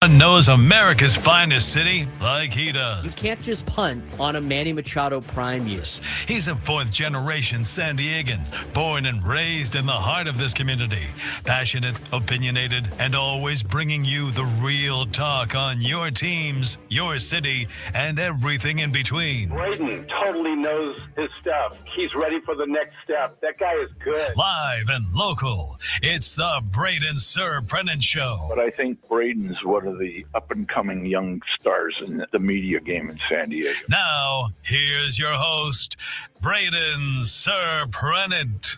one knows America's finest city like he does. You can't just punt on a Manny Machado prime year. He's a fourth-generation San Diegan, born and raised in the heart of this community. Passionate, opinionated, and always bringing you the real talk on your teams, your city, and everything in between. Braden totally knows his stuff. He's ready for the next step. That guy is good. Live and local, it's the Braden Surprenant Show. But I think Braden's one of the up-and-coming young stars in the media game in San Diego. Now, here's your host, Braden Surprenant.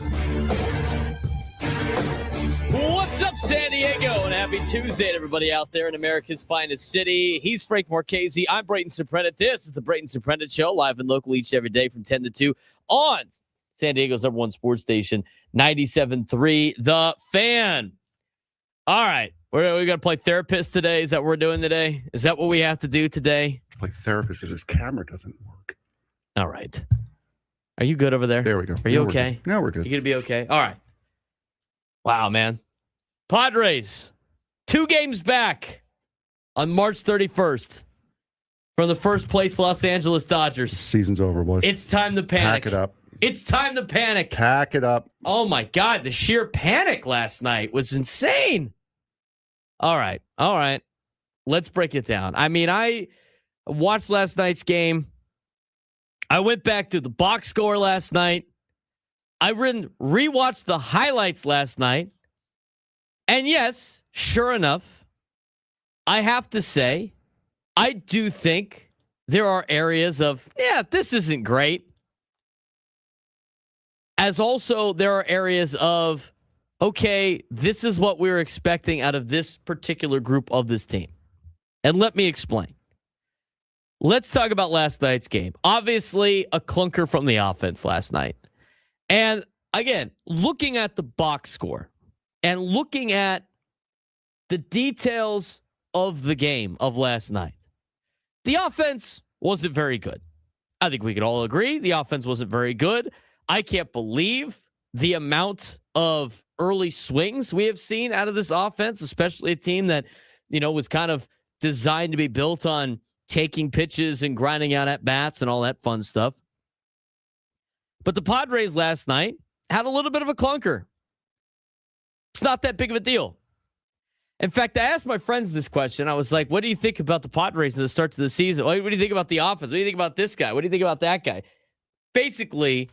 What's up, San Diego? And happy Tuesday to everybody out there in America's finest city. He's Frank Marchese. I'm Braden Surprenant. This is the Braden Surprenant Show, live and local each and every day from 10 to 2 on San Diego's number one sports station, 97.3 The Fan. All right. We got to play therapist today. Is that what we're doing today? Is that what we have to do today? Play therapist if his camera doesn't work. All right. Are you good over there? There we go. Are you okay? Now we're good. You going to be okay? All right. Wow, man. Padres, 2 games back on March 31st from the first place Los Angeles Dodgers. Season's over, boys. It's time to panic. Pack it up. It's time to panic. Pack it up. Oh, my God. The sheer panic last night was insane. All right. Let's break it down. I mean, I watched last night's game. I went back to the box score last night. I rewatched the highlights last night. And yes, sure enough, I have to say, I do think there are areas of, this isn't great. As also, there are areas of, okay, this is what we were expecting out of this particular group of this team. And let me explain. Let's talk about last night's game. Obviously, a clunker from the offense last night. And again, looking at the box score and looking at the details of the game of last night, the offense wasn't very good. I think we could all agree the offense wasn't very good. I can't believe the amount of early swings we have seen out of this offense, especially a team that, was kind of designed to be built on taking pitches and grinding out at bats and all that fun stuff. But the Padres last night had a little bit of a clunker. It's not that big of a deal. In fact, I asked my friends this question. I was like, what do you think about the Padres in the start to the season? What do you think about the offense? What do you think about this guy? What do you think about that guy? Basically,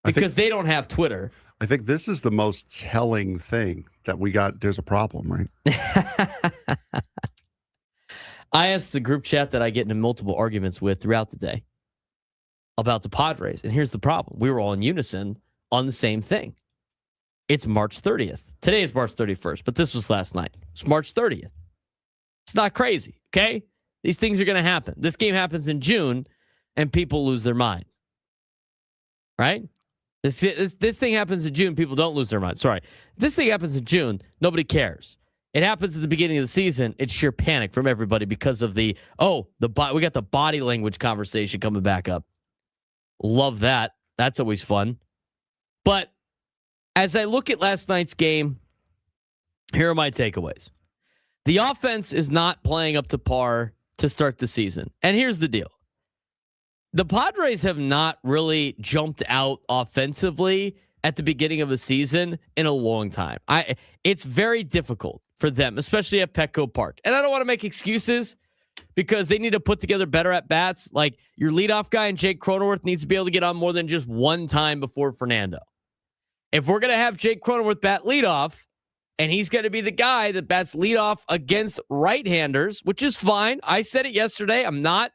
because they don't have Twitter. I think this is the most telling thing that we got. There's a problem, right? I asked the group chat that I get into multiple arguments with throughout the day about the Padres. And here's the problem. We were all in unison on the same thing. It's March 30th. Today is March 31st, but this was last night. It's March 30th. It's not crazy, okay? These things are going to happen. This game happens in June, and people lose their minds. Right? This thing happens in June, people don't lose their minds. Sorry. This thing happens in June, nobody cares. It happens at the beginning of the season. It's sheer panic from everybody because of we got the body language conversation coming back up. Love that. That's always fun. But as I look at last night's game, here are my takeaways. The offense is not playing up to par to start the season. And here's the deal. The Padres have not really jumped out offensively at the beginning of a season in a long time. It's very difficult for them, especially at Petco Park. And I don't want to make excuses because they need to put together better at-bats. Like your leadoff guy and Jake Cronenworth needs to be able to get on more than just one time before Fernando. If we're going to have Jake Cronenworth bat leadoff, and he's going to be the guy that bats leadoff against right-handers, which is fine. I said it yesterday. I'm not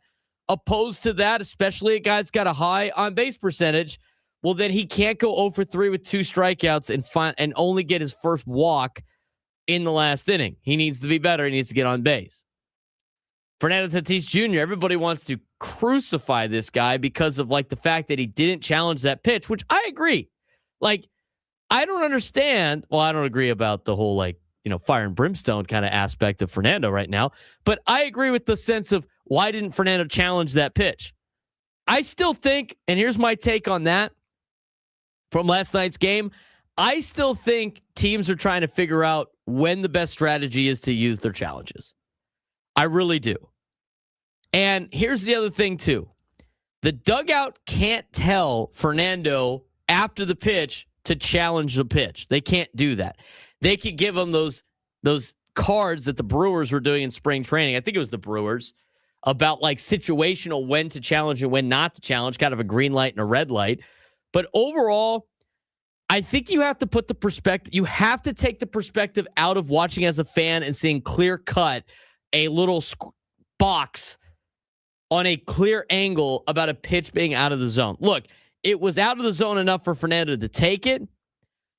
opposed to that, especially a guy that's got a high on-base percentage. Well, then he can't go 0 for 3 with 2 strikeouts and only get his first walk in the last inning. He needs to be better. He needs to get on base. Fernando Tatis Jr., everybody wants to crucify this guy because of the fact that he didn't challenge that pitch, which I agree. I don't understand. Well, I don't agree about the whole fire and brimstone kind of aspect of Fernando right now, but I agree with the sense of why didn't Fernando challenge that pitch? I still think, and here's my take on that from last night's game, I still think teams are trying to figure out when the best strategy is to use their challenges. I really do. And here's the other thing, too. The dugout can't tell Fernando after the pitch to challenge the pitch. They can't do that. They could give him those cards that the Brewers were doing in spring training. I think it was the Brewers, about like situational when to challenge and when not to challenge, kind of a green light and a red light. But overall, I think you have to put the perspective, you have to take the perspective out of watching as a fan and seeing clear cut, a little box on a clear angle about a pitch being out of the zone. Look, it was out of the zone enough for Fernando to take it,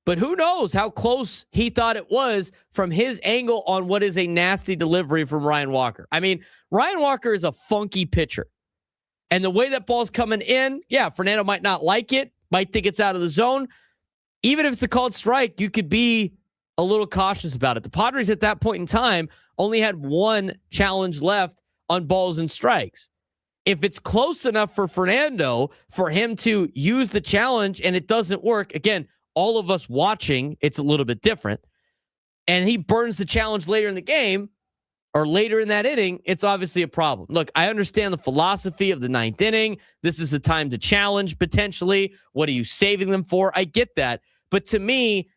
but who knows how close he thought it was from his angle on what is a nasty delivery from Ryan Walker. I mean, Ryan Walker is a funky pitcher. And the way that ball's coming in, yeah, Fernando might not like it, might think it's out of the zone. Even if it's a called strike, you could be a little cautious about it. The Padres at that point in time only had one challenge left on balls and strikes. If it's close enough for Fernando for him to use the challenge and it doesn't work, again, all of us watching, it's a little bit different, and he burns the challenge later in the game or later in that inning, it's obviously a problem. Look, I understand the philosophy of the ninth inning. This is the time to challenge potentially. What are you saving them for? I get that. But to me,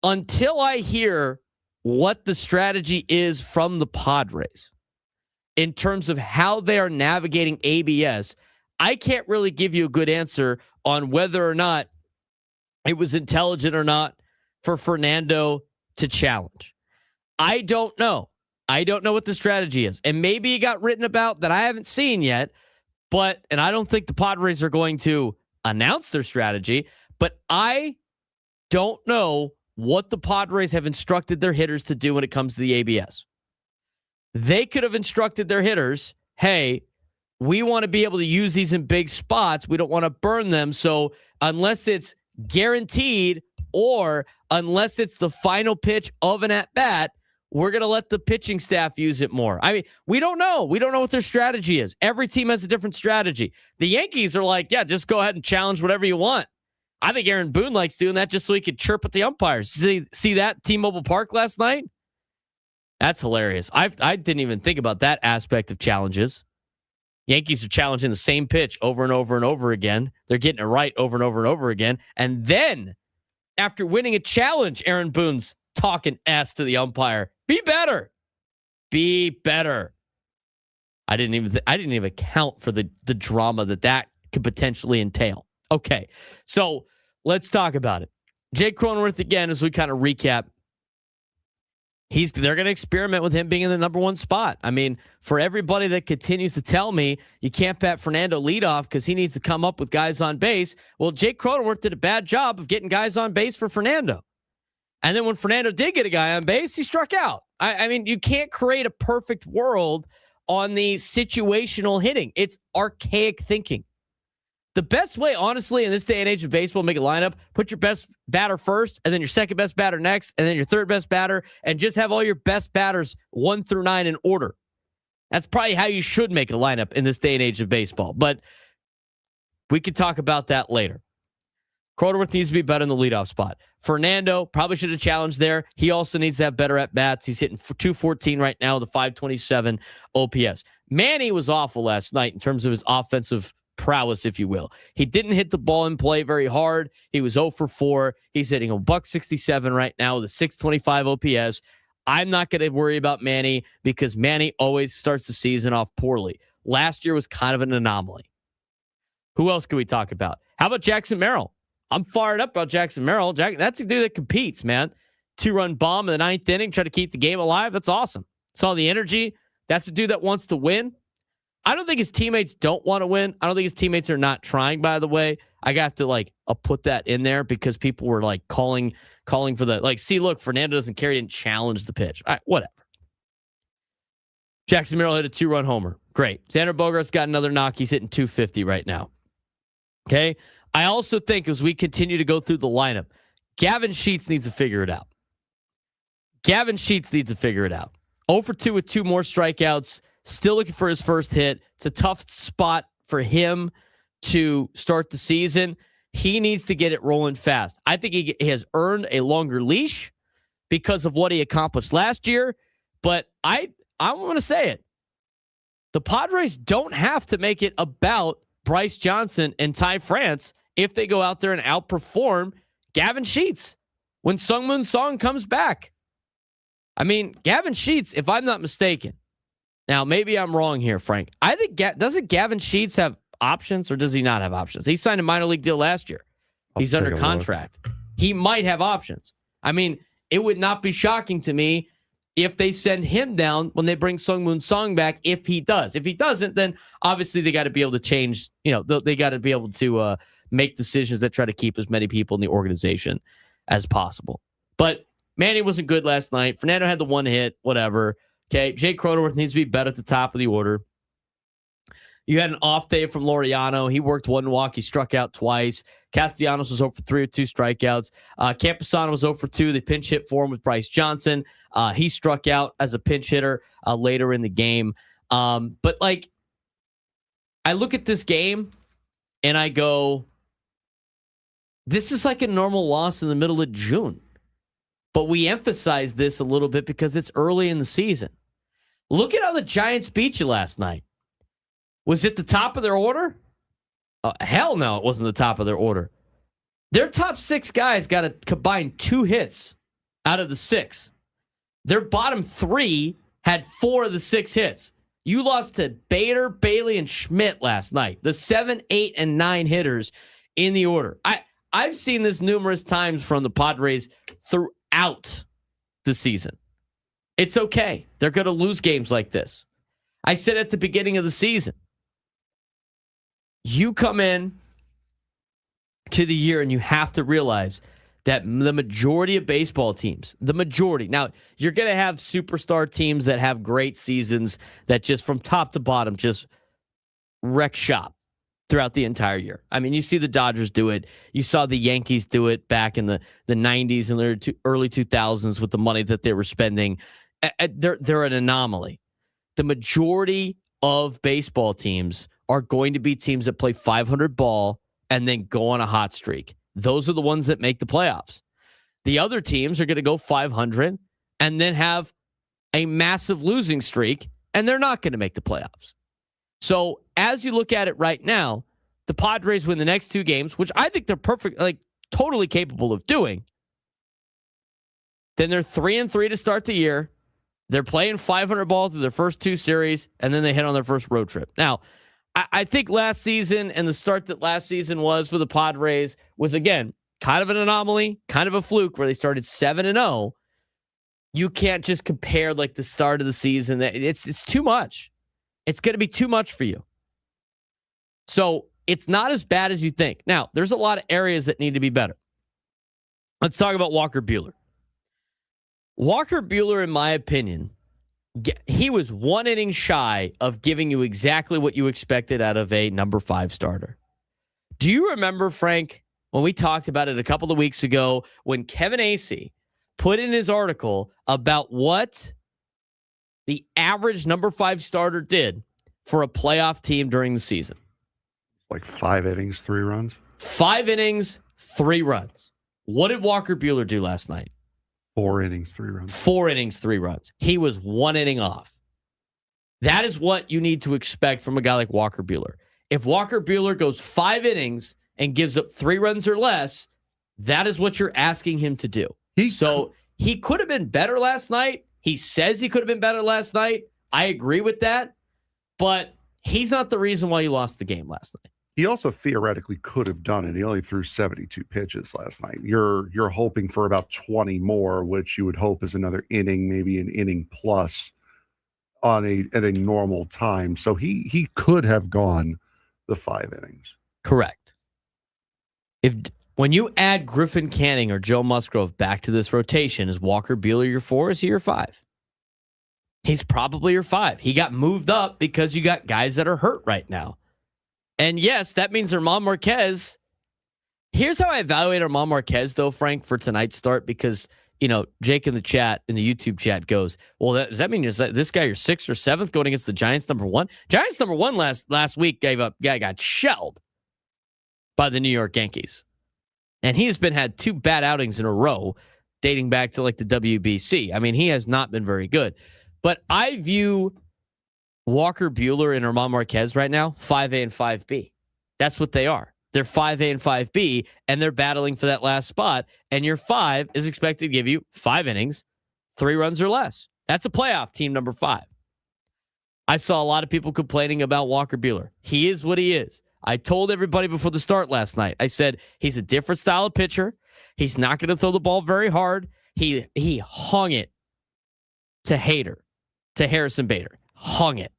until I hear what the strategy is from the Padres in terms of how they are navigating ABS, I can't really give you a good answer on whether or not it was intelligent or not for Fernando to challenge. I don't know. I don't know what the strategy is. And maybe it got written about that I haven't seen yet, and I don't think the Padres are going to announce their strategy, but I don't know what the Padres have instructed their hitters to do when it comes to the ABS. They could have instructed their hitters, hey, we want to be able to use these in big spots. We don't want to burn them. So unless it's guaranteed or unless it's the final pitch of an at-bat, we're going to let the pitching staff use it more. I mean, we don't know. We don't know what their strategy is. Every team has a different strategy. The Yankees are like, yeah, just go ahead and challenge whatever you want. I think Aaron Boone likes doing that just so he could chirp at the umpires. See that T-Mobile Park last night? That's hilarious. I didn't even think about that aspect of challenges. Yankees are challenging the same pitch over and over and over again. They're getting it right over and over and over again. And then, after winning a challenge, Aaron Boone's talking ass to the umpire. Be better. Be better. I didn't even account for the drama that could potentially entail. Okay, so let's talk about it. Jake Cronenworth, again, as we kind of recap, they're going to experiment with him being in the number one spot. I mean, for everybody that continues to tell me you can't bat Fernando leadoff because he needs to come up with guys on base, well, Jake Cronenworth did a bad job of getting guys on base for Fernando. And then when Fernando did get a guy on base, he struck out. I mean, you can't create a perfect world on the situational hitting. It's archaic thinking. The best way, honestly, in this day and age of baseball, make a lineup, put your best batter first, and then your second best batter next, and then your third best batter, and just have all your best batters 1 through 9 in order. That's probably how you should make a lineup in this day and age of baseball. But we could talk about that later. Cronenworth needs to be better in the leadoff spot. Fernando probably should have challenged there. He also needs to have better at-bats. He's hitting 214 right now with a 527 OPS. Manny was awful last night in terms of his offensive prowess, if you will. He didn't hit the ball in play very hard. He was 0 for 4. He's hitting a $167 right now with a 625 OPS. I'm not going to worry about Manny because Manny always starts the season off poorly. Last year was kind of an anomaly. Who else can we talk about? How about Jackson Merrill? I'm fired up about Jackson Merrill. That's a dude that competes, man. 2-run bomb in the 9th inning, try to keep the game alive. That's awesome. Saw the energy. That's a dude that wants to win. I don't think his teammates don't want to win. I don't think his teammates are not trying, by the way. I got to put that in there because people were calling for the see, look, Fernando doesn't care. He didn't challenge the pitch. All right, whatever. Jackson Merrill hit a 2-run homer. Great. Xander Bogaerts got another knock. He's hitting 250 right now. Okay. I also think as we continue to go through the lineup, Gavin Sheets needs to figure it out. 0 for 2 with 2 more strikeouts. Still looking for his first hit. It's a tough spot for him to start the season. He needs to get it rolling fast. I think he has earned a longer leash because of what he accomplished last year. But I want to say it. The Padres don't have to make it about Bryce Johnson and Ty France if they go out there and outperform Gavin Sheets when Sungmoon Song comes back. I mean, Gavin Sheets, if I'm not mistaken, now maybe I'm wrong here, Frank. I think doesn't Gavin Sheets have options or does he not have options? He signed a minor league deal last year. He's under contract. He might have options. I mean, it would not be shocking to me if they send him down when they bring Sungmoon Song back, if he does. If he doesn't, then obviously they got to be able to change, they got to be able to make decisions that try to keep as many people in the organization as possible. But Manny wasn't good last night. Fernando had the one hit, whatever. Okay, Jake Cronenworth needs to be better at the top of the order. You had an off day from Laureano. He worked one walk. He struck out twice. Castellanos was 0 for 3 with 2 strikeouts. Camposano was 0 for 2. They pinch hit for him with Bryce Johnson. He struck out as a pinch hitter later in the game. But I look at this game and I go, this is like a normal loss in the middle of June. But we emphasize this a little bit because it's early in the season. Look at how the Giants beat you last night. Was it the top of their order? Hell no, it wasn't the top of their order. Their top 6 guys got a combined 2 hits out of the 6. Their bottom 3 had 4 of the 6 hits. You lost to Bader, Bailey, and Schmidt last night. The 7, 8, and 9 hitters in the order. I've seen this numerous times from the Padres throughout the season. It's okay. They're going to lose games like this. I said at the beginning of the season, you come in to the year and you have to realize that the majority of baseball teams, now you're going to have superstar teams that have great seasons that just from top to bottom just wreck shop throughout the entire year. I mean, you see the Dodgers do it. You saw the Yankees do it back in the 90s and the early 2000s with the money that they were spending. They're an anomaly. The majority of baseball teams are going to be teams that play 500 ball and then go on a hot streak. Those are the ones that make the playoffs. The other teams are going to go 500 and then have a massive losing streak, and they're not going to make the playoffs. So as you look at it right now, the Padres win the next 2 games, which I think they're totally capable of doing. Then they're 3-3 to start the year. They're playing 500 ball through their first 2 series, and then they hit on their first road trip. Now, I think last season and the start that last season was for the Padres was, again, kind of an anomaly, kind of a fluke where they started 7-0. You can't just compare the start of the season. It's too much. It's going to be too much for you. So it's not as bad as you think. Now, there's a lot of areas that need to be better. Let's talk about Walker Buehler. Walker Buehler, in my opinion, he was 1 inning shy of giving you exactly what you expected out of a number 5 starter. Do you remember, Frank, when we talked about it a couple of weeks ago, when Kevin Acee put in his article about what the average number 5 starter did for a playoff team during the season? 5 innings, 3 runs? 5 innings, 3 runs. What did Walker Buehler do last night? 4 innings, 3 runs. 4 innings, 3 runs. He was 1 inning off. That is what you need to expect from a guy like Walker Buehler. If Walker Buehler goes 5 innings and gives up 3 runs or less, that is what you're asking him to do. He could have been better last night. He says he could have been better last night. I agree with that. But he's not the reason why you lost the game last night. He also theoretically could have done it. He only threw 72 pitches last night. You're hoping for about 20 more, which you would hope is another inning, maybe an inning plus at a normal time. So he could have gone the 5 innings. Correct. When you add Griffin Canning or Joe Musgrove back to this rotation, is Walker Buehler your 4? Is he your 5? He's probably your 5. He got moved up because you got guys that are hurt right now. And yes, that means German Marquez. Here's how I evaluate German Marquez, though, Frank, for tonight's start, because, Jake in the chat, in the YouTube chat goes, well, does that mean this guy your 6th or 7th going against the Giants number 1? Giants number 1 last week got shelled by the New York Yankees. And he's had 2 bad outings in a row dating back to the WBC. I mean, he has not been very good. But I view Walker Buehler and Herman Marquez right now, 5A and 5B. That's what they are. They're 5A and 5B, and they're battling for that last spot. And your 5 is expected to give you 5 innings, 3 runs or less. That's a playoff team, number 5. I saw a lot of people complaining about Walker Buehler. He is what he is. I told everybody before the start last night, I said, he's a different style of pitcher. He's not going to throw the ball very hard. He hung it to Harrison Bader. Hung it.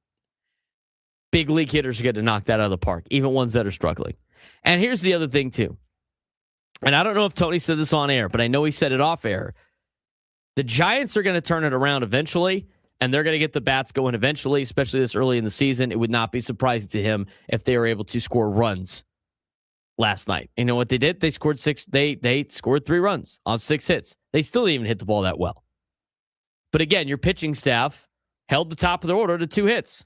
Big league hitters are going to knock that out of the park, even ones that are struggling. And here's the other thing, too. And I don't know if Tony said this on air, but I know he said it off air. The Giants are going to turn it around eventually, and they're going to get the bats going eventually, especially this early in the season. It would not be surprising to him if they were able to score runs last night. You know what they did? They scored 6. They scored 3 runs on 6 hits. They still didn't even hit the ball that well. But again, your pitching staff held the top of the order to 2 hits.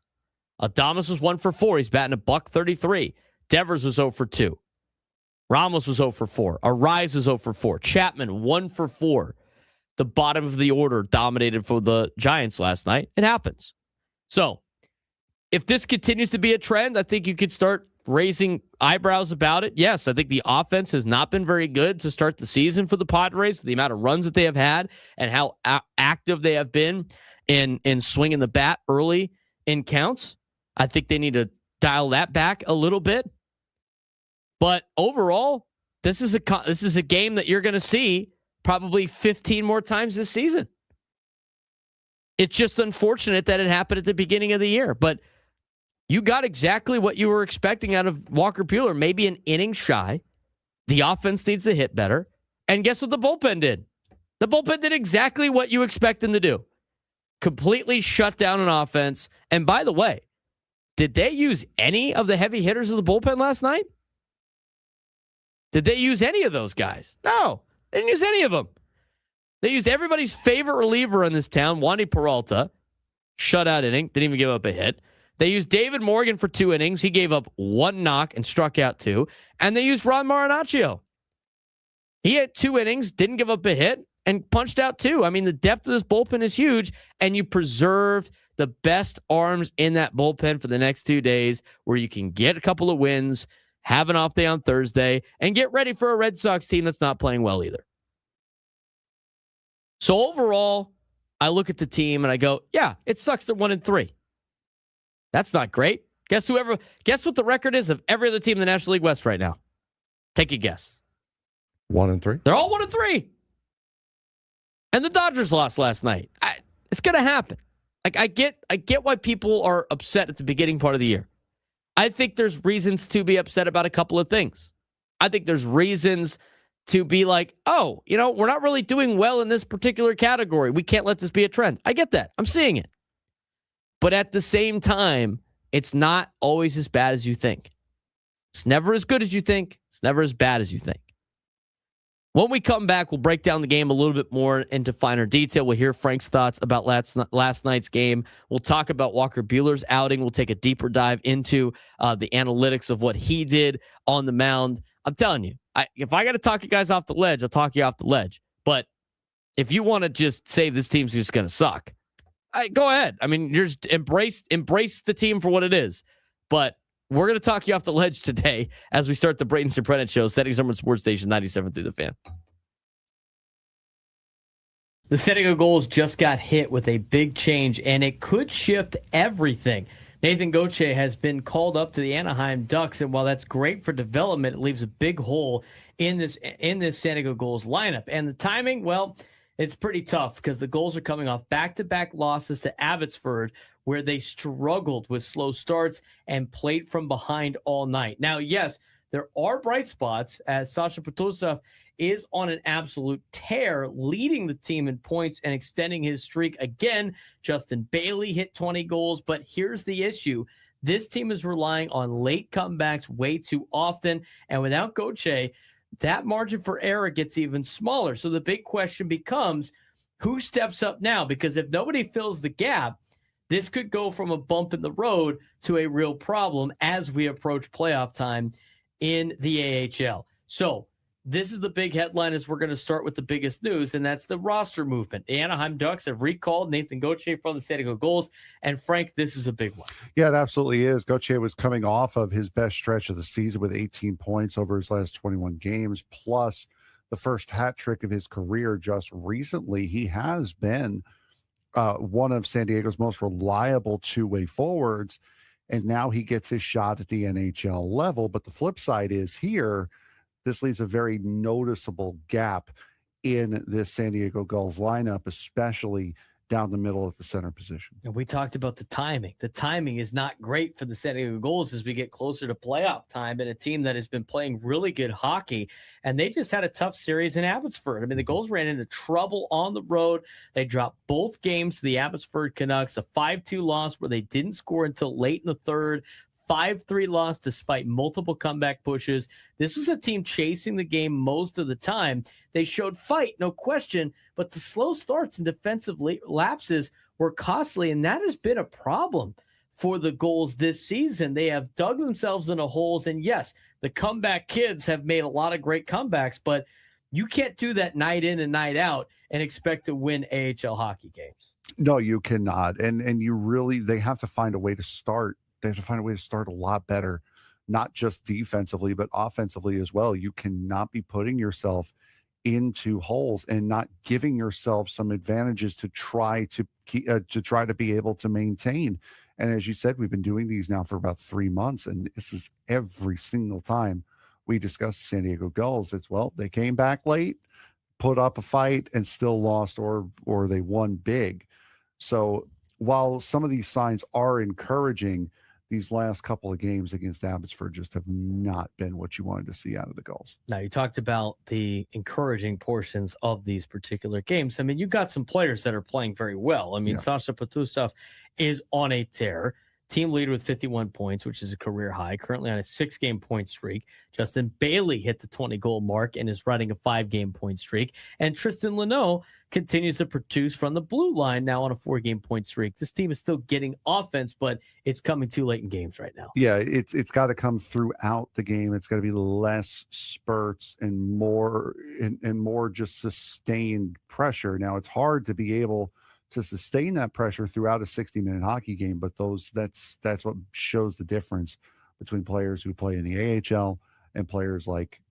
Adames was 1 for 4. He's batting $133. Devers was 0 for 2. Ramos was 0 for 4. Arise was 0 for 4. Chapman 1 for 4. The bottom of the order dominated for the Giants last night. It happens. So, if this continues to be a trend, I think you could start raising eyebrows about it. Yes, I think the offense has not been very good to start the season for the Padres, the amount of runs that they have had and how active they have been in swinging the bat early in counts. I think they need to dial that back a little bit. But overall, this is a game that you're going to see probably 15 more times this season. It's just unfortunate that it happened at the beginning of the year. But you got exactly what you were expecting out of Walker Buehler, maybe an inning shy. The offense needs to hit better. And guess what the bullpen did? The bullpen did exactly what you expect them to do. Completely shut down an offense. And by the way, did they use any of the heavy hitters of the bullpen last night? Did they use any of those guys? No, they didn't use any of them. They used everybody's favorite reliever in this town, Wandy Peralta. Shutout inning, didn't even give up a hit. They used David Morgan for 2 innings. He gave up 1 knock and struck out 2. And they used Ron Marinaccio. He had 2 innings, didn't give up a hit, and punched out 2. I mean, the depth of this bullpen is huge, and you preserved the best arms in that bullpen for the next 2 days where you can get a couple of wins, have an off day on Thursday, and get ready for a Red Sox team that's not playing well either. So overall, I look at the team and I go, yeah, it sucks they're 1-3. That's not great. Guess what the record is of every other team in the National League West right now? Take a guess. 1-3. They're all 1-3. And the Dodgers lost last night. It's going to happen. Like I get why people are upset at the beginning part of the year. I think there's reasons to be upset about a couple of things. I think there's reasons to be like, oh, we're not really doing well in this particular category. We can't let this be a trend. I get that. I'm seeing it. But at the same time, it's not always as bad as you think. It's never as good as you think. It's never as bad as you think. When we come back, we'll break down the game a little bit more into finer detail. We'll hear Frank's thoughts about last night's game. We'll talk about Walker Buehler's outing. We'll take a deeper dive into the analytics of what he did on the mound. I'm telling you, if I got to talk you guys off the ledge, I'll talk you off the ledge. But if you want to just say this team's just going to suck, go ahead. I mean, you're just embrace the team for what it is. But we're going to talk you off the ledge today as we start the Braden Surprenant Show, setting Summer Sports Station 97 through the Fan. The San Diego Gulls just got hit with a big change, and it could shift everything. Nathan Gauthier has been called up to the Anaheim Ducks, and while that's great for development, it leaves a big hole in this San Diego Gulls lineup. And the timing, well, it's pretty tough because the Gulls are coming off back-to-back losses to Abbotsford, where they struggled with slow starts and played from behind all night. Now, yes, there are bright spots as Sasha Petrusov is on an absolute tear, leading the team in points and extending his streak again. Justin Bailey hit 20 goals, but here's the issue. This team is relying on late comebacks way too often, and without Gauthier, that margin for error gets even smaller. So the big question becomes, who steps up now? Because if nobody fills the gap, this could go from a bump in the road to a real problem as we approach playoff time in the AHL. So this is the big headline as we're going to start with the biggest news, and that's the roster movement. The Anaheim Ducks have recalled Nathan Gauthier from the San Diego Gulls, and Frank, this is a big one. Yeah, it absolutely is. Gauthier was coming off of his best stretch of the season with 18 points over his last 21 games, plus the first hat trick of his career just recently. He has been one of San Diego's most reliable two-way forwards, and now he gets his shot at the NHL level. But the flip side is here, this leaves a very noticeable gap in this San Diego Gulls lineup, especially down the middle at the center position. And we talked about the timing. The timing is not great for the San Diego Gulls as we get closer to playoff time, and a team that has been playing really good hockey. And they just had a tough series in Abbotsford. I mean, the Gulls ran into trouble on the road. They dropped both games to the Abbotsford Canucks, a 5-2 loss where they didn't score until late in the third. 5-3 loss despite multiple comeback pushes. This was a team chasing the game most of the time. They showed fight, no question, but the slow starts and defensive lapses were costly, and that has been a problem for the Gulls this season. They have dug themselves into holes, and yes, the comeback kids have made a lot of great comebacks, but you can't do that night in and night out and expect to win AHL hockey games. No, you cannot. And you really, they have to find a way to start. They have to find a way to start a lot better, not just defensively, but offensively as well. You cannot be putting yourself into holes and not giving yourself some advantages to try to be able to maintain. And as you said, we've been doing these now for about 3 months, and this is every single time we discuss the San Diego Gulls. It's, well, they came back late, put up a fight, and still lost, or they won big. So while some of these signs are encouraging, these last couple of games against Abbotsford just have not been what you wanted to see out of the Gulls. Now, you talked about the encouraging portions of these particular games. I mean, you've got some players that are playing very well. I mean, yeah. Sasha Patusov is on a tear. Team leader with 51 points, which is a career high, currently on a 6-game point streak. Justin Bailey hit the 20-goal mark and is riding a 5-game point streak. And Tristan Leno continues to produce from the blue line, now on a 4-game point streak. This team is still getting offense, but it's coming too late in games right now. Yeah, it's got to come throughout the game. It's got to be less spurts and more just sustained pressure. Now, it's hard to be able to sustain that pressure throughout a 60-minute hockey game, but that's what shows the difference between players who play in the AHL and players like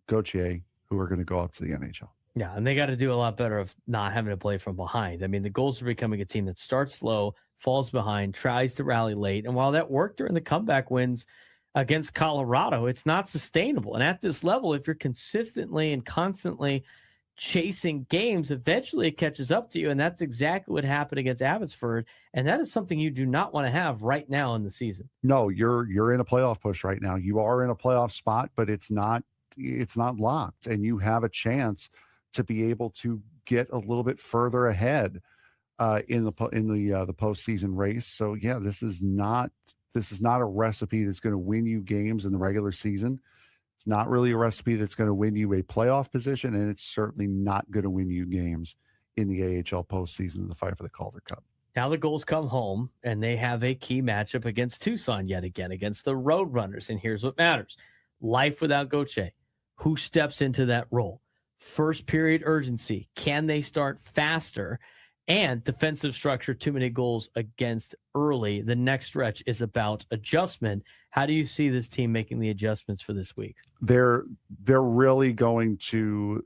Gauthier who are going to go up to the NHL. Yeah, and they got to do a lot better of not having to play from behind. I mean, the Gulls are becoming a team that starts slow, falls behind, tries to rally late, and while that worked during the comeback wins against Colorado, it's not sustainable. And at this level, if you're consistently and constantly chasing games, eventually it catches up to you, and that's exactly what happened against Abbotsford, and that is something you do not want to have right now in the season. No, you're in a playoff push right now. You are in a playoff spot, but it's not locked, and you have a chance to be able to get a little bit further ahead in the postseason race. So yeah, this is not a recipe that's going to win you games in the regular season. It's not really a recipe that's going to win you a playoff position, and it's certainly not going to win you games in the AHL postseason in the fight for the Calder Cup. Now the Gulls come home, and they have a key matchup against Tucson yet again, against the Roadrunners, and here's what matters. Life without Gauthier. Who steps into that role? First period urgency. Can they start faster? And defensive structure, too many goals against early. The next stretch is about adjustment. How do you see this team making the adjustments for this week? They're really going to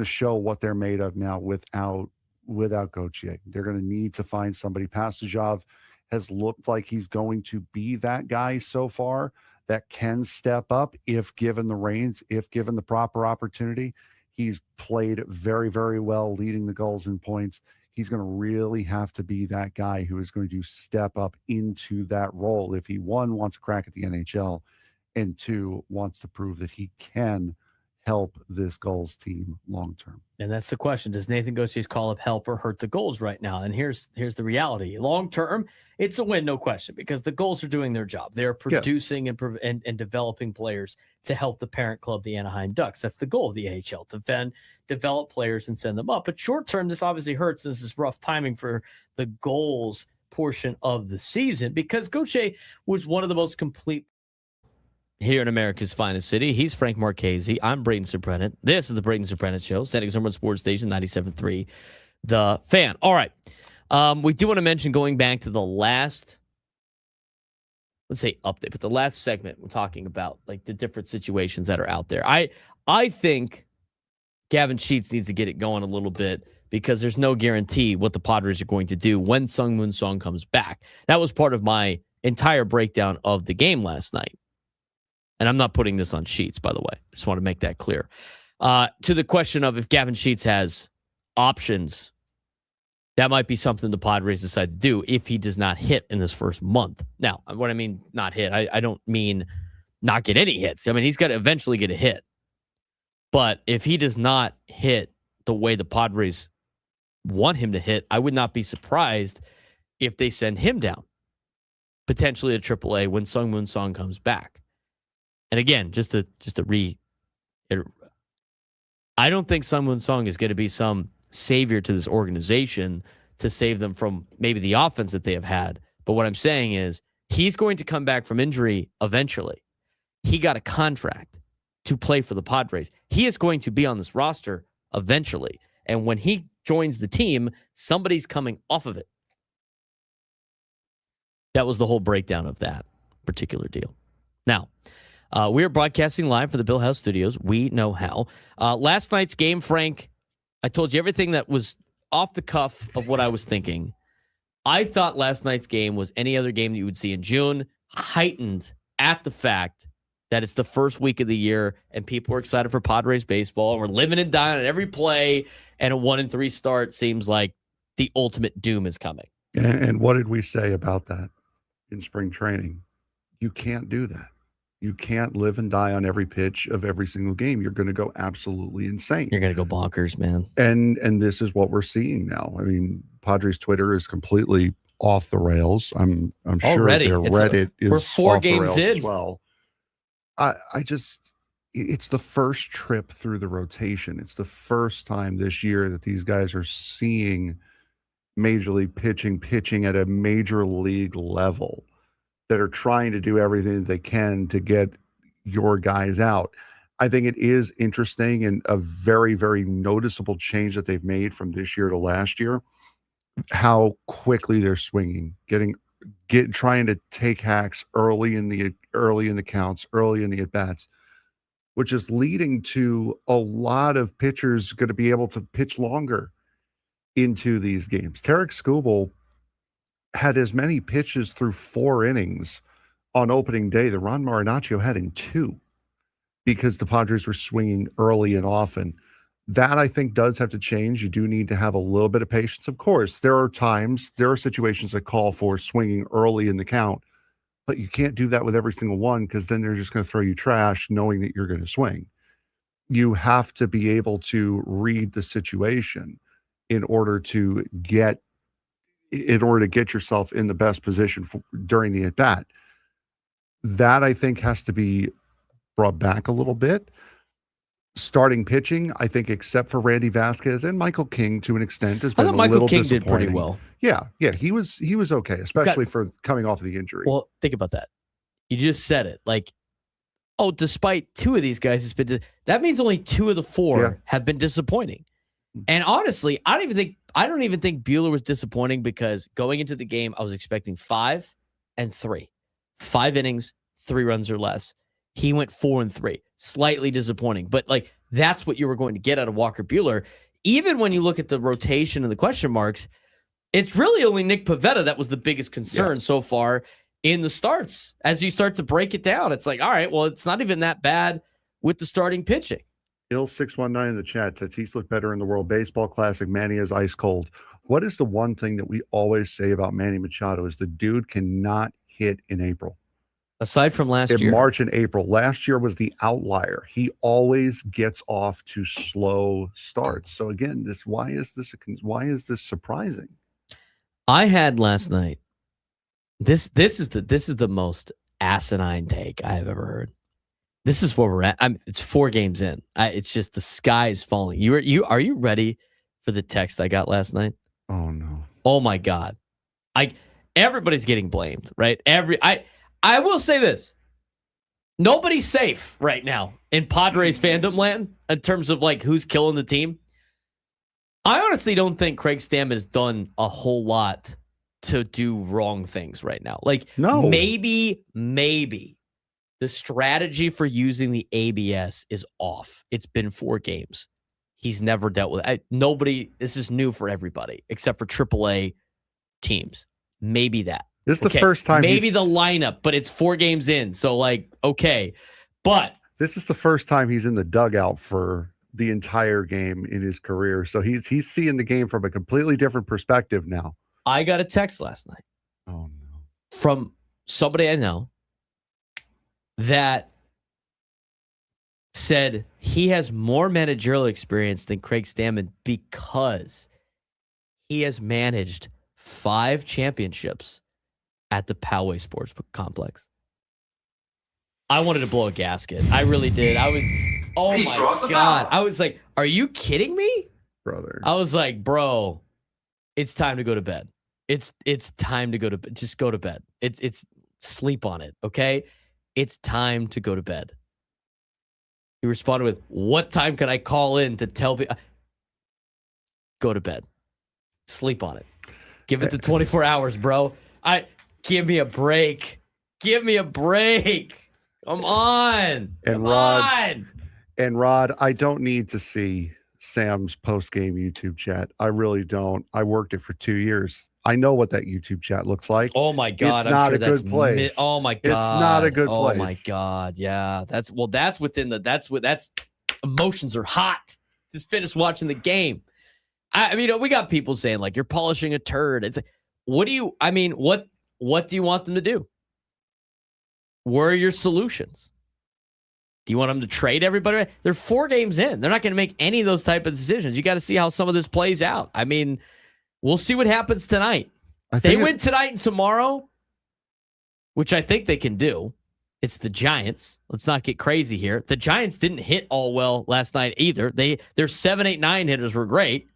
show what they're made of now without Gauthier. They're going to need to find somebody. Pastajov has looked like he's going to be that guy so far that can step up if given the reins, if given the proper opportunity. He's played very, very well, leading the Gulls in points. He's going to really have to be that guy who is going to step up into that role if he, one, wants a crack at the NHL, and two, wants to prove that he can help this Gulls team long term. And that's the question. Does Nathan Gauthier's call-up help or hurt the Gulls right now? And here's the reality. Long term, it's a win, no question, because the Gulls are doing their job. They're producing and developing players to help the parent club, the Anaheim Ducks. That's the goal of the AHL, to then develop players and send them up. But short term, this obviously hurts. This is rough timing for the Gulls portion of the season because Gauthier was one of the most complete. here in America's finest city. He's Frank Marchese. I'm Braden Surprenant. This is the Braden Surprenant Show, San Diego Motorsports Station 97.3, The Fan. All right. We do want to mention going back to the last, let's say update, but the last segment we're talking about, like the different situations that are out there. I think Gavin Sheets needs to get it going a little bit because there's no guarantee what the Padres are going to do when Sung-Moon Song comes back. That was part of my entire breakdown of the game last night. And I'm not putting this on Sheets, by the way. Just want to make that clear. To the question of if Gavin Sheets has options, that might be something the Padres decide to do if he does not hit in this first month. Now, what I mean not hit, I don't mean not get any hits. I mean, he's got to eventually get a hit. But if he does not hit the way the Padres want him to hit, I would not be surprised if they send him down, potentially to AAA when Sung-Moon Song comes back. And again, just to I don't think Sung-Moon Song is going to be some savior to this organization to save them from maybe the offense that they have had. But what I'm saying is he's going to come back from injury eventually. He got a contract to play for the Padres. He is going to be on this roster eventually. And when he joins the team, somebody's coming off of it. That was the whole breakdown of that particular deal. Now, we are broadcasting live for the Bill House Studios. We know how. Last night's game, Frank, I told you everything that was off the cuff of what I was thinking. I thought last night's game was any other game that you would see in June, heightened at the fact that it's the first week of the year and people are excited for Padres baseball. And we're living and dying on every play, and a 1-3 start seems like the ultimate doom is coming. And what did we say about that in spring training? You can't do that. You can't live and die on every pitch of every single game. You're going to go absolutely insane. You're going to go bonkers, man. And this is what we're seeing now. I mean, Padres Twitter is completely off the rails. I'm sure already their Reddit is we're 4 off the games rails in as well. It's the first trip through the rotation. It's the first time this year that these guys are seeing major league pitching at a major league level, that are trying to do everything they can to get your guys out. I think it is interesting and a very, very noticeable change that they've made from this year to last year, how quickly they're swinging, trying to take hacks early in the counts, early in the at-bats, which is leading to a lot of pitchers going to be able to pitch longer into these games. Tarek Skubal had as many pitches through 4 innings on opening day that Ron Marinaccio had in 2, because the Padres were swinging early and often. That, I think, does have to change. You do need to have a little bit of patience. Of course, there are situations that call for swinging early in the count, but you can't do that with every single one, because then they're just going to throw you trash knowing that you're going to swing. You have to be able to read the situation in order to get yourself in the best position during the at-bat. That, I think, has to be brought back a little bit. Starting pitching, I think, except for Randy Vasquez and Michael King to an extent, has been a little disappointing. King did pretty well. Yeah, he was okay, especially for coming off of the injury. Well, think about that. You just said it. Like, despite 2 of these guys, that means only 2 of the 4 have been disappointing. And honestly, I don't even think Buehler was disappointing, because going into the game, I was expecting 5 and 3. 5 innings, 3 runs or less. He went 4 and 3. Slightly disappointing. But that's what you were going to get out of Walker Buehler. Even when you look at the rotation and the question marks, it's really only Nick Pivetta that was the biggest concern so far in the starts. As you start to break it down, it's like, all right, well, it's not even that bad with the starting pitching. Ill619 in the chat. Tatis looked better in the World Baseball Classic. Manny is ice cold. What is the one thing that we always say about Manny Machado is the dude cannot hit in April. Aside from last year. In March and April. Last year was the outlier. He always gets off to slow starts. So again, why is this surprising? I had last night. This is the most asinine take I have ever heard. This is where we're at. It's 4 games in. It's just the sky is falling. Are you ready for the text I got last night? Oh no! Oh my God! Everybody's getting blamed, right? I will say this: Nobody's safe right now in Padres fandom land in terms of like who's killing the team. I honestly don't think Craig Stammen has done a whole lot to do wrong things right now. Like, No. maybe the strategy for using the ABS is off. It's been 4 games. He's never dealt with it. This is new for everybody except for AAA teams. Maybe that. This is the first time. Maybe the lineup, but it's 4 games in. So, like, okay. But this is the first time he's in the dugout for the entire game in his career. So he's seeing the game from a completely different perspective now. I got a text last night. Oh, no. From somebody I know that said he has more managerial experience than Craig Stammen because he has managed 5 championships at the Poway Sportsbook Complex. I wanted to blow a gasket. I really did. I was, oh my God. I was like, are you kidding me? Brother. I was like, bro, it's time to go to bed. It's time to go to bed. Just go to bed. It's sleep on it, okay? It's time to go to bed. He responded with, what time can I call in to tell me? Go to bed. Sleep on it. Give it the 24 hours, bro. Give me a break. Give me a break. Come on. And Rod, I don't need to see Sam's post-game YouTube chat. I really don't. I worked it for 2 years. I know what that YouTube chat looks like. Oh my God. It's not a good place. Oh my God. It's not a good place. Oh my God. Yeah. That's emotions are hot. Just finished watching the game. I mean, we got people saying like, you're polishing a turd. It's like, what do you want them to do? Where are your solutions? Do you want them to trade everybody? They're 4 games in. They're not going to make any of those type of decisions. You got to see how some of this plays out. I mean, we'll see what happens tonight. They win tonight and tomorrow, which I think they can do. It's the Giants. Let's not get crazy here. The Giants didn't hit all well last night either. Their 7, 8, 9 hitters were great.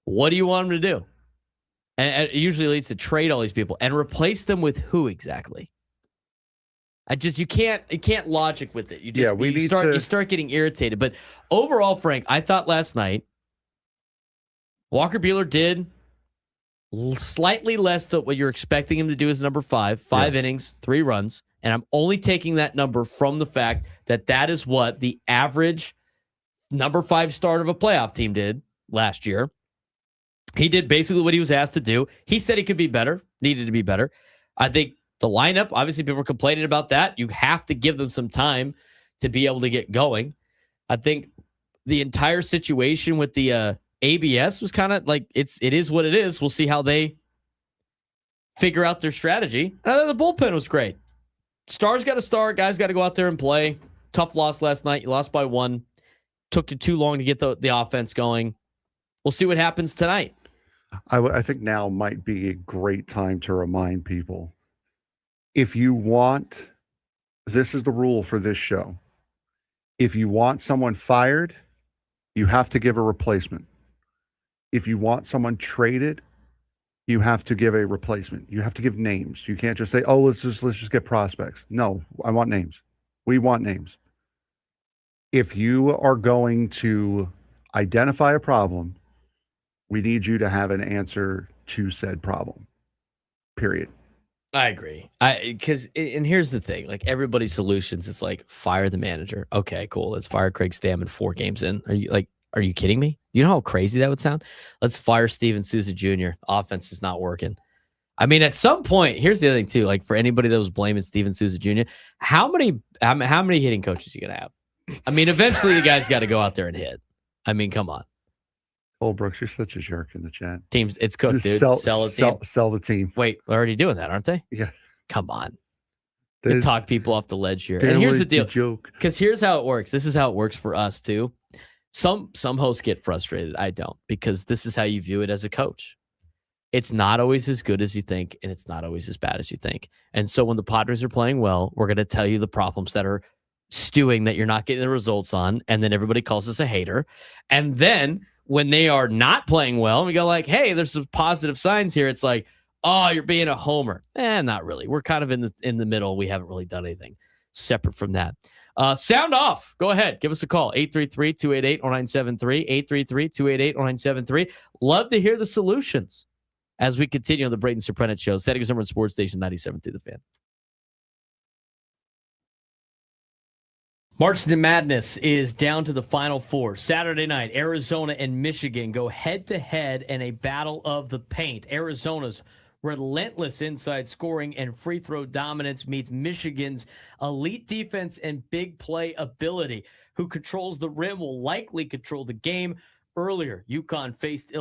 What do you want them to do? And it usually leads to trade all these people and replace them with who exactly? You can't logic with it. You start getting irritated. But overall, Frank, I thought last night Walker Buehler did slightly less than what you're expecting him to do as number 5 innings, 3 runs. And I'm only taking that number from the fact that is what the average number 5 starter of a playoff team did last year. He did basically what he was asked to do. He said he could be better, needed to be better. I think the lineup, obviously people were complaining about that. You have to give them some time to be able to get going. I think the entire situation with the ABS was kind of like, it is what it is. We'll see how they figure out their strategy. And I thought the bullpen was great. Stars got to start. Guys got to go out there and play. Tough loss last night. You lost by 1. Took you too long to get the offense going. We'll see what happens tonight. I think now might be a great time to remind people. If you want, this is the rule for this show. If you want someone fired, you have to give a replacement. If you want someone traded, you have to give a replacement. You have to give names. You can't just say, "Oh, let's just get prospects." No, I want names. We want names. If you are going to identify a problem, we need you to have an answer to said problem. Period. I agree. And here's the thing, like everybody's solutions is like fire the manager. Okay, cool. Let's fire Craig Stammen 4 games in. Are you kidding me? Do you know how crazy that would sound? Let's fire Steven Souza Jr. Offense is not working. I mean, at some point, here's the other thing too. Like for anybody that was blaming Steven Souza Jr., how many hitting coaches are you gonna have? I mean, eventually the guy's got to go out there and hit. I mean, come on. Oh, Brooks, you're such a jerk in the chat. Teams, it's cooked, dude. Sell the team. Wait, they're already doing that, aren't they? Yeah. Come on. They talk people off the ledge here. And here's the deal. Because here's how it works. This is how it works for us too. Some hosts get frustrated. I don't, because this is how you view it as a coach. It's not always as good as you think, and it's not always as bad as you think. And so when the Padres are playing well, we're going to tell you the problems that are stewing that you're not getting the results on, and then everybody calls us a hater. And then when they are not playing well, we go like, hey, there's some positive signs here. It's like, oh, you're being a homer. Not really. We're kind of in the middle. We haven't really done anything. separate from that. Sound off. Go ahead. Give us a call. 833-288-0973. 833-288-0973. Love to hear the solutions as we continue on the Braden Surprenant Show. Setting us over on Sports Station 97.3 The Fan. March to Madness is down to the Final Four. Saturday night, Arizona and Michigan go head-to-head in a battle of the paint. Arizona's relentless inside scoring and free throw dominance meets Michigan's elite defense and big play ability. Who controls the rim will likely control the game. UConn faces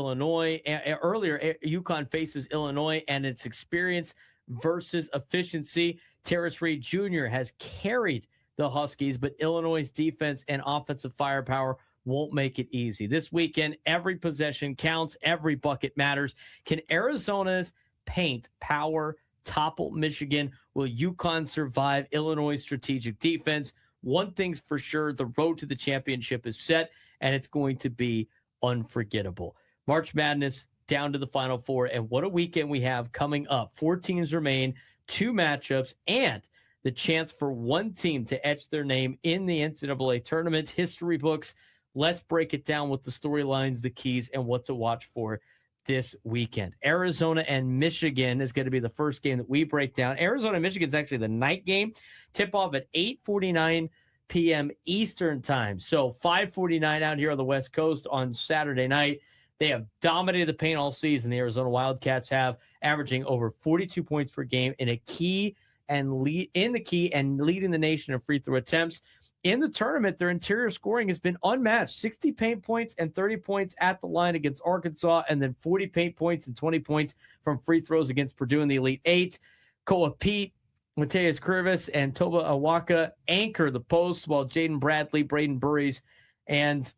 Illinois, and its experience versus efficiency. Terrace Reed Jr. has carried the Huskies, but Illinois' defense and offensive firepower won't make it easy. This weekend, every possession counts. Every bucket matters. Can Arizona's paint power topple Michigan? Will UConn survive Illinois' strategic defense? One thing's for sure, the road to the championship is set, and it's going to be unforgettable. March Madness down to the Final Four, and what a weekend we have coming up. 4 teams remain, 2 matchups, and the chance for one team to etch their name in the NCAA tournament history books. Let's break it down with the storylines, the keys, and what to watch for this weekend. Arizona and Michigan is going to be the first game that we break down. Arizona and Michigan is actually the night game. Tip-off at 8:49 p.m. Eastern time. So 5:49 out here on the West Coast on Saturday night. They have dominated the paint all season. The Arizona Wildcats have, averaging over 42 points per game in leading the nation in free throw attempts. In the tournament, their interior scoring has been unmatched. 60 paint points and 30 points at the line against Arkansas, and then 40 paint points and 20 points from free throws against Purdue in the Elite Eight. Koa Pete, Mateus Curvis, and Toba Awaka anchor the post, while Jaden Bradley, Braden Burries, and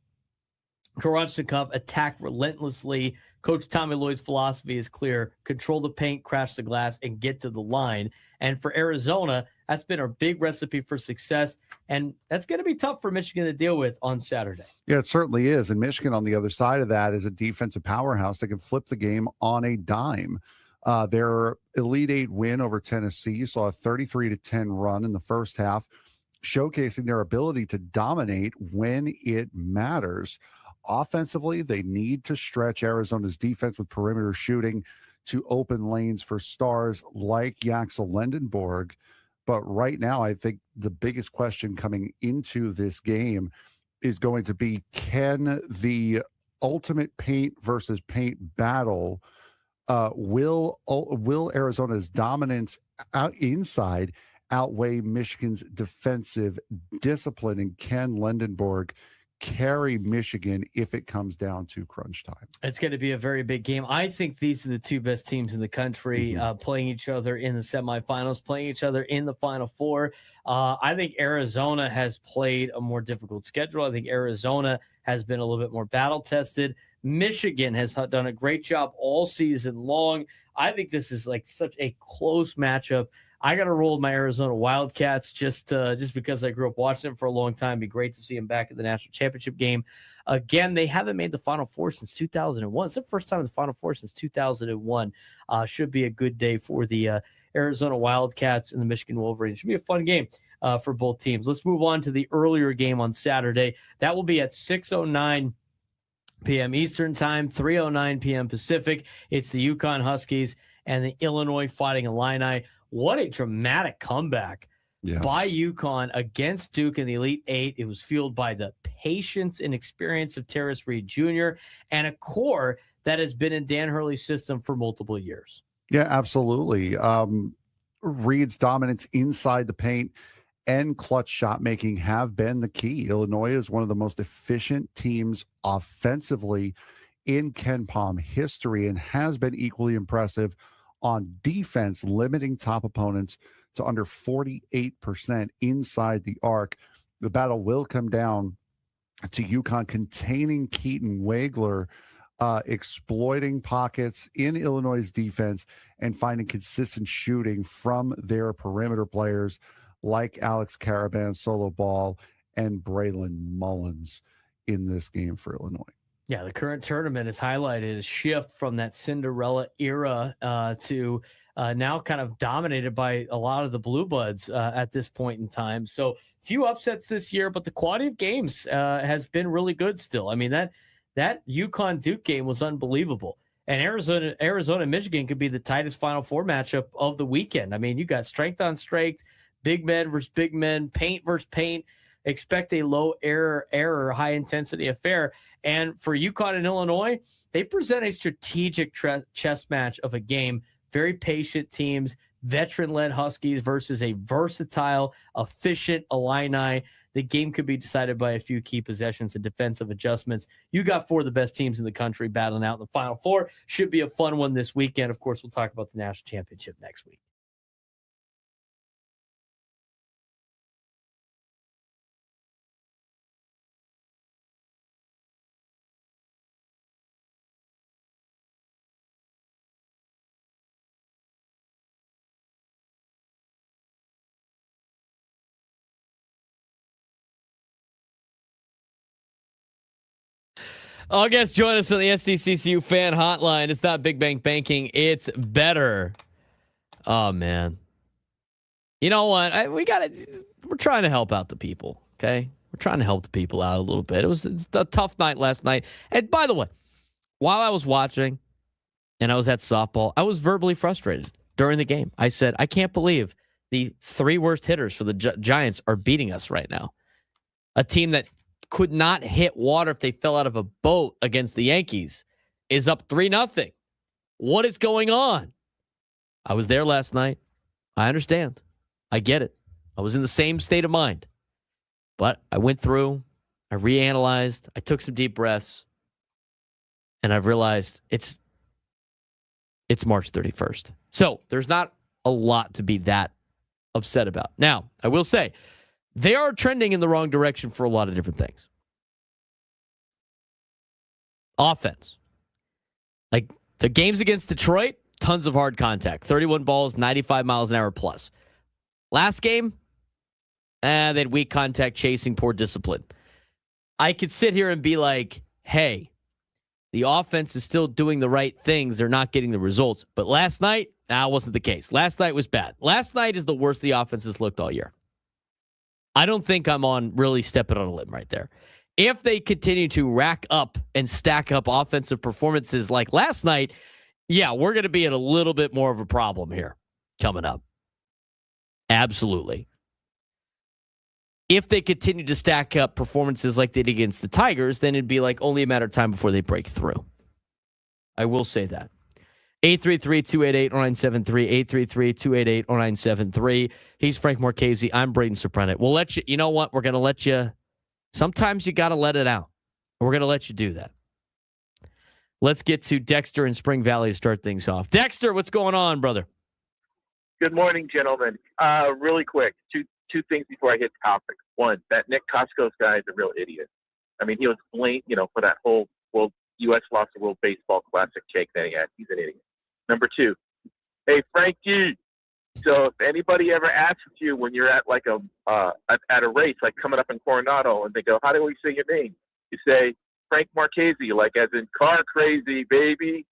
Karachnikov attack relentlessly. Coach Tommy Lloyd's philosophy is clear: control the paint, crash the glass, and get to the line. And for Arizona, that's been a big recipe for success, and that's going to be tough for Michigan to deal with on Saturday. Yeah, it certainly is. And Michigan on the other side of that is a defensive powerhouse that can flip the game on a dime. Their Elite Eight win over Tennessee saw a 33-10 run in the first half, showcasing their ability to dominate when it matters. Offensively, they need to stretch Arizona's defense with perimeter shooting to open lanes for stars like Yaxel Lendenborg. But right now, I think the biggest question coming into this game is going to be, can the ultimate paint versus paint battle, will Arizona's dominance inside outweigh Michigan's defensive discipline, and can Lendenborg carry Michigan if it comes down to crunch time? It's going to be a very big game. I think these are the 2 best teams in the country, playing each other in the semifinals, playing each other in the Final Four. I think Arizona has played a more difficult schedule. I think Arizona has been a little bit more battle-tested. Michigan has done a great job all season long. I think this is like such a close matchup. I got to roll with my Arizona Wildcats just because I grew up watching them for a long time. It'd be great to see them back at the national championship game. Again, they haven't made the Final Four since 2001. It's the first time in the Final Four since 2001. Should be a good day for the Arizona Wildcats and the Michigan Wolverines. Should be a fun game for both teams. Let's move on to the earlier game on Saturday. That will be at 6:09 p.m. Eastern time, 3:09 p.m. Pacific. It's the UConn Huskies and the Illinois Fighting Illini. What a dramatic comeback by UConn against Duke in the Elite Eight. It was fueled by the patience and experience of Terrace Reed Jr. and a core that has been in Dan Hurley's system for multiple years. Yeah, absolutely. Reed's dominance inside the paint and clutch shot making have been the key. Illinois is one of the most efficient teams offensively in KenPom history and has been equally impressive on defense, limiting top opponents to under 48% inside the arc. The battle will come down to UConn containing Keaton Wagler, exploiting pockets in Illinois' defense and finding consistent shooting from their perimeter players like Alex Caravan, Solo Ball, and Braylon Mullins in this game for Illinois. Yeah, the current tournament has highlighted a shift from that Cinderella era to now kind of dominated by a lot of the Blue Bloods at this point in time. So few upsets this year, but the quality of games has been really good still. I mean, that UConn Duke game was unbelievable. And Arizona, Michigan could be the tightest Final Four matchup of the weekend. I mean, you got strength on strength, big men versus big men, paint versus paint. Expect a low error, high intensity affair. And for UConn and Illinois, they present a strategic chess match of a game. Very patient teams, veteran-led Huskies versus a versatile, efficient Illini. The game could be decided by a few key possessions and defensive adjustments. You got four of the best teams in the country battling out in the Final Four. Should be a fun one this weekend. Of course, we'll talk about the national championship next week. Guests, join us on the SDCCU fan hotline. It's not Big Bang Banking. It's better. Oh, man. You know what? We're trying to help out the people, okay? We're trying to help the people out a little bit. It's a tough night last night. And by the way, while I was watching and I was at softball, I was verbally frustrated during the game. I said, I can't believe the three worst hitters for the Giants are beating us right now. A team that could not hit water if they fell out of a boat against the Yankees is up 3-0. What is going on? I was there last night. I understand. I get it. I was in the same state of mind. But I went through, I reanalyzed, I took some deep breaths, and I've realized it's March 31st. So there's not a lot to be that upset about. Now, I will say, they are trending in the wrong direction for a lot of different things. Offense. Like the games against Detroit, tons of hard contact. 31 balls, 95 miles an hour plus. Last game, they had weak contact, chasing, poor discipline. I could sit here and be like, hey, the offense is still doing the right things. They're not getting the results. But last night, that wasn't the case. Last night was bad. Last night is the worst the offense has looked all year. I don't think I'm on really stepping on a limb right there. If they continue to rack up and stack up offensive performances like last night, yeah, we're going to be in a little bit more of a problem here coming up. Absolutely. If they continue to stack up performances like they did against the Tigers, then it'd be like only a matter of time before they break through. I will say that. 833-288-0973, 833-288-0973. He's Frank Marchese. I'm Braden Surprenant. We'll let you, you know what? We're going to let you, sometimes you got to let it out. We're going to let you do that. Let's get to Dexter in Spring Valley to start things off. Dexter, what's going on, brother? Good morning, gentlemen. Really quick, two things before I hit the topic. One, that Nick Costco's guy is a real idiot. I mean, he was blamed, for that whole U.S. lost the World Baseball Classic cake that he had. He's an idiot. Number two, hey, Frankie, so if anybody ever asks you when you're at like at a race, like coming up in Coronado, and they go, how do we say your name? You say, Frank Marchese, like as in car crazy, baby.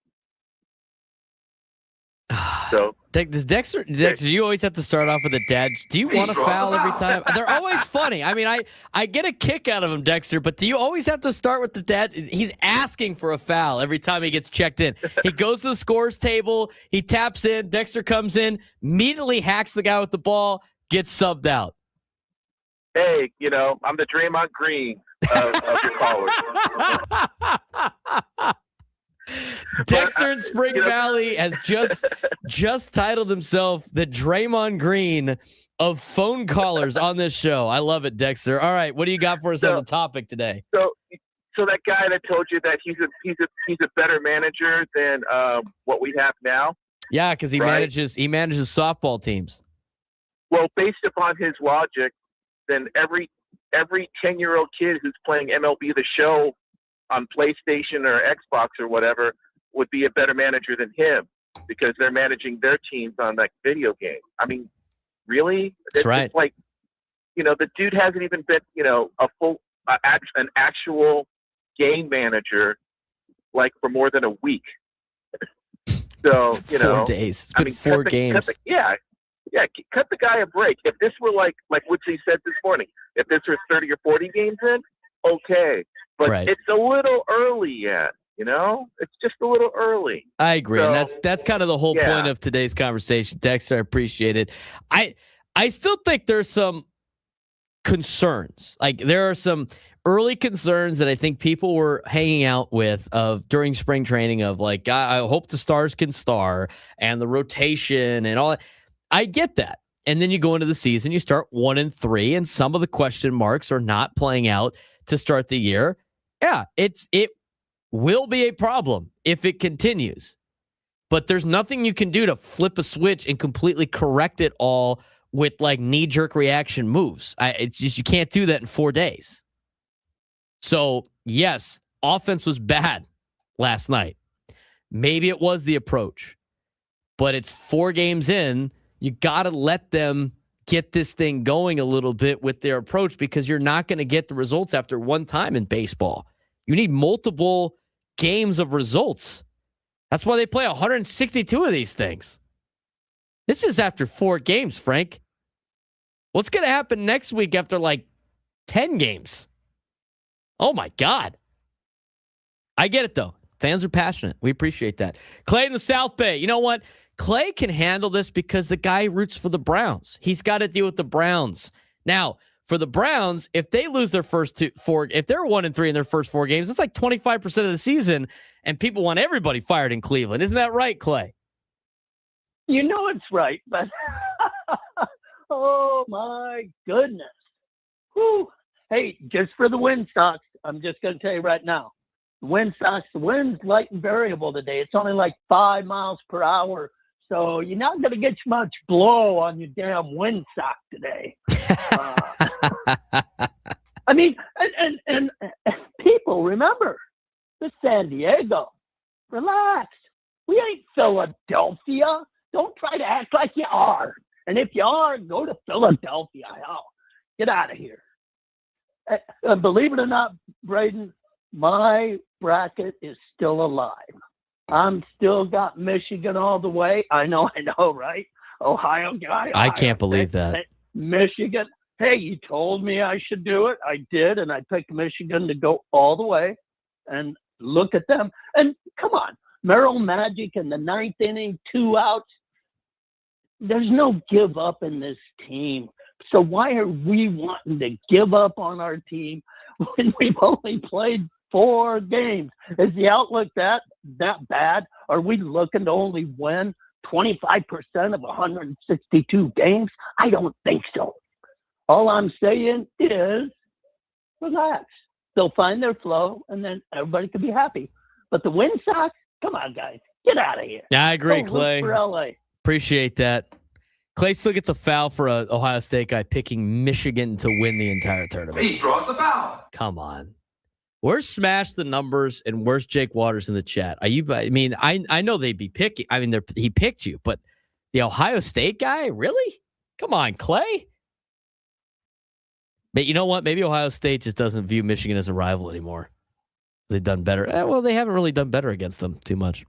So does Dexter, you always have to start off with a dad. Do you want to foul every time? They're always funny. I mean, I get a kick out of him, Dexter, but do you always have to start with the dad? He's asking for a foul every time he gets checked in. He goes to the scores table. He taps in. Dexter comes in, immediately hacks the guy with the ball, gets subbed out. Hey, I'm the Draymond Green of your callers. Dexter in Spring Valley has just titled himself the Draymond Green of phone callers on this show. I love it, Dexter. All right, what do you got for us on the topic today? So that guy that told you that he's a better manager than what we have now. Yeah, because he manages softball teams. Well, based upon his logic, then every 10-year-old kid who's playing MLB The Show on PlayStation or Xbox or whatever would be a better manager than him because they're managing their teams on that video game. I mean, really? That's right. It's like, the dude hasn't even been, an actual game manager like for more than a week. So, 4 days. It's been 4 games. Cut the guy a break. If this were like Woodsy said this morning, if this was 30 or 40 games in, okay. But It's a little early yet, It's just a little early. I agree. So, and that's kind of the whole point of today's conversation. Dexter, I appreciate it. I still think there's some concerns. Like, there are some early concerns that I think people were hanging out with during spring training of like, I hope the stars can star and the rotation and all that. I get that. And then you go into the season, you start 1-3, and some of the question marks are not playing out to start the year. Yeah, it will be a problem if it continues. But there's nothing you can do to flip a switch and completely correct it all with like knee-jerk reaction moves. It's just, you can't do that in 4 days. So, yes, offense was bad last night. Maybe it was the approach. But it's 4 games in. You got to let them get this thing going a little bit with their approach, because you're not going to get the results after one time in baseball. You need multiple games of results. That's why they play 162 of these things. This is after 4 games, Frank. What's going to happen next week after like 10 games? Oh, my God. I get it, though. Fans are passionate. We appreciate that. Clay in the South Bay. You know what? Clay can handle this because the guy roots for the Browns. He's got to deal with the Browns. Now, for the Browns, if they lose their first 4, if they're 1-3 in their first 4 games, it's like 25% of the season, and people want everybody fired in Cleveland. Isn't that right, Clay? You know it's right, but oh my goodness. Whew. Hey, just for the Wind Sox, I'm just going to tell you right now, the Wind Sox, the wind's light and variable today. It's only like 5 miles per hour. So you're not going to get much blow on your damn windsock today. I mean, and people, remember, this San Diego. Relax. We ain't Philadelphia. Don't try to act like you are. And if you are, go to Philadelphia. Hell, get out of here. Believe it or not, Braden, my bracket is still alive. I'm still got Michigan all the way. I know, right? Ohio guy. I can't believe that. Michigan. Hey, you told me I should do it. I did, and I picked Michigan to go all the way. And look at them. And come on, Merrill Magic in the 9th inning, 2 outs. There's no give up in this team. So why are we wanting to give up on our team when we've only played 4 games? Is the outlook that bad? Are we looking to only win 25% of 162 games? I don't think so. All I'm saying is relax. They'll find their flow, and then everybody can be happy. But the Wind Sox, come on, guys. Get out of here. Yeah, I agree, Go Clay. for LA. Appreciate that. Clay still gets a foul for an Ohio State guy picking Michigan to win the entire tournament. He draws the foul. Come on. Where's Smash the Numbers and where's Jake Waters in the chat? I know they'd be picking. I mean, he picked you, but the Ohio State guy? Really? Come on, Clay. But you know what? Maybe Ohio State just doesn't view Michigan as a rival anymore. They've done better. Well, they haven't really done better against them too much.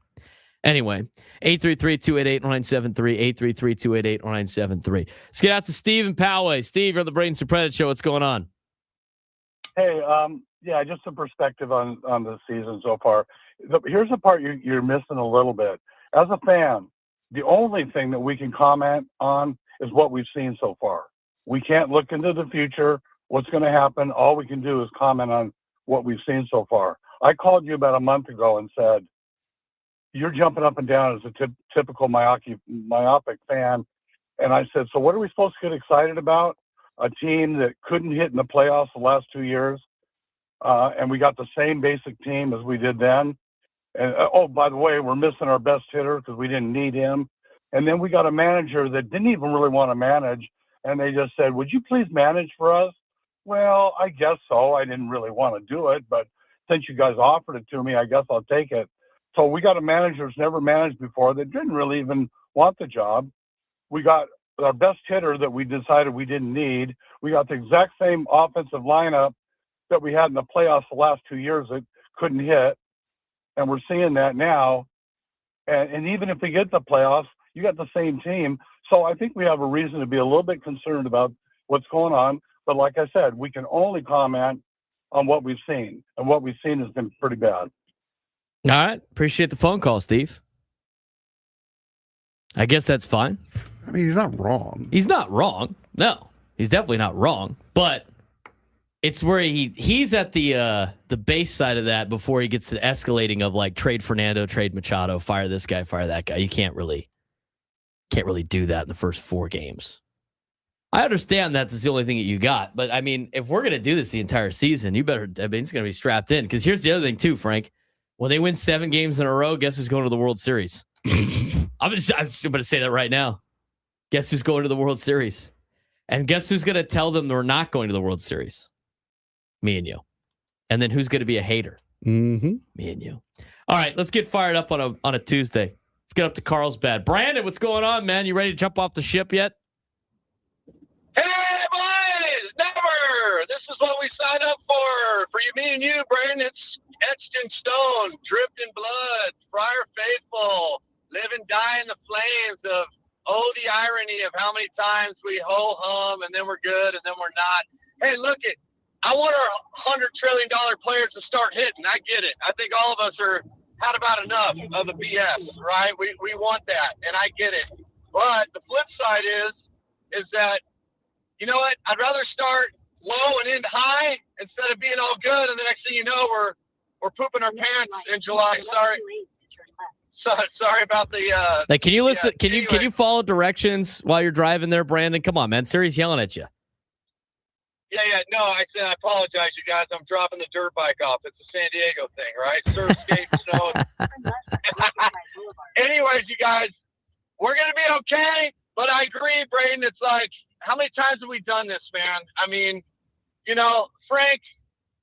Anyway, 833-288-0973, 833-288-0973. Let's get out to Steve in Poway. Steve, you're on the Braden Surprenant Show. What's going on? Hey, just some perspective on the season so far. Here's the part you're missing a little bit. As a fan, the only thing that we can comment on is what we've seen so far. We can't look into the future, what's going to happen. All we can do is comment on what we've seen so far. I called you about a month ago and said, you're jumping up and down as a typical myopic fan. And I said, so what are we supposed to get excited about? A team that couldn't hit in the playoffs the last 2 years. And we got the same basic team as we did then. And by the way, we're missing our best hitter because we didn't need him. And then we got a manager that didn't even really want to manage. And they just said, would you please manage for us? Well, I guess so. I didn't really want to do it, but since you guys offered it to me, I guess I'll take it. So we got a manager who's never managed before that didn't really even want the job. We got our best hitter that we decided we didn't need. We got the exact same offensive lineup that we had in the playoffs the last 2 years that couldn't hit. And we're seeing that now. And even if we get the playoffs, you got the same team. So I think we have a reason to be a little bit concerned about what's going on. But like I said, we can only comment on what we've seen. And what we've seen has been pretty bad. All right. Appreciate the phone call, Steve. I guess that's fine. I mean, he's not wrong. He's not wrong. No, he's definitely not wrong. But it's where he's at the base side of that before he gets to the escalating of like trade Fernando, trade Machado, fire this guy, fire that guy. You can't really do that in the first 4 games. I understand that that's the only thing that you got, but I mean, if we're gonna do this the entire season, you better. I mean, it's gonna be strapped in. Because here's the other thing too, Frank. When they win 7 games in a row, guess who's going to the World Series? I'm just gonna say that right now. Guess who's going to the World Series? And guess who's gonna tell them they're not going to the World Series? Me and you. And then who's gonna be a hater? Mm-hmm. Me and you. All right, let's get fired up on a Tuesday. Let's get up to Carlsbad. Brandon, what's going on, man? You ready to jump off the ship yet? Hey, boys! Never! This is what we signed up for. For you, me and you, Brandon, it's etched in stone, dripped in blood, Friar Faithful, live and die in the flames of, the irony of how many times we ho-hum and then we're good and then we're not. Hey, look it. I want our $100 trillion players to start hitting. I get it. I think all of us had about enough of the BS, right? We want that, and I get it. But the flip side is that, you know what? I'd rather start low and end high instead of being all good, and the next thing you know, we're pooping our pants in July. Sorry about the. Like, can you listen? Yeah, Can you follow directions while you're driving there, Brandon? Come on, man. Siri's yelling at you. Yeah. No, I said I apologize, you guys. I'm dropping the dirt bike off. It's a San Diego thing, right? Surf, skate, snow. Anyways, you guys, we're gonna be okay. But I agree, Braden. It's like, how many times have we done this, man? I mean, Frank,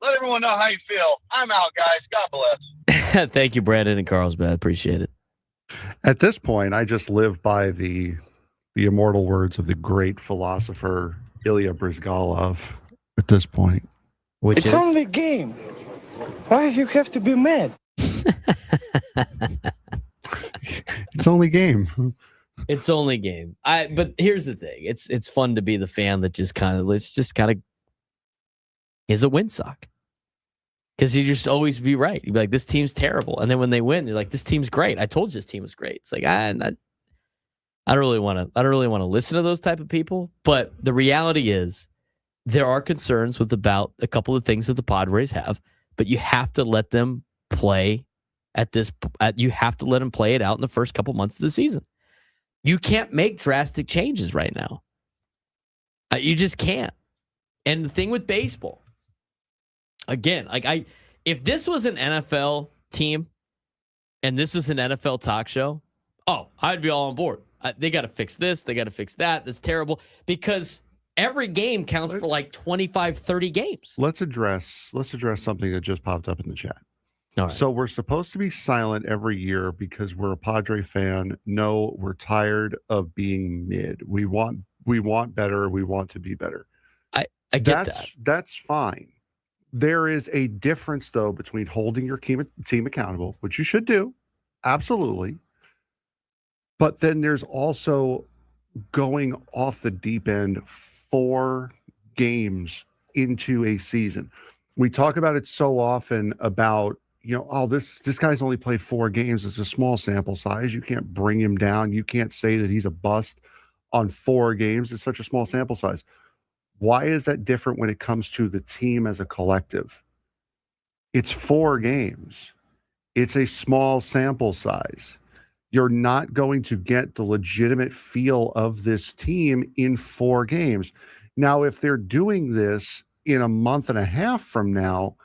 let everyone know how you feel. I'm out, guys. God bless. Thank you, Brandon and Carlsbad. Appreciate it. At this point, I just live by the immortal words of the great philosopher Ilya Brizgalov. At this point, It's only a game. Why you have to be mad? it's only game. It's only game. But here's the thing. It's fun to be the fan that just kind of is a windsock. Because you just always be right. You'd be like, this team's terrible. And then when they win, you're like, this team's great. I told you this team was great. It's like, I don't really want to listen to those type of people. But the reality is there are concerns about a couple of things that the Padres have, but you have to let them play you have to let them play it out in the first couple months of the season. You can't make drastic changes right now. You just can't. And the thing with baseball, again, if this was an NFL team and this was an NFL talk show, I'd be all on board. They got to fix this. They got to fix that. That's terrible because every game counts for like 25, 30 games. Let's address something that just popped up in the chat. All right. So we're supposed to be silent every year because we're a Padre fan. No, we're tired of being mid. We want better. We want to be better. I get that. That's fine. There is a difference, though, between holding your team accountable, which you should do, absolutely. But then there's also going off the deep end 4 games into a season. We talk about it so often about, this guy's only played 4 games. It's a small sample size. You can't bring him down. You can't say that he's a bust on 4 games. It's such a small sample size. Why is that different when it comes to the team as a collective? It's 4 games. It's a small sample size. You're not going to get the legitimate feel of this team in 4 games. Now, if they're doing this in a month and a half from now,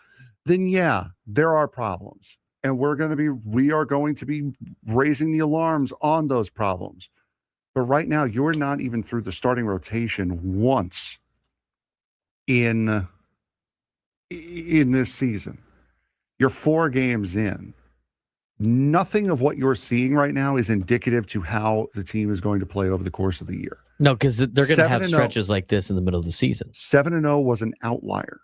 then yeah, there are problems. And we are going to be raising the alarms on those problems. But right now, you're not even through the starting rotation once in this season. You're 4 games in. Nothing of what you're seeing right now is indicative to how the team is going to play over the course of the year. No, because they're going to have stretches like this in the middle of the season. 7-0 was an outlier.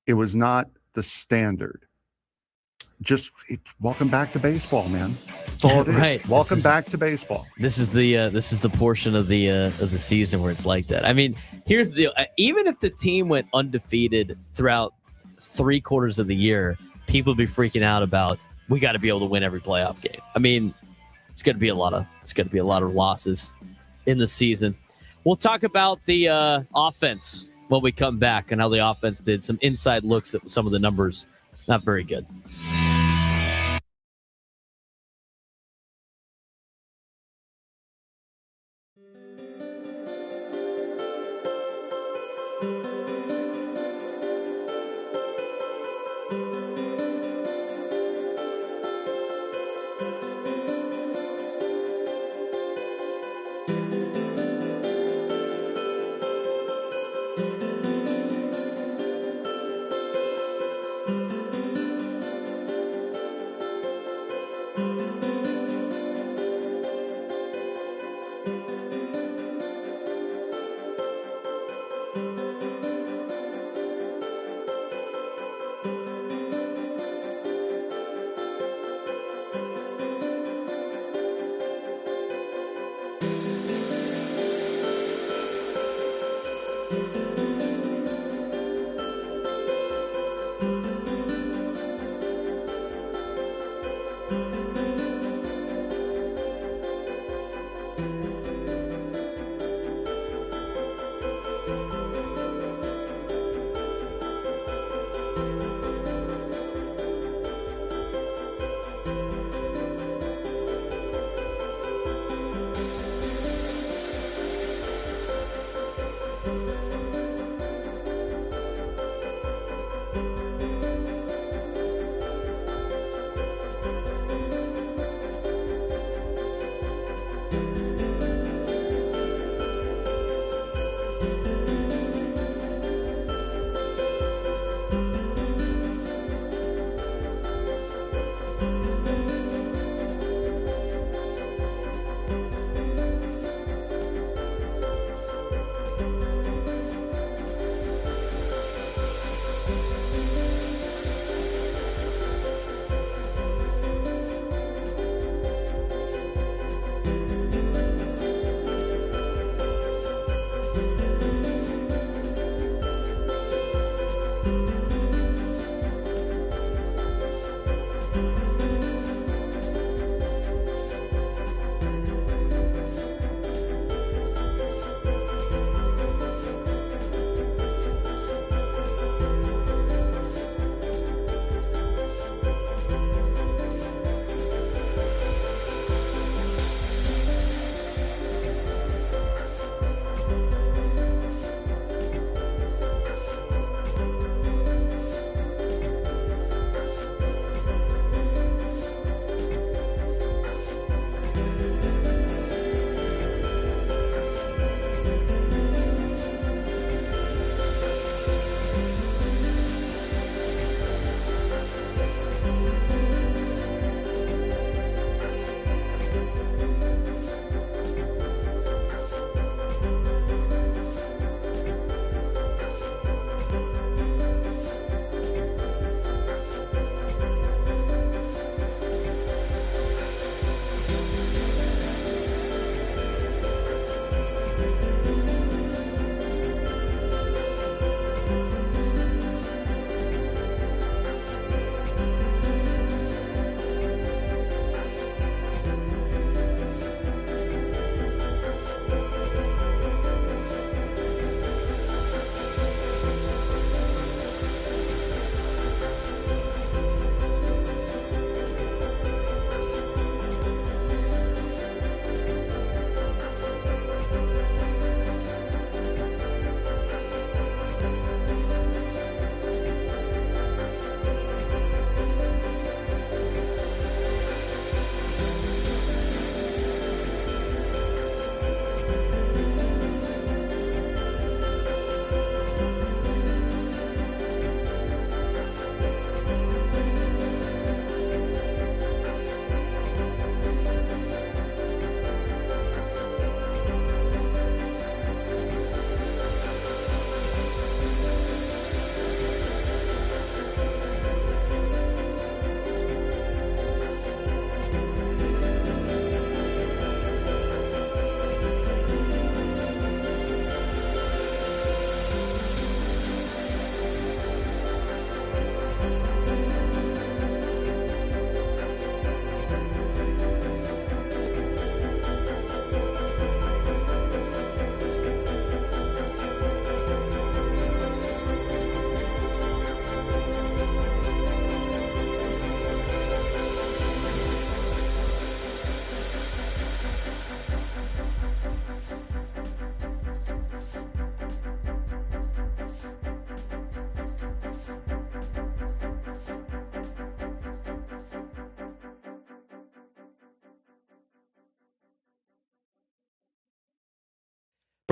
It was not the standard. Welcome back to baseball, man. That's all it is. Right. Welcome back to baseball. This is the portion of the season where it's like that. I mean, here's the deal. Even if the team went undefeated throughout 3/4 of the year, people would be freaking out about we got to be able to win every playoff game. I mean, it's going to be a lot of losses in the season. We'll talk about the offense when we come back and how the offense did. Some inside looks at some of the numbers. Not very good.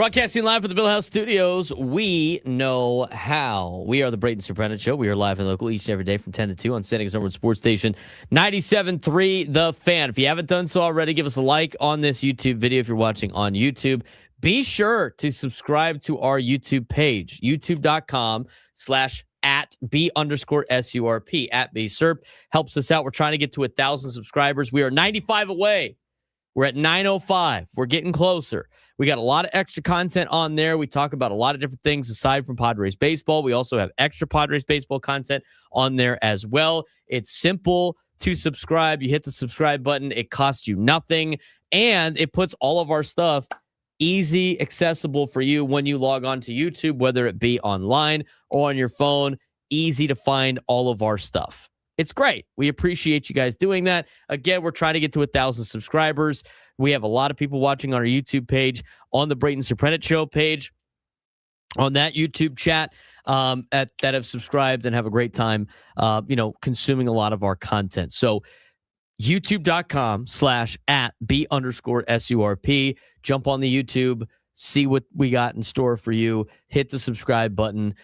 Broadcasting live from the Bill House Studios, we know how. We are the Braden Surprenant Show. We are live and local each and every day from 10 to 2 on San Diego's number one sports station, 97.3 The Fan. If you haven't done so already, give us a like on this YouTube video if you're watching on YouTube. Be sure to subscribe to our YouTube page, youtube.com/@B_SURP, @BSURP. Helps us out. We're trying to get to 1,000 subscribers. We are 95 away. We're at 905. We're getting closer. We got a lot of extra content on there. We talk about a lot of different things aside from Padres baseball. We also have extra Padres baseball content on there as well. It's simple to subscribe. You hit the subscribe button. It costs you nothing. And it puts all of our stuff easy, accessible for you when you log on to YouTube, whether it be online or on your phone. Easy to find all of our stuff. It's great. We appreciate you guys doing that. Again, we're trying to get to 1,000 subscribers. We have a lot of people watching on our YouTube page, on the Braden Surprenant Show page, on that YouTube chat that have subscribed and have a great time, consuming a lot of our content. So youtube.com/@B_SURP. Jump on the YouTube, see what we got in store for you. Hit the subscribe button.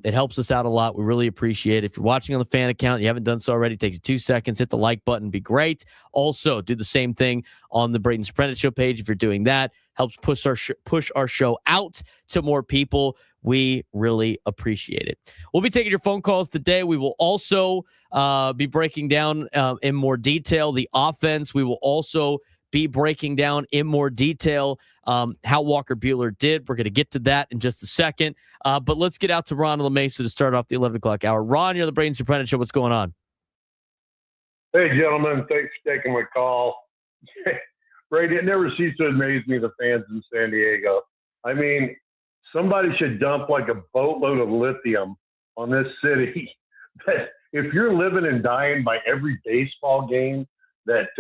It helps us out a lot. We really appreciate it. If you're watching on the fan account, you haven't done so already, it takes you 2 seconds. Hit the like button. Be great. Also, do the same thing on the Braden Surprenant Show page. If you're doing that, helps push our show out to more people. We really appreciate it. We'll be taking your phone calls today. We will also be breaking down in more detail the offense. We will also be breaking down in more detail how Walker Buehler did. We're going to get to that in just a second. But let's get out to Ron La Mesa to start off the 11 o'clock hour. Ron, you're the Braden Surprenant Show. What's going on? Hey, gentlemen. Thanks for taking my call. Brady, it never ceases to amaze me, the fans in San Diego. I mean, somebody should dump like a boatload of lithium on this city. If you're living and dying by every baseball game, that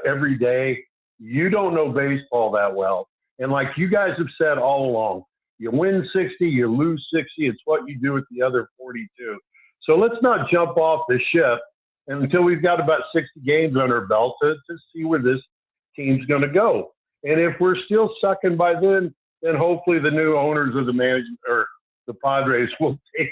every day, you don't know baseball that well. And like you guys have said all along, you win 60, you lose 60. It's what you do with the other 42. So let's not jump off the ship until we've got about 60 games under our belt to see where this team's going to go. And if we're still sucking by then hopefully the new owners of the management or the Padres will take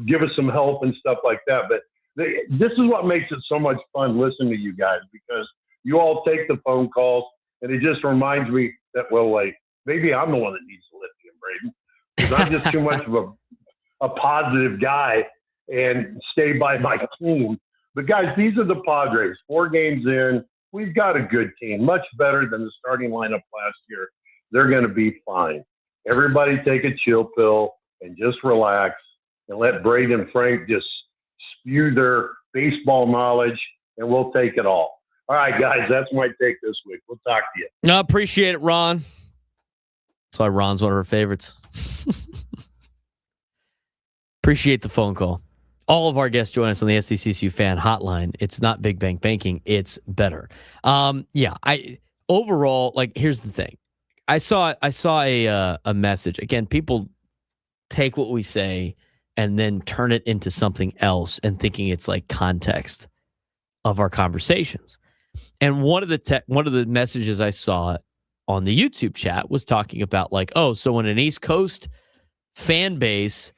give us some help and stuff like that. But this is what makes it so much fun listening to you guys, because you all take the phone calls, and it just reminds me that, well, like, maybe I'm the one that needs the lithium, Braden, because I'm just too much of a positive guy and stay by my team. But, guys, these are the Padres. 4 games in, we've got a good team, much better than the starting lineup last year. They're going to be fine. Everybody take a chill pill and just relax and let Braden and Frank just spew their baseball knowledge, and we'll take it all. All right, guys, that's my take this week. We'll talk to you. I appreciate it, Ron. That's why Ron's one of our favorites. Appreciate the phone call. All of our guests join us on the SDCCU fan hotline. It's not Big Bang Banking. It's better. Overall, like, here's the thing. I saw a message. Again, people take what we say and then turn it into something else and thinking it's like context of our conversations. And one of the messages I saw on the YouTube chat was talking about, like, oh, so when an East Coast fan base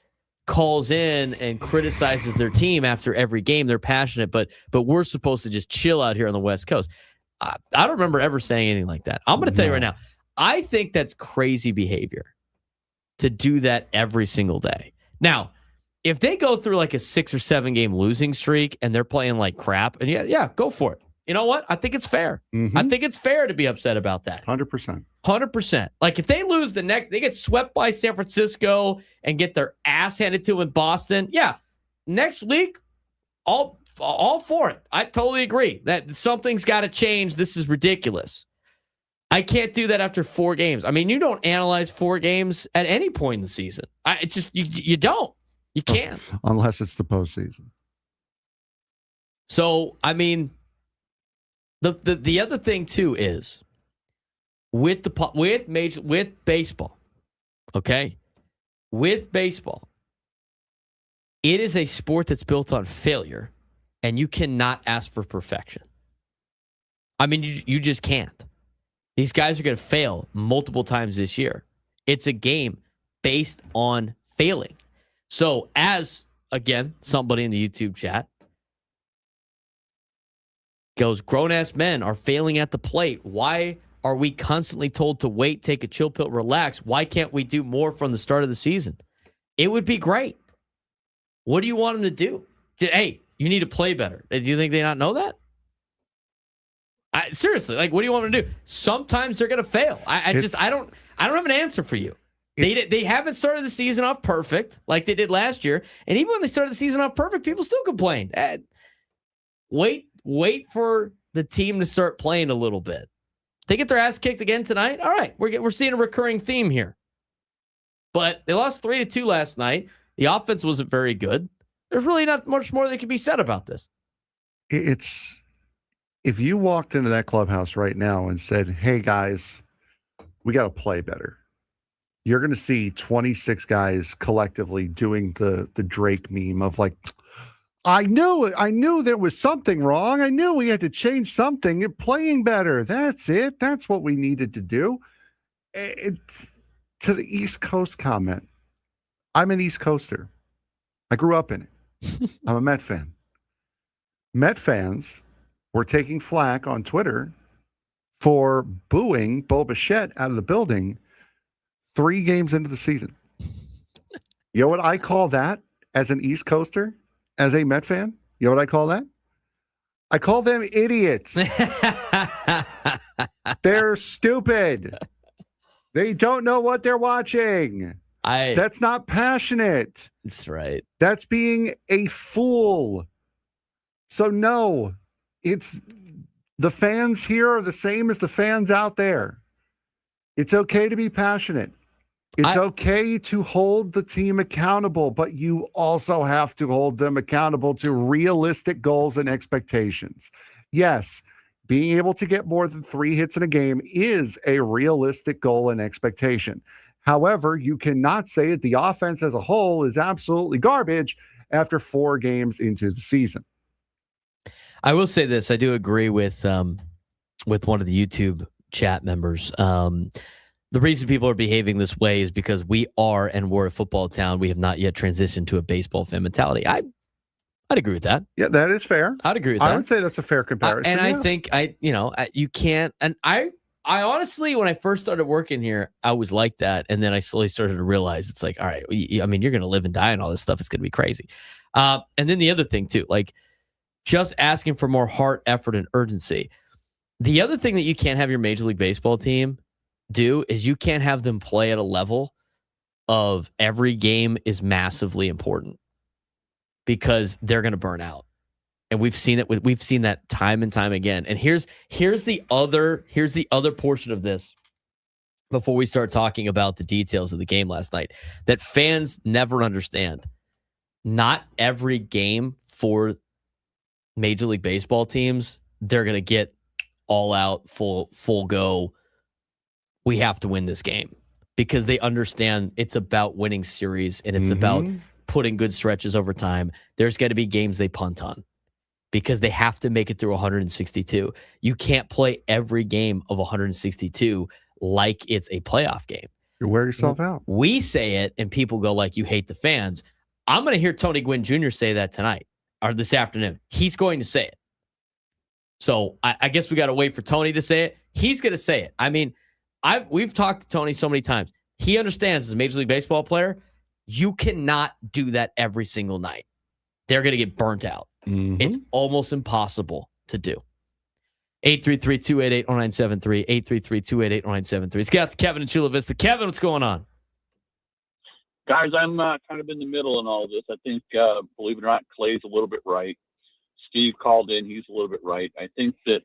calls in and criticizes their team after every game, they're passionate, but we're supposed to just chill out here on the West Coast. I don't remember ever saying anything like that. I'm going to tell you right now, I think that's crazy behavior to do that every single day. Now, if they go through like a 6 or 7 game losing streak and they're playing like crap, and yeah, go for it. You know what? I think it's fair. Mm-hmm. I think it's fair to be upset about that. 100%. 100%. Like, if they lose the next, they get swept by San Francisco and get their ass handed to them in Boston. Yeah, next week, all for it. I totally agree that something's got to change. This is ridiculous. I can't do that after 4 games. I mean, you don't analyze 4 games at any point in the season. You don't. You can't. Unless it's the postseason. So, I mean, the other thing too is with baseball, okay? With baseball, it is a sport that's built on failure, and you cannot ask for perfection. I mean, you just can't. These guys are going to fail multiple times this year. It's a game based on failing. So as, again, somebody in the YouTube chat goes, grown-ass men are failing at the plate. Why are we constantly told to wait, take a chill pill, relax? Why can't we do more from the start of the season? It would be great. What do you want them to do? Hey, you need to play better. Do you think they not know that? Seriously, like, what do you want them to do? Sometimes they're going to fail. I don't have an answer for you. They haven't started the season off perfect like they did last year, and even when they started the season off perfect, people still complained. Wait for the team to start playing a little bit. They get their ass kicked again tonight. All right, we're seeing a recurring theme here. But they lost 3-2 last night. The offense wasn't very good. There's really not much more that can be said about this. It's if you walked into that clubhouse right now and said, "Hey guys, we got to play better," you're going to see 26 guys collectively doing the Drake meme of like, I knew there was something wrong. I knew we had to change something. Playing better. That's it. That's what we needed to do. It's to the East Coast comment. I'm an East Coaster. I grew up in it. I'm a Met fan. Met fans were taking flack on Twitter for booing Bo Bichette out of the building 3 games into the season. You know what I call that as an East Coaster? As a Met fan, you know what I call that? I call them idiots. They're stupid. They don't know what they're watching. That's not passionate. That's right. That's being a fool. So no, it's the fans here are the same as the fans out there. It's okay to be passionate. It's okay to hold the team accountable, but you also have to hold them accountable to realistic goals and expectations. Yes, being able to get more than 3 hits in a game is a realistic goal and expectation. However, you cannot say that the offense as a whole is absolutely garbage after 4 games into the season. I will say this. I do agree with one of the YouTube chat members. The reason people are behaving this way is because we are and we're a football town. We have not yet transitioned to a baseball fan mentality. I'd agree with that. Yeah, that is fair. I'd agree with that. I would say that's a fair comparison. I think you can't. And I honestly, when I first started working here, I was like that. And then I slowly started to realize it's like, all right, I mean, you're going to live and die and all this stuff. It's going to be crazy. And then the other thing too, like just asking for more heart, effort, and urgency. The other thing that you can't have your Major League Baseball team do is you can't have them play at a level of every game is massively important because they're going to burn out. And we've seen it. We've seen that time and time again. And here's the other portion of this before we start talking about the details of the game last night that fans never understand. Not every game for Major League Baseball teams, they're going to get all out, full go. We have to win this game because they understand it's about winning series and it's about putting good stretches over time. There's got to be games they punt on because they have to make it through 162. You can't play every game of 162 like it's a playoff game. You wear yourself out. We say it and people go like, you hate the fans. I'm going to hear Tony Gwynn Jr. say that tonight or this afternoon. He's going to say it. So I guess we got to wait for Tony to say it. He's going to say it. I mean, we've talked to Tony so many times. He understands as a Major League Baseball player, you cannot do that every single night. They're going to get burnt out. It's almost impossible to do. 833-288-0973, 833-288-0973. It's got Kevin in Chula Vista. Kevin, what's going on? Guys, I'm kind of in the middle in all of this. I think, believe it or not, Clay's a little bit right. Steve called in. He's a little bit right. I think that,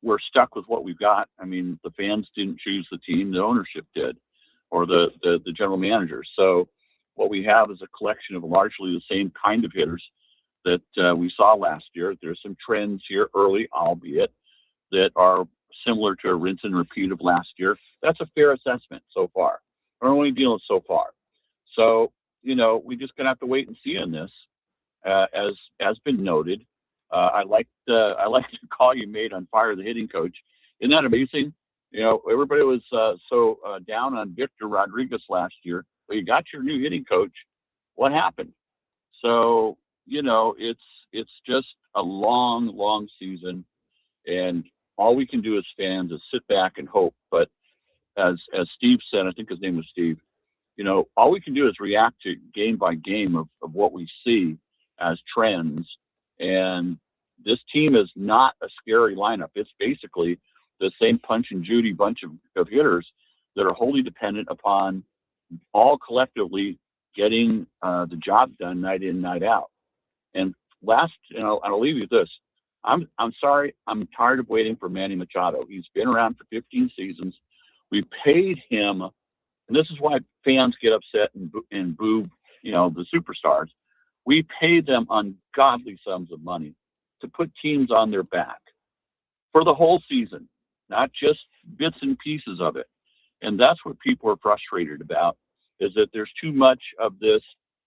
we're stuck with what we've got. I mean, the fans didn't choose the team. The ownership did, or the general manager. So what we have is a collection of largely the same kind of hitters that we saw last year. There's some trends here early, albeit, that are similar to a rinse and repeat of last year. That's a fair assessment so far. We're only dealing so far. So, we just going to have to wait and see on this. As has been noted, I like the call you made on fire the hitting coach. Isn't that amazing? You know, everybody was so down on Victor Rodriguez last year. Well, you got your new hitting coach. What happened? So, you know, it's just a long, long season, and all we can do as fans is sit back and hope. But as Steve said, I think his name was Steve, you know, all we can do is react to game by game of what we see as trends. And this team is not a scary lineup. It's basically the same Punch and Judy bunch of hitters that are wholly dependent upon all collectively getting the job done night in, night out. And last, you know, I'll leave you with this. I'm sorry. I'm tired of waiting for Manny Machado. He's been around for 15 seasons. We paid him, and this is why fans get upset and boo, you know, the superstars. We paid them ungodly sums of money to put teams on their back for the whole season, not just bits and pieces of it. And that's what people are frustrated about, is that there's too much of this,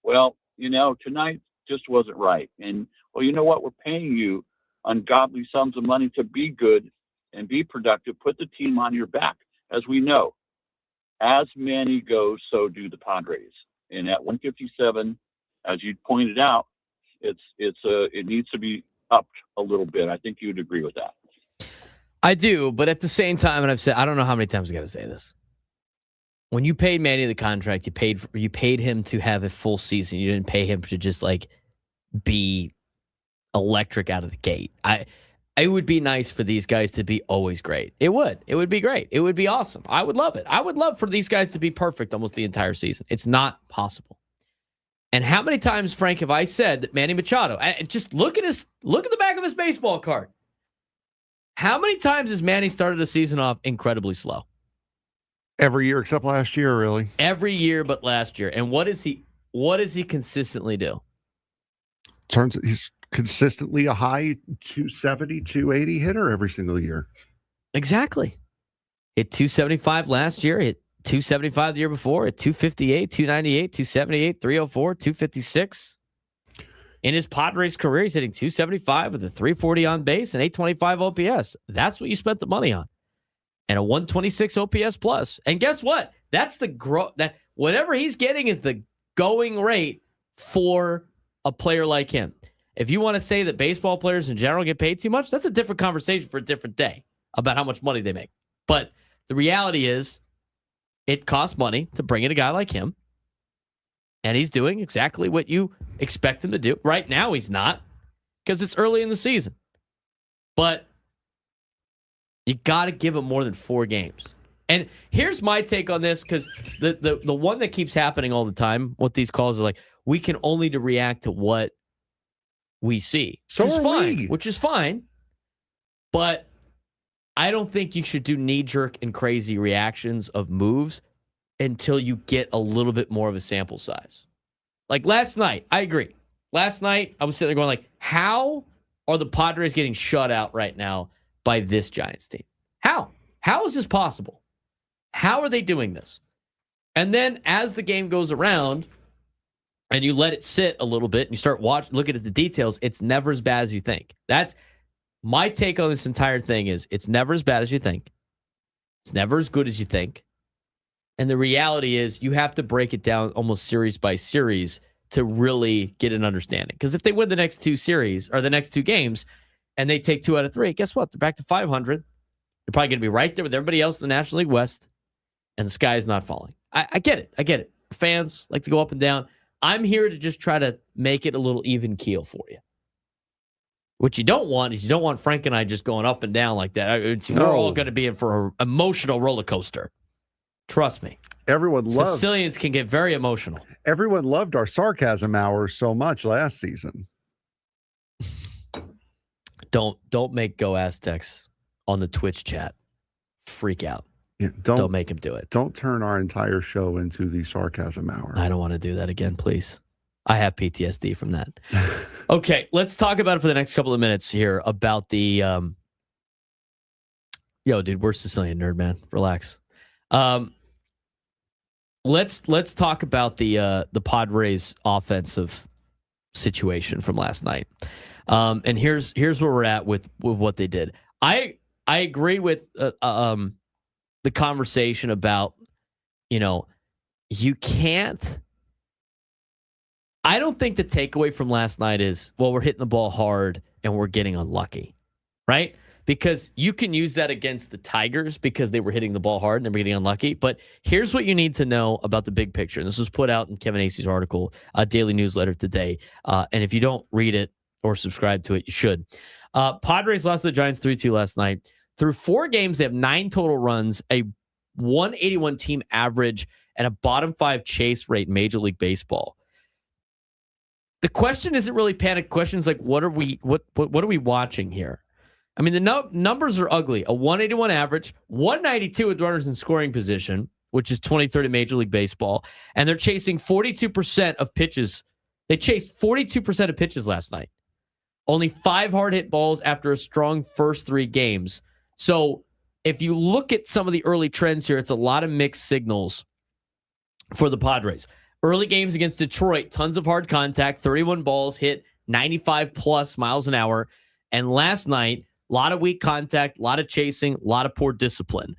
well, you know, tonight just wasn't right. And, well, you know what? We're paying you ungodly sums of money to be good and be productive, put the team on your back. As we know, as Manny goes, so do the Padres. And at 157, as you pointed out, it needs to be upped a little bit. I think you'd agree with that. I do, but at the same time, and I've said, I don't know how many times I got to say this. When you paid Manny the contract, you paid him to have a full season. You didn't pay him to just like be electric out of the gate. It would be nice for these guys to be always great. It would be great. It would be awesome. I would love it. I would love for these guys to be perfect almost the entire season. It's not possible. And how many times, Frank, have I said that Manny Machado, just look at the back of his baseball card. How many times has Manny started the season off incredibly slow? Every year except last year, really. Every year but last year. And what does he consistently do? He's consistently a high 270, 280 hitter every single year. Exactly. Hit 275 last year, hit 275 the year before, hit 258, 298, 278, 304, 256. In his Padres career, he's hitting 275 with a 340 on base and 825 OPS. That's what you spent the money on. And a 126 OPS plus. And guess what? That's that whatever he's getting is the going rate for a player like him. If you want to say that baseball players in general get paid too much, that's a different conversation for a different day about how much money they make. But the reality is it costs money to bring in a guy like him. And he's doing exactly what you expect him to do. Right now, he's not, because it's early in the season. But you got to give him more than 4 games. And here's my take on this, because the one that keeps happening all the time, what these calls are like, we can only react to what we see. Which is fine. But I don't think you should do knee-jerk and crazy reactions of moves until you get a little bit more of a sample size. Like last night, I agree. Last night, I was sitting there going like, how are the Padres getting shut out right now by this Giants team? How? How is this possible? How are they doing this? And then as the game goes around and you let it sit a little bit and you start looking at the details, it's never as bad as you think. That's my take on this entire thing is it's never as bad as you think. It's never as good as you think. And the reality is you have to break it down almost series by series to really get an understanding. Because if they win the next 2 series or the next 2 games and they take 2 out of 3, guess what? They're back to 500. They're probably going to be right there with everybody else in the National League West. And the sky is not falling. I get it. I get it. Fans like to go up and down. I'm here to just try to make it a little even keel for you. What you don't want is you don't want Frank and I just going up and down like that. We're all going to be in for an emotional roller coaster. Trust me. Sicilians can get very emotional. Everyone loved our sarcasm hour so much last season. Don't make Go Aztecs on the Twitch chat freak out. Yeah, don't make him do it. Don't turn our entire show into the sarcasm hour. I don't want to do that again, please. I have PTSD from that. Okay, let's talk about it for the next couple of minutes here about the yo, dude, we're Sicilian nerd, man. Relax. Let's talk about the Padres offensive situation from last night. And here's where we're at with what they did. I I agree with the conversation about, you can't. I don't think the takeaway from last night is, well, we're hitting the ball hard and we're getting unlucky, right? Because you can use that against the Tigers because they were hitting the ball hard and they were getting unlucky. But here's what you need to know about the big picture. And this was put out in Kevin Acey's article, daily newsletter today. And if you don't read it or subscribe to it, you should. Padres lost to the Giants 3-2 last night. Through 4 games, they have 9 total runs, a 181 team average, and a bottom 5 chase rate in Major League Baseball. The question isn't really panic. Questions like, what are we watching here? I mean, the numbers are ugly. A 181 average, 192 with runners in scoring position, which is 23rd in Major League Baseball, and they're chasing 42% of pitches. They chased 42% of pitches last night. Only 5 hard hit balls after a strong first 3 games. So if you look at some of the early trends here, it's a lot of mixed signals for the Padres. Early games against Detroit, tons of hard contact, 31 balls hit 95 plus miles an hour. And last night, a lot of weak contact, a lot of chasing, a lot of poor discipline.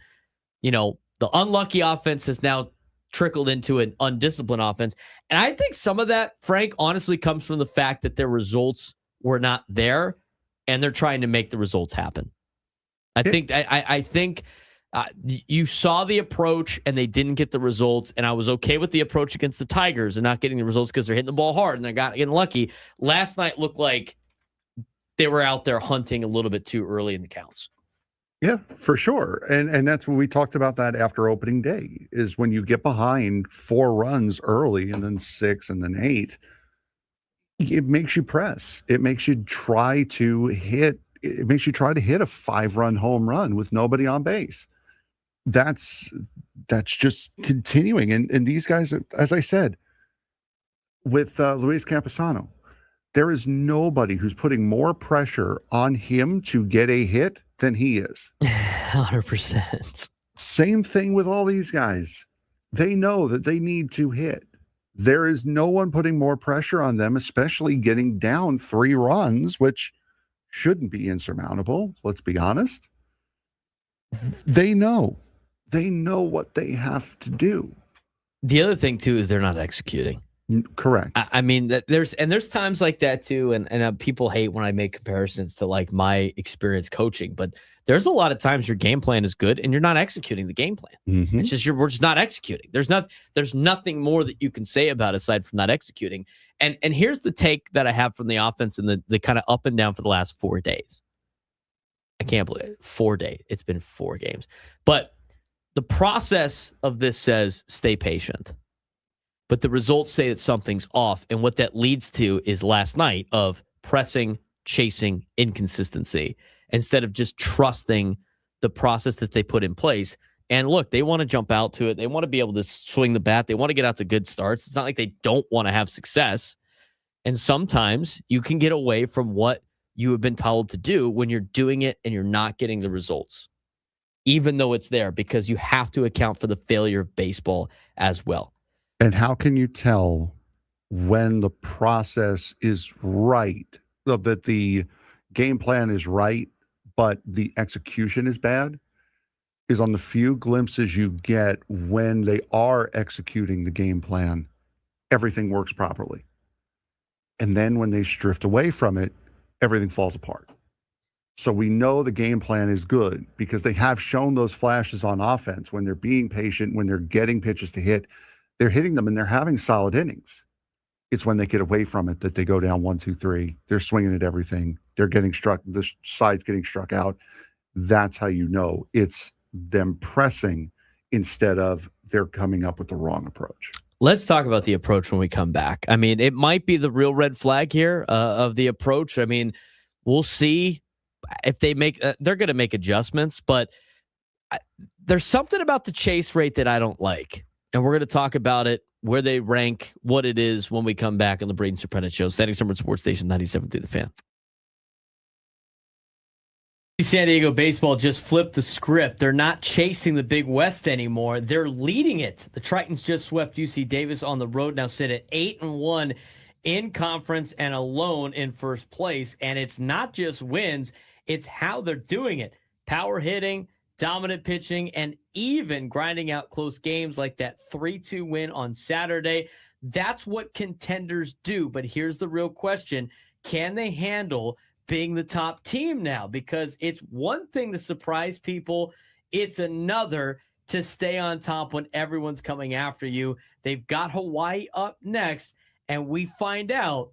The unlucky offense has now trickled into an undisciplined offense. And I think some of that, Frank, honestly comes from the fact that their results were not there and they're trying to make the results happen. I think you saw the approach and they didn't get the results, and I was okay with the approach against the Tigers and not getting the results because they're hitting the ball hard and they're getting lucky. Last night looked like they were out there hunting a little bit too early in the counts. Yeah, for sure. And that's when we talked about that after opening day, is when you get behind 4 runs early and then 6 and then 8, it makes you press. It makes you try to hit a 5-run home run with nobody on base. That's just continuing. And these guys, as I said, with Luis Camposano, there is nobody who's putting more pressure on him to get a hit than he is. 100%. Same thing with all these guys. They know that they need to hit. There is no one putting more pressure on them, especially getting down 3 runs, which shouldn't be insurmountable. Let's be honest. They know what they have to do. The other thing too is they're not executing. Correct. I mean, there's times like that too, and people hate when I make comparisons to like my experience coaching, but there's a lot of times your game plan is good and you're not executing the game plan. Mm-hmm. It's just we're just not executing. There's nothing more that you can say about it aside from not executing. And here's the take that I have from the offense and the kind of up and down for the last 4 days. I can't believe it. 4 days. It's been 4 games. But the process of this says stay patient. But the results say that something's off. And what that leads to is last night of pressing, chasing, inconsistency, instead of just trusting the process that they put in place. And look, they want to jump out to it. They want to be able to swing the bat. They want to get out to good starts. It's not like they don't want to have success. And sometimes you can get away from what you have been told to do when you're doing it and you're not getting the results, even though it's there, because you have to account for the failure of baseball as well. And how can you tell when the process is right, that the game plan is right, but the execution is bad? Is on the few glimpses you get when they are executing the game plan, everything works properly. And then when they drift away from it, everything falls apart. So we know the game plan is good because they have shown those flashes on offense when they're being patient, when they're getting pitches to hit, they're hitting them and they're having solid innings. It's when they get away from it that they go down 1, 2, 3. They're swinging at everything. They're getting struck. The side's getting struck out. That's how you know it's them pressing instead of they're coming up with the wrong approach. Let's talk about the approach when we come back. I mean, it might be the real red flag here of the approach. I mean, we'll see if they make, they're going to make adjustments, but there's something about the chase rate that I don't like. And we're going to talk about it, where they rank, what it is when we come back on the Braden Surprenant Show. Standing Summer Sports Station 97.3 The Fan. San Diego baseball just flipped the script. They're not chasing the Big West anymore. They're leading it. The Tritons just swept UC Davis on the road. Now sit at 8-1 in conference and alone in first place. And it's not just wins, it's how they're doing it. power hitting, dominant pitching, and even grinding out close games like that 3-2 win on Saturday. That's what contenders do. But here's the real question. Can they handle being the top team now? Because it's one thing to surprise people. It's another to stay on top when everyone's coming after you. They've got Hawaii up next, and we find out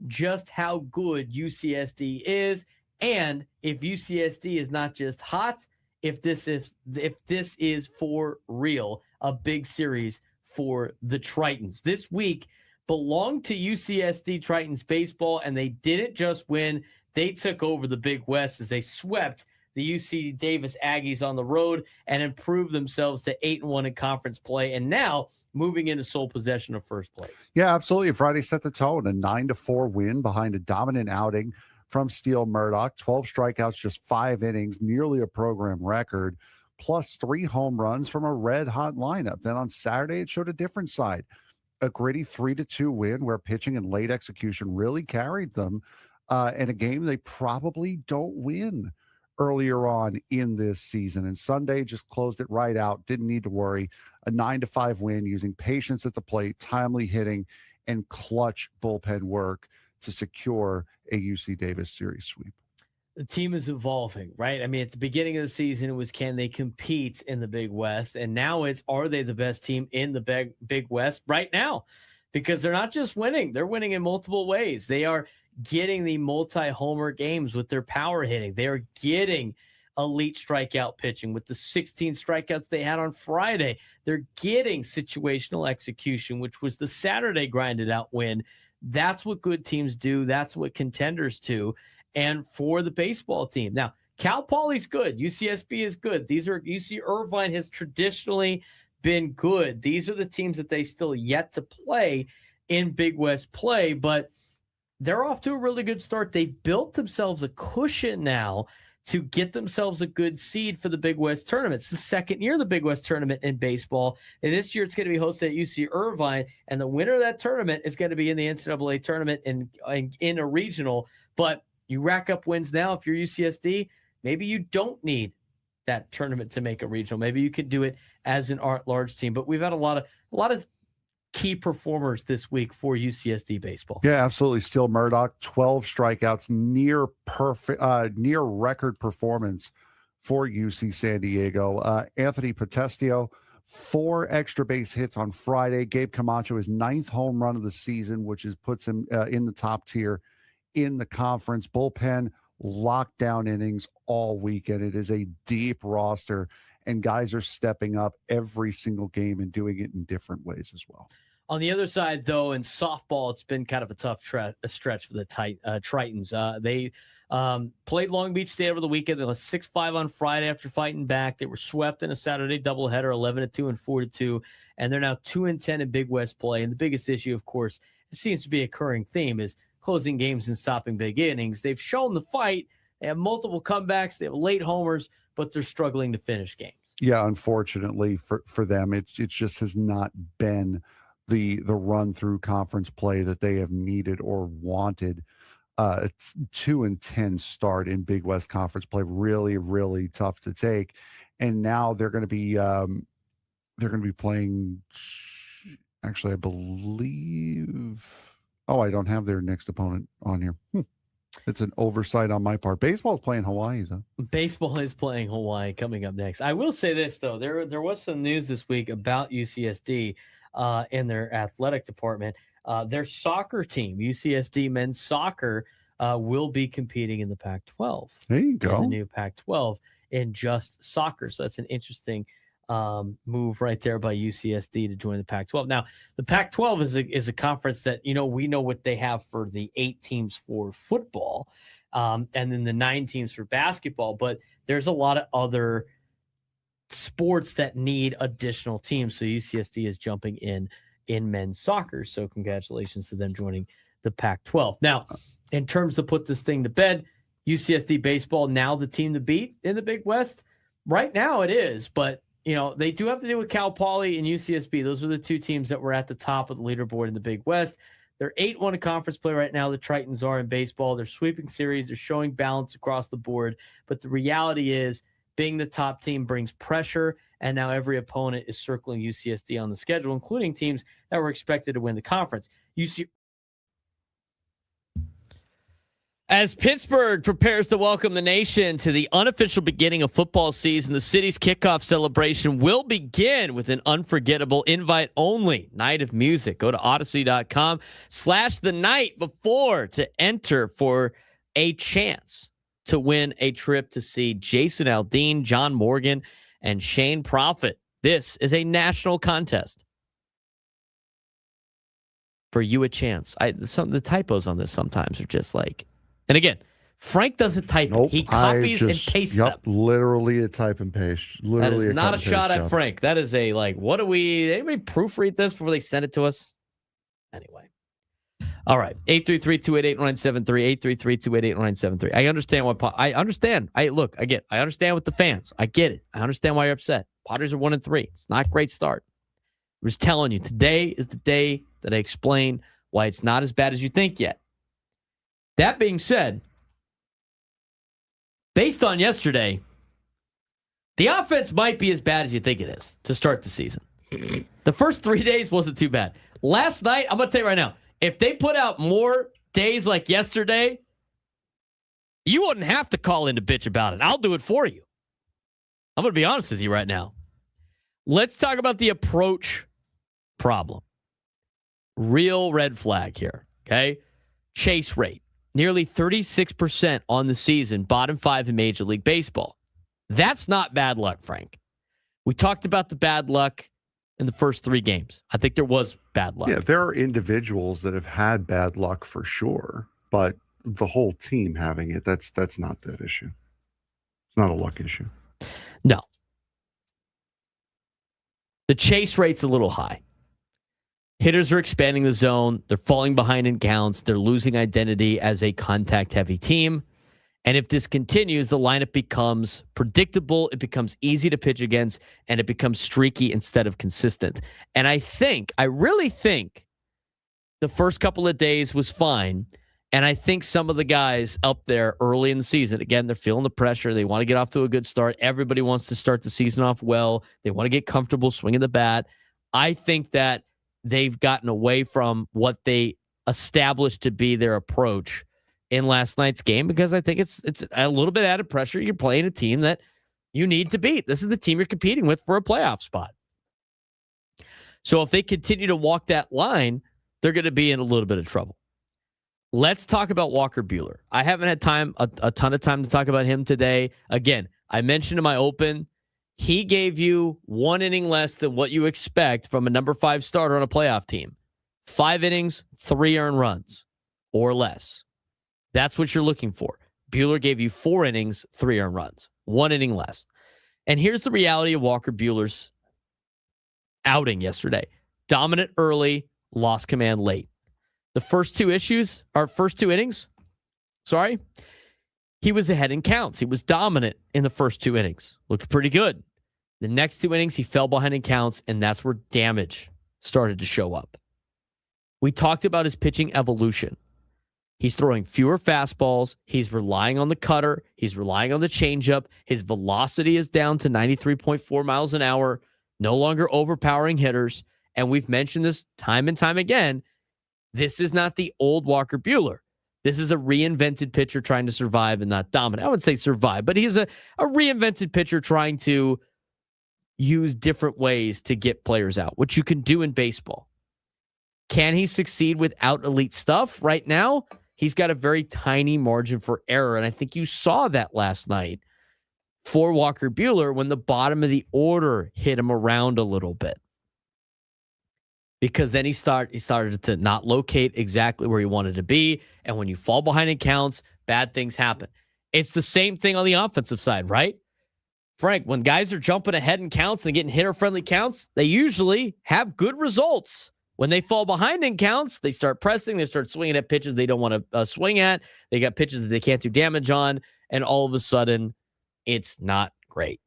just how good UCSD is, and if UCSD is not just hot, if this is for real, a big series for the Tritons. This week belonged to UCSD Tritons baseball, and they didn't just win. They took over the Big West as they swept the UC Davis Aggies on the road and improved themselves to 8-1 in conference play, and now moving into sole possession of first place. Yeah, absolutely. Friday set the tone, a 9-4 win behind a dominant outing from Steele Murdoch. 12 strikeouts, just 5 innings, nearly a program record, plus 3 home runs from a red-hot lineup. Then on Saturday, it showed a different side, a gritty 3-2 win where pitching and late execution really carried them in a game they probably don't win earlier on in this season. And Sunday just closed it right out. Didn't need to worry. A 9-5 win using patience at the plate, timely hitting, and clutch bullpen work to secure a UC Davis series sweep. The team is evolving, right? I mean, at the beginning of the season, it was, can they compete in the Big West? And now it's, are they the best team in the Big West right now? Because they're not just winning. They're winning in multiple ways. They are getting the multi-homer games with their power hitting. They are getting elite strikeout pitching with the 16 strikeouts they had on Friday. They're getting situational execution, which was the Saturday grinded out win. That's what good teams do. That's what contenders do. And for the baseball team. Now, Cal Poly's good. UCSB is good. UC Irvine has traditionally been good. These are the teams that they still yet to play in Big West play, but they're off to a really good start. They've built themselves a cushion now to get themselves a good seed for the Big West tournament. It's the second year of the Big West tournament in baseball, and this year it's going to be hosted at UC Irvine, and the winner of that tournament is going to be in the NCAA tournament in a regional. But you rack up wins now. If you're UCSD, maybe you don't need that tournament to make a regional. Maybe you could do it as an large team. But we've had a lot of key performers this week for UCSD baseball. Yeah, absolutely. Steele Murdoch, 12 strikeouts, near record performance for UC San Diego. Anthony Potestio, 4 extra base hits on Friday. Gabe Camacho, his 9th home run of the season, which puts him in the top tier in the conference. Bullpen, lockdown innings all weekend. It is a deep roster, and guys are stepping up every single game and doing it in different ways as well. On the other side, though, in softball, it's been kind of a tough stretch for the Tritons. They played Long Beach State over the weekend. They lost 6-5 on Friday after fighting back. They were swept in a Saturday doubleheader, 11-2 and 4-2, and they're now 2-10 in Big West play. And the biggest issue, of course, it seems to be a recurring theme, is closing games and stopping big innings. They've shown the fight. They have multiple comebacks. They have late homers, but they're struggling to finish games. Yeah, unfortunately for them, it just has not been the run through conference play that they have needed or wanted. 2-10 start in Big West Conference play, really, really tough to take. And now they're going to be playing. Actually, I believe. Oh, I don't have their next opponent on here. It's an oversight on my part. Baseball is playing Hawaii, though. Baseball is playing Hawaii coming up next. I will say this, though. There was some news this week about UCSD in their athletic department. Their soccer team, UCSD men's soccer, will be competing in the Pac-12. There you go. In the new Pac-12 in just soccer. So that's an interesting move right there by UCSD to join the Pac-12. Now, the Pac-12 is a conference that, we know what they have for the 8 teams for football, and then the 9 teams for basketball, but there's a lot of other sports that need additional teams. So UCSD is jumping in men's soccer. So congratulations to them joining the Pac-12. Now, in terms of put this thing to bed, UCSD baseball now the team to beat in the Big West. Right now it is, but they do have to deal with Cal Poly and UCSB. Those are the 2 teams that were at the top of the leaderboard in the Big West. They're 8-1 in conference play right now. The Tritons are in baseball. They're sweeping series. They're showing balance across the board. But the reality is Being the top team brings pressure, and now every opponent is circling UCSD on the schedule, including teams that were expected to win the conference. As Pittsburgh prepares to welcome the nation to the unofficial beginning of football season, the city's kickoff celebration will begin with an unforgettable invite-only night of music. Go to Odyssey.com/the night before to enter for a chance to win a trip to see Jason Aldean, John Morgan, and Shane Profit. This is a national contest. For you a chance. The typos on this sometimes are just like... And again, Frank doesn't type. Nope, He copies and pastes them. Literally a type and paste. Literally That is not a shot at Frank. That is a, like, what do we... Anybody proofread this before they send it to us? Anyway. All right. 833-288-973. 833-288-973. I understand what... I understand. I understand with the fans. I get it. I understand why you're upset. Padres are 1-3. It's not a great start. I'm just telling you, today is the day that I explain why it's not as bad as you think yet. That being said, based on yesterday, the offense might be as bad as you think it is to start the season. The first 3 days wasn't too bad. Last night, I'm going to tell you right now, if they put out more days like yesterday, you wouldn't have to call in to bitch about it. I'll do it for you. I'm going to be honest with you right now. Let's talk about the approach problem. Real red flag here, okay? Chase rate. Nearly 36% on the season, bottom 5 in Major League Baseball. That's not bad luck, Frank. We talked about the bad luck in the first 3 games. I think there was bad luck. Yeah, there are individuals that have had bad luck for sure, but the whole team having it, that's not that issue. It's not a luck issue. No. The chase rate's a little high. Hitters are expanding the zone. They're falling behind in counts. They're losing identity as a contact-heavy team. And if this continues, the lineup becomes predictable. It becomes easy to pitch against, and it becomes streaky instead of consistent. And I really think the first couple of days was fine. And I think some of the guys up there early in the season, again, they're feeling the pressure. They want to get off to a good start. Everybody wants to start the season off well. They want to get comfortable swinging the bat. I think that they've gotten away from what they established to be their approach in last night's game because I think it's a little bit added pressure. You're playing a team that you need to beat. This is the team you're competing with for a playoff spot. So if they continue to walk that line, they're going to be in a little bit of trouble. Let's talk about Walker Buehler. I haven't had a ton of time to talk about him today. Again, I mentioned in my open, he gave you 1 inning less than what you expect from a number 5 starter on a playoff team. 5 innings, 3 earned runs or less. That's what you're looking for. Buehler gave you 4 innings, 3 earned runs, 1 inning less. And here's the reality of Walker Buehler's outing yesterday. Dominant early, lost command late. The first 2 innings, he was ahead in counts. He was dominant in the first 2 innings. Looked pretty good. The next 2 innings, he fell behind in counts, and that's where damage started to show up. We talked about his pitching evolution. He's throwing fewer fastballs. He's relying on the cutter. He's relying on the changeup. His velocity is down to 93.4 miles an hour, no longer overpowering hitters. And we've mentioned this time and time again. This is not the old Walker Buehler. This is a reinvented pitcher trying to survive and not dominate. I wouldn't say survive, but he's a reinvented pitcher trying to use different ways to get players out, which you can do in baseball. Can he succeed without elite stuff? Right now, he's got a very tiny margin for error, and I think you saw that last night for Walker Buehler when the bottom of the order hit him around a little bit. Because then he started to not locate exactly where he wanted to be, and when you fall behind in counts, bad things happen. It's the same thing on the offensive side, right? Frank, when guys are jumping ahead in counts and getting hitter-friendly counts, they usually have good results. When they fall behind in counts, they start pressing, they start swinging at pitches they don't want to swing at. They got pitches that they can't do damage on, and all of a sudden, it's not great.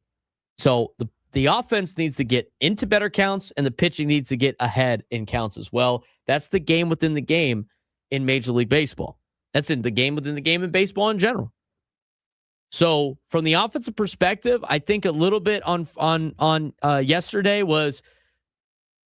So the offense needs to get into better counts, and the pitching needs to get ahead in counts as well. That's the game within the game in Major League Baseball. That's in the game within the game in baseball in general. So from the offensive perspective, I think a little bit on yesterday was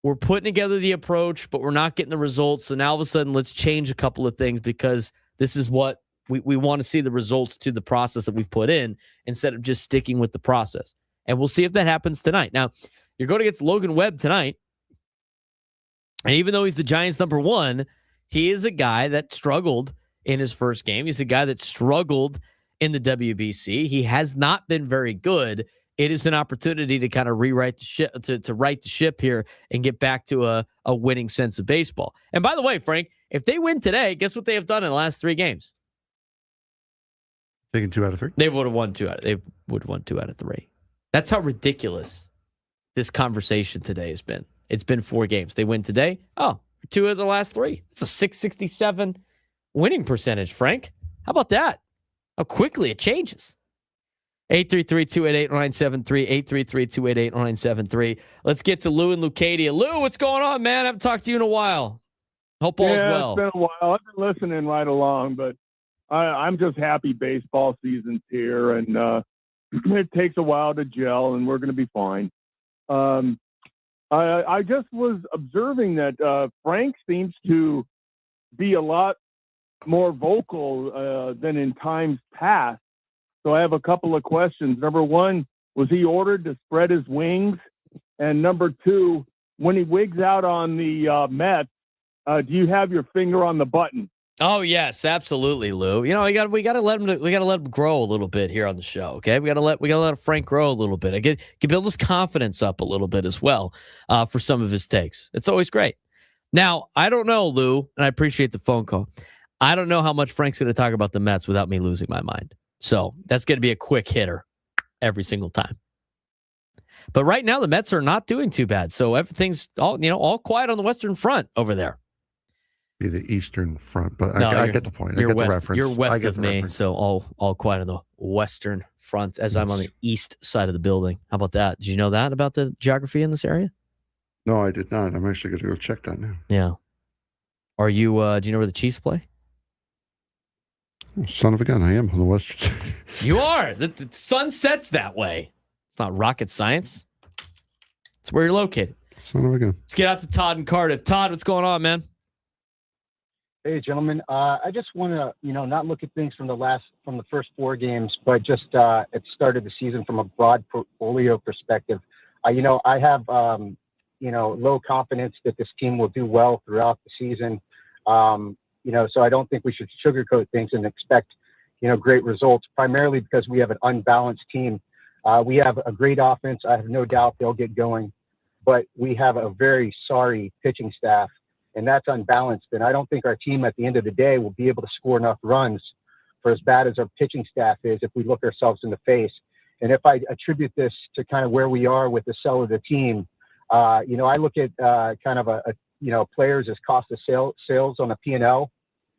we're putting together the approach, but we're not getting the results. So now all of a sudden, let's change a couple of things because this is what we want to see the results to the process that we've put in instead of just sticking with the process. And we'll see if that happens tonight. Now, you're going against Logan Webb tonight. And even though he's the Giants' number one, he is a guy that struggled in his first game. He's a guy that struggled in the WBC. He has not been very good. It is an opportunity to kind of rewrite the ship, to right the ship here and get back to a winning sense of baseball. And by the way, Frank, if they win today, guess what they have done in the last 3 games? Taking 2 out of 3. They would have won 2 out of 3. That's how ridiculous this conversation today has been. It's been 4 games. They win today. Oh, 2 of the last 3. It's a 667 winning percentage, Frank. How about that? How quickly it changes. 833-288-0973, 833-288-0973. Let's get to Lou and Lucadia. Lou, what's going on, man? I haven't talked to you in a while. Hope all's well. It's been a while. I've been listening right along, but I'm just happy baseball season's here, and it takes a while to gel, and we're going to be fine. I just was observing that Frank seems to be a lot more vocal than in times past. So I have a couple of questions. Number one, was he ordered to spread his wings? And number two, when he wigs out on the Mets, do you have your finger on the button? Oh yes, absolutely, Lou. You know, we got to let him grow a little bit here on the show. Okay, we got to let Frank grow a little bit. I get build his confidence up a little bit as well for some of his takes. It's always great. Now, I don't know, Lou, and I appreciate the phone call. I don't know how much Frank's going to talk about the Mets without me losing my mind. So that's going to be a quick hitter every single time. But right now, the Mets are not doing too bad. So everything's all quiet on the Western Front over there. Be the Eastern Front, but I get the point. I get the reference. You're west of me, so all quiet on the Western Front as I'm on the east side of the building. How about that? Did you know that about the geography in this area? No, I did not. I'm actually going to go check that now. Yeah. Are you? Do you know where the Chiefs play? Son of a gun, I am on the western side. You are. The sun sets that way. It's not rocket science. It's where you're located. Son of a gun. Let's get out to Todd and Cardiff. Todd, what's going on, man? Hey, gentlemen. I just want to, not look at things from the first 4 games, but just at the start of the season from a broad portfolio perspective. I have, low confidence that this team will do well throughout the season. So I don't think we should sugarcoat things and expect, great results, primarily because we have an unbalanced team. We have a great offense. I have no doubt they'll get going, but we have a very sorry pitching staff, and that's unbalanced. And I don't think our team at the end of the day will be able to score enough runs for as bad as our pitching staff is if we look ourselves in the face. And if I attribute this to kind of where we are with the sell of the team, I look at kind of players as cost of sales on a P&L.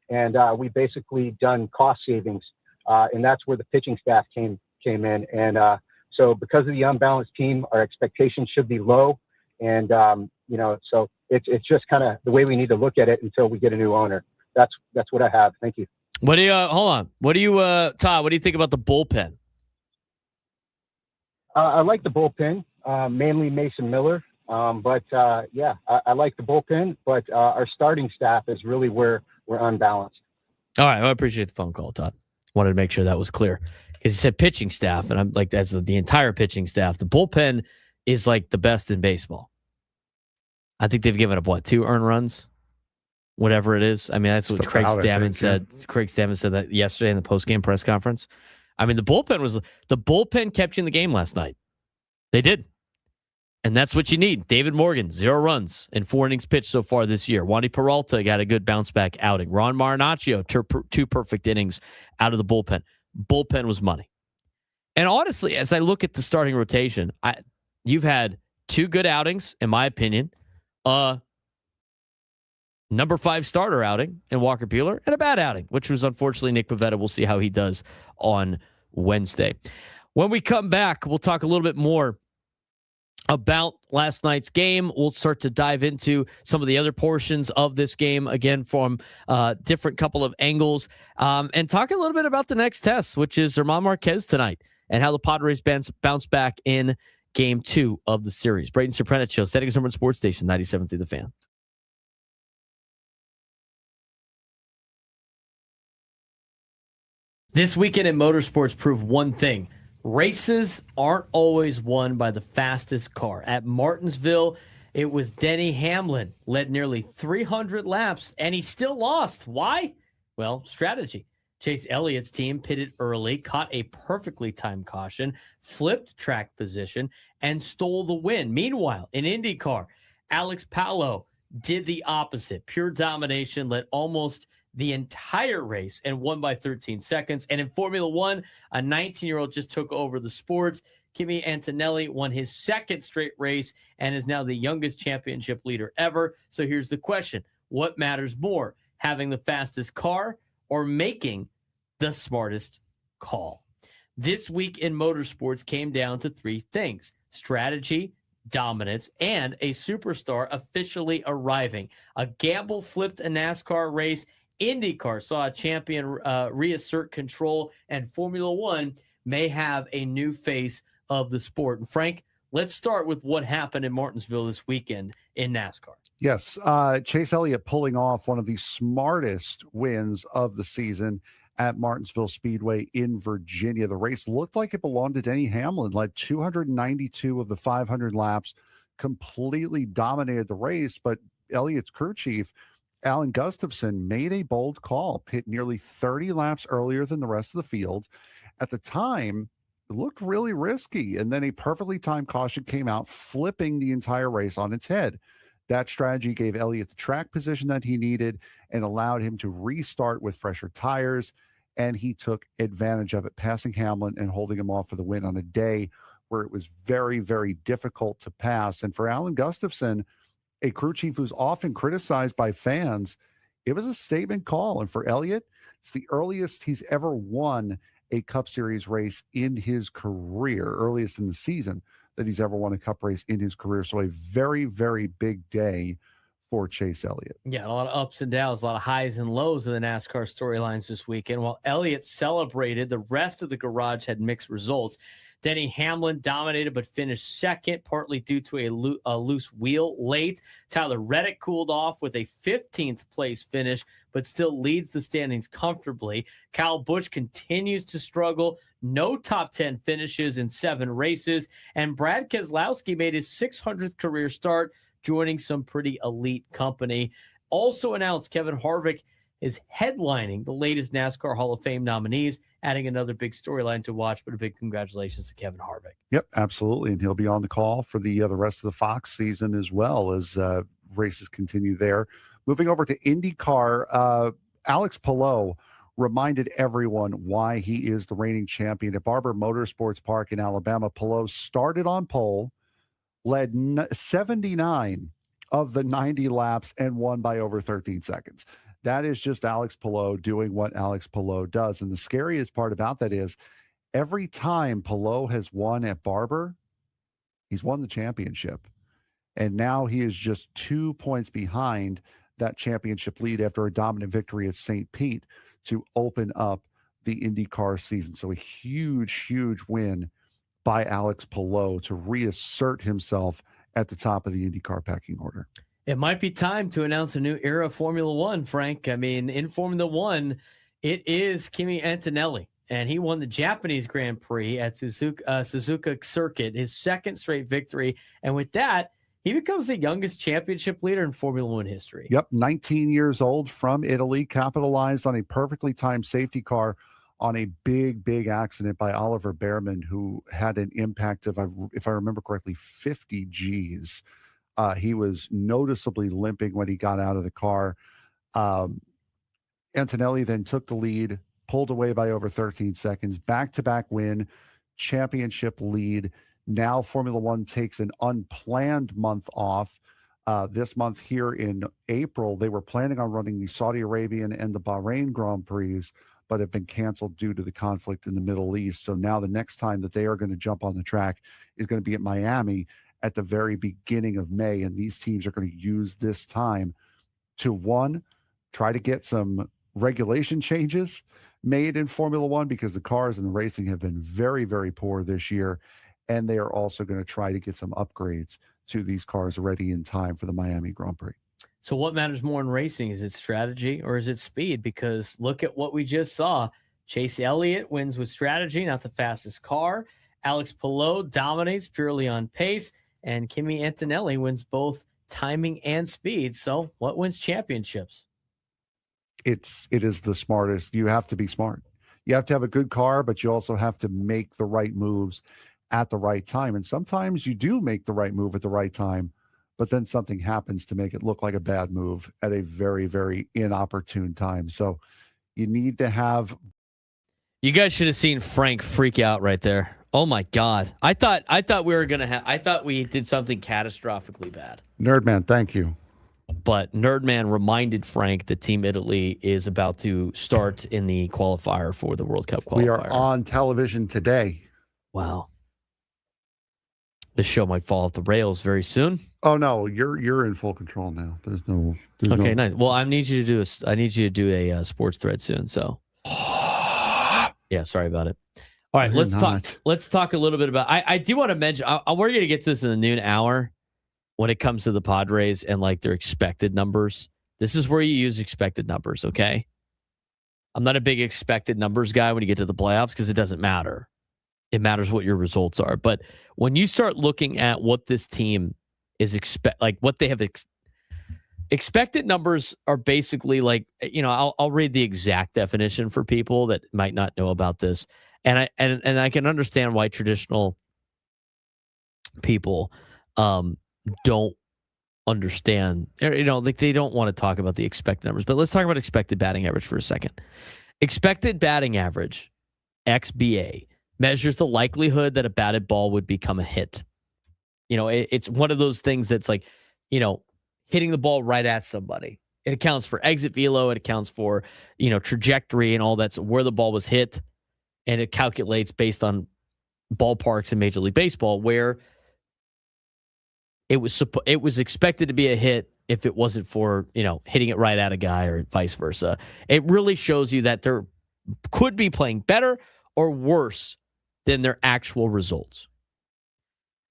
And we basically done cost savings, and that's where the pitching staff came in. And so because of the unbalanced team, our expectations should be low. And, so it's just kind of the way we need to look at it until we get a new owner. That's what I have. Thank you. What do you, hold on. What do you, Todd, what do you think about the bullpen? I like the bullpen, mainly Mason Miller. I like the bullpen, but our starting staff is really where we're unbalanced. All right. Well, I appreciate the phone call, Todd. Wanted to make sure that was clear because he said pitching staff, and I'm like, that's the entire pitching staff. The bullpen is like the best in baseball. I think they've given up 2 earned runs, whatever it is. I mean, that's what Craig Stammen said. Yeah. Craig Stammen said that yesterday in the post-game press conference. I mean, the bullpen kept you in the game last night. They did. And that's what you need. David Morgan, 0 runs in 4 innings pitched so far this year. Wandy Peralta got a good bounce-back outing. Ron Marinaccio, 2 perfect innings out of the bullpen. Bullpen was money. And honestly, as I look at the starting rotation, you've had 2 good outings, in my opinion. Number 5 starter outing in Walker Buehler, and a bad outing, which was unfortunately Nick Pivetta. We'll see how he does on Wednesday. When we come back, we'll talk a little bit more about last night's game. We'll start to dive into some of the other portions of this game again from different couple of angles, and talk a little bit about the next test, which is German Marquez tonight, and how the Padres bounce back in Game 2 of the series. Braden Surprenant Show, Settings Number Sports Station 97 through the Fan. This weekend in motorsports proved one thing. Races aren't always won by the fastest car. At Martinsville, it was Denny Hamlin, led nearly 300 laps, and he still lost. Why? Well, strategy. Chase Elliott's team pitted early, caught a perfectly timed caution, flipped track position, and stole the win. Meanwhile, in IndyCar, Alex Palou did the opposite. Pure domination, led almost the entire race and won by 13 seconds. And in Formula One, a 19-year-old just took over the sport. Kimi Antonelli won his second straight race and is now the youngest championship leader ever. So here's the question. What matters more, having the fastest car or making the smartest call? This week in motorsports came down to three things: strategy, dominance, and a superstar officially arriving. A gamble flipped a NASCAR race. IndyCar saw a champion reassert control, and Formula One may have a new face of the sport. And Frank, let's start with what happened in Martinsville this weekend in NASCAR. Yes, Chase Elliott pulling off one of the smartest wins of the season at Martinsville Speedway in Virginia. The race looked like it belonged to Denny Hamlin, led 292 of the 500 laps, completely dominated the race, but Elliott's crew chief, Alan Gustafson, made a bold call, pit nearly 30 laps earlier than the rest of the field. At the time, it looked really risky, and then a perfectly timed caution came out, flipping the entire race on its head. That strategy gave Elliott the track position that he needed and allowed him to restart with fresher tires, and he took advantage of it, passing Hamlin and holding him off for the win on a day where it was very, very difficult to pass. And for Alan Gustafson, a crew chief who's often criticized by fans, it was a statement call. And for Elliott, it's the earliest he's ever won a Cup Series race in his career, earliest in the season that he's ever won a Cup race in his career. So a very, very big day for Chase Elliott. Yeah, a lot of ups and downs, a lot of highs and lows in the NASCAR storylines this weekend. While Elliott celebrated, the rest of the garage had mixed results. Denny Hamlin dominated but finished second, partly due to a loose wheel late. Tyler Reddick cooled off with a 15th place finish, but still leads the standings comfortably. Kyle Busch continues to struggle. No top 10 finishes in 7 races. And Brad Keselowski made his 600th career start, joining some pretty elite company. Also announced Kevin Harvick is headlining the latest NASCAR Hall of Fame nominees, adding another big storyline to watch, but a big congratulations to Kevin Harvick. Yep, absolutely. And he'll be on the call for the rest of the Fox season as well as races continue there. Moving over to IndyCar, Alex Palou reminded everyone why he is the reigning champion. At Barber Motorsports Park in Alabama, Palou started on pole, led 79 of the 90 laps, and won by over 13 seconds. That is just Alex Palou doing what Alex Palou does. And the scariest part about that is every time Palou has won at Barber, he's won the championship. And now he is just 2 points behind that championship lead after a dominant victory at St. Pete to open up the IndyCar season. So a huge, huge win by Alex Palou to reassert himself at the top of the IndyCar pecking order. It might be time to announce a new era of Formula One, Frank. I mean, in Formula One, it is Kimi Antonelli, and he won the Japanese Grand Prix at Suzuka Circuit, his second straight victory. And with that, he becomes the youngest championship leader in Formula One history. Yep, 19 years old, from Italy, capitalized on a perfectly timed safety car on a big, big accident by Oliver Behrman, who had an impact of, if I remember correctly, 50 Gs. He was noticeably limping when he got out of the car. Antonelli then took the lead, pulled away by over 13 seconds, back-to-back win, championship lead. Now Formula One takes an unplanned month off. This month here in April, they were planning on running the Saudi Arabian and the Bahrain Grand Prix, but have been canceled due to the conflict in the Middle East. So now the next time that they are going to jump on the track is going to be at Miami at the very beginning of May. And these teams are going to use this time to, one, try to get some regulation changes made in Formula One, because the cars and the racing have been very, very poor this year. And they are also going to try to get some upgrades to these cars ready in time for the Miami Grand Prix. So what matters more in racing? Is it strategy or is it speed? Because look at what we just saw. Chase Elliott wins with strategy, not the fastest car. Alex Palou dominates purely on pace. And Kimi Antonelli wins both timing and speed. So what wins championships? It is the smartest. You have to be smart. You have to have a good car, but you also have to make the right moves at the right time. And sometimes you do make the right move at the right time, but then something happens to make it look like a bad move at a very, very inopportune time. So you need to have. You guys should have seen Frank freak out right there. Oh my God. I thought we were going to have, I thought we did something catastrophically bad. Nerdman, thank you. But Nerdman reminded Frank that Team Italy is about to start in the qualifier for the World Cup qualifier. We are on television today. Wow. This show might fall off the rails very soon. Oh no, you're in full control now. There's no. Okay, nice. Well, I need you to do a sports thread soon. So, yeah, sorry about it. All right, let's talk a little bit about. I do want to mention. We're going to get to this in the noon hour when it comes to the Padres and like their expected numbers. This is where you use expected numbers. Okay, I'm not a big expected numbers guy when you get to the playoffs because it doesn't matter. It matters what your results are. But when you start looking at what this team is what they have expected numbers are basically like, I'll read the exact definition for people that might not know about this. And I can understand why traditional people don't understand, like they don't want to talk about the expected numbers. But let's talk about expected batting average for a second. Expected batting average, XBA, measures the likelihood that a batted ball would become a hit. It's one of those things that's like, hitting the ball right at somebody. It accounts for exit velo. It accounts for, trajectory and all that. So where the ball was hit, and it calculates based on ballparks in Major League Baseball where it was expected to be a hit if it wasn't for, hitting it right at a guy or vice versa. It really shows you that they're could be playing better or worse than their actual results.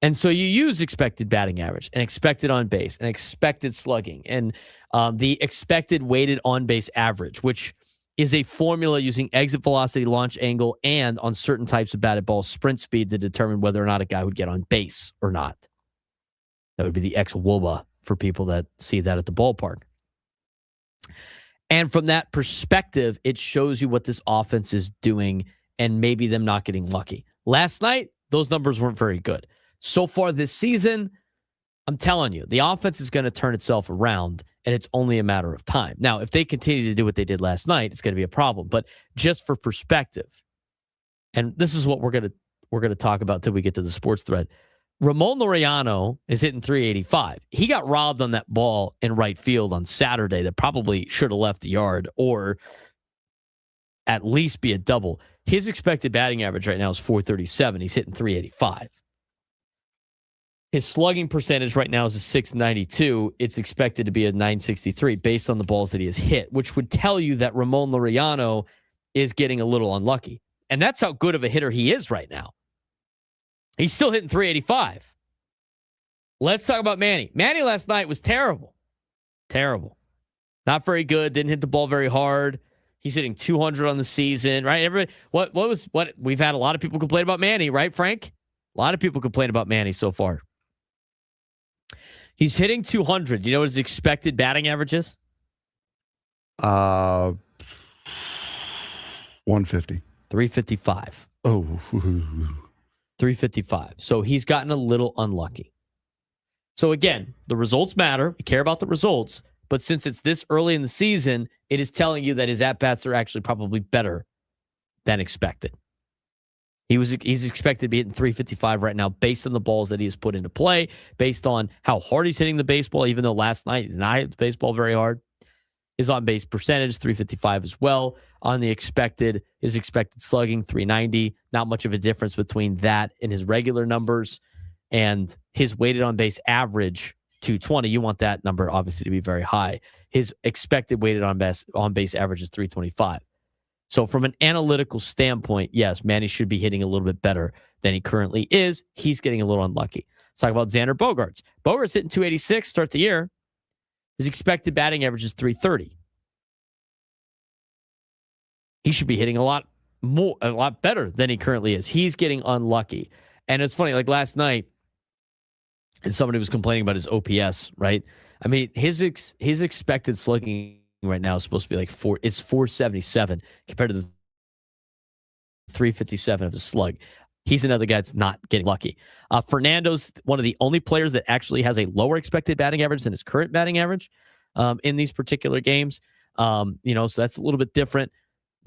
And so you use expected batting average and expected on base and expected slugging and the expected weighted on base average, which is a formula using exit velocity, launch angle, and on certain types of batted ball sprint speed to determine whether or not a guy would get on base or not. That would be the ex-WOBA for people that see that at the ballpark. And from that perspective, it shows you what this offense is doing and maybe them not getting lucky. Last night, those numbers weren't very good. So far this season, I'm telling you, the offense is going to turn itself around, and it's only a matter of time. Now, if they continue to do what they did last night, it's going to be a problem. But just for perspective, and this is what we're going to talk about till we get to the sports thread. Ramon Laureano is hitting 385. He got robbed on that ball in right field on Saturday that probably should have left the yard or at least be a double. His expected batting average right now is 437. He's hitting 385. His slugging percentage right now is a 692. It's expected to be a 963 based on the balls that he has hit, which would tell you that Ramon Laureano is getting a little unlucky. And that's how good of a hitter he is right now. He's still hitting 385. Let's talk about Manny. Manny last night was terrible. Terrible. Not very good. Didn't hit the ball very hard. He's hitting 200 on the season, right? Everybody, what we've had a lot of people complain about Manny, right, Frank? A lot of people complain about Manny so far. He's hitting 200. Do you know what his expected batting average is? 150. 355. Oh. 355. So he's gotten a little unlucky. So again, the results matter. We care about the results. But since it's this early in the season, it is telling you that his at-bats are actually probably better than expected. He's expected to be hitting 355 right now based on the balls that he has put into play, based on how hard he's hitting the baseball, even though last night he did not hit the baseball very hard. His on-base percentage, 355 as well. On the his expected slugging, 390. Not much of a difference between that and his regular numbers. and his weighted on base average 220. You want that number obviously to be very high. His expected weighted on base average is 325. So from an analytical standpoint, yes, Manny should be hitting a little bit better than he currently is. He's getting a little unlucky. Let's talk about Xander Bogaerts. Bogaerts hitting 286 start the year. His expected batting average is 330. He should be hitting a lot better than he currently is. He's getting unlucky. And it's funny, like last night, somebody was complaining about his OPS, right? I mean, his expected slugging right now is supposed to be like 477 compared to the 357 of his slug. He's another guy that's not getting lucky. Fernando's one of the only players that actually has a lower expected batting average than his current batting average in these particular games. So that's a little bit different.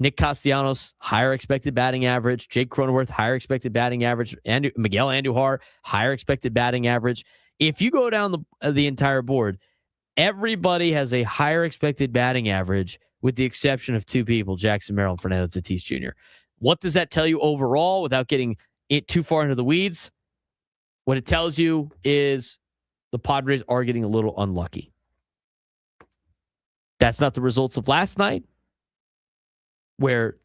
Nick Castellanos, higher expected batting average. Jake Cronenworth, higher expected batting average. And Miguel Andujar, higher expected batting average. If you go down the entire board, everybody has a higher expected batting average with the exception of two people, Jackson Merrill and Fernando Tatis Jr. What does that tell you overall without getting it too far into the weeds? What it tells you is the Padres are getting a little unlucky. That's not the results of last night, where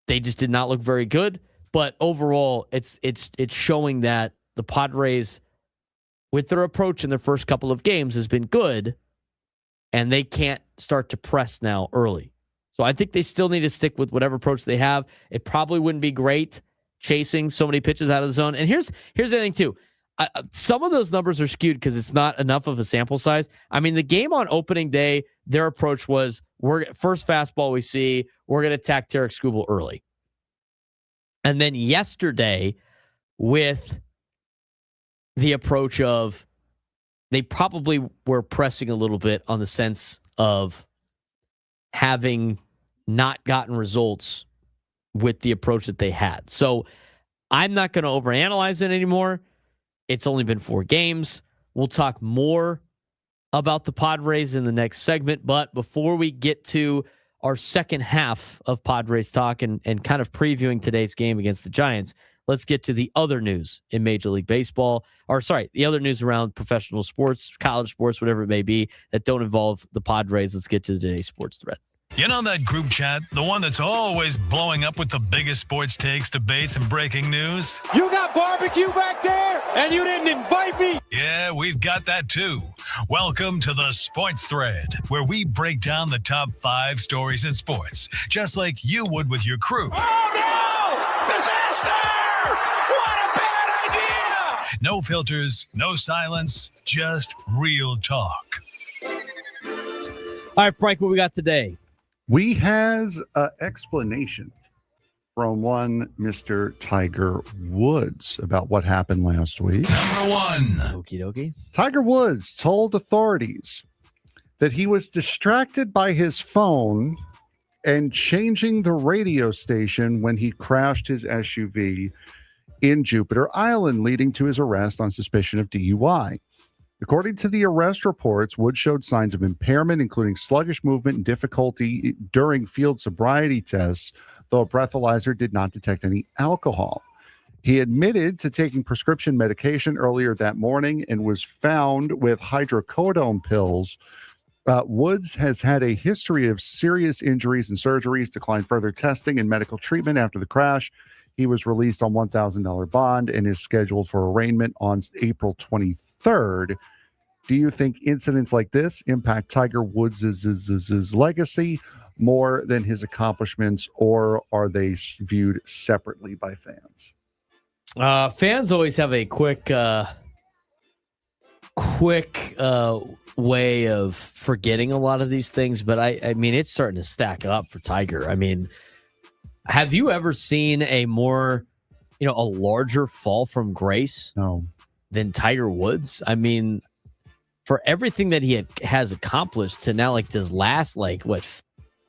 they just did not look very good. But overall, it's showing that the Padres, with their approach in their first couple of games, has been good, and they can't start to press now early. So I think they still need to stick with whatever approach they have. It probably wouldn't be great chasing so many pitches out of the zone. And here's the thing, too. Some of those numbers are skewed because it's not enough of a sample size. I mean, the game on opening day, their approach was, first fastball we see, we're going to attack Tarek Skubal early. And then yesterday, with the approach of, they probably were pressing a little bit on the sense of having not gotten results with the approach that they had. So I'm not going to overanalyze it anymore. It's only been 4 games. We'll talk more about the Padres in the next segment. But before we get to our second half of Padres talk and kind of previewing today's game against the Giants, let's get to the other news in Major League Baseball. The other news around professional sports, college sports, whatever it may be, that don't involve the Padres. Let's get to today's sports thread. You know that group chat? The one that's always blowing up with the biggest sports takes, debates, and breaking news? You got barbecue back there, and you didn't invite me? Yeah, we've got that too. Welcome to the Sports Thread, where we break down the top 5 stories in sports, just like you would with your crew. Oh, no! Disaster! What a bad idea! No filters, no silence, just real talk. All right, Frank, what we got today? We has an explanation from one Mr. Tiger Woods about what happened last week. Number 1. Okie dokie. Tiger Woods told authorities that he was distracted by his phone and changing the radio station when he crashed his SUV in Jupiter Island, leading to his arrest on suspicion of DUI. According to the arrest reports, Wood showed signs of impairment, including sluggish movement and difficulty during field sobriety tests, though a breathalyzer did not detect any alcohol. He admitted to taking prescription medication earlier that morning and was found with hydrocodone pills. Woods has had a history of serious injuries and surgeries, declined further testing and medical treatment after the crash. He was released on $1,000 bond and is scheduled for arraignment on April 23rd. Do you think incidents like this impact Tiger Woods' legacy more than his accomplishments, or are they viewed separately by fans? Fans always have a quick way of forgetting a lot of these things, but I mean, it's starting to stack up for Tiger. I mean, have you ever seen a larger fall from grace than Tiger Woods? I mean, for everything that he has accomplished to now, like this last,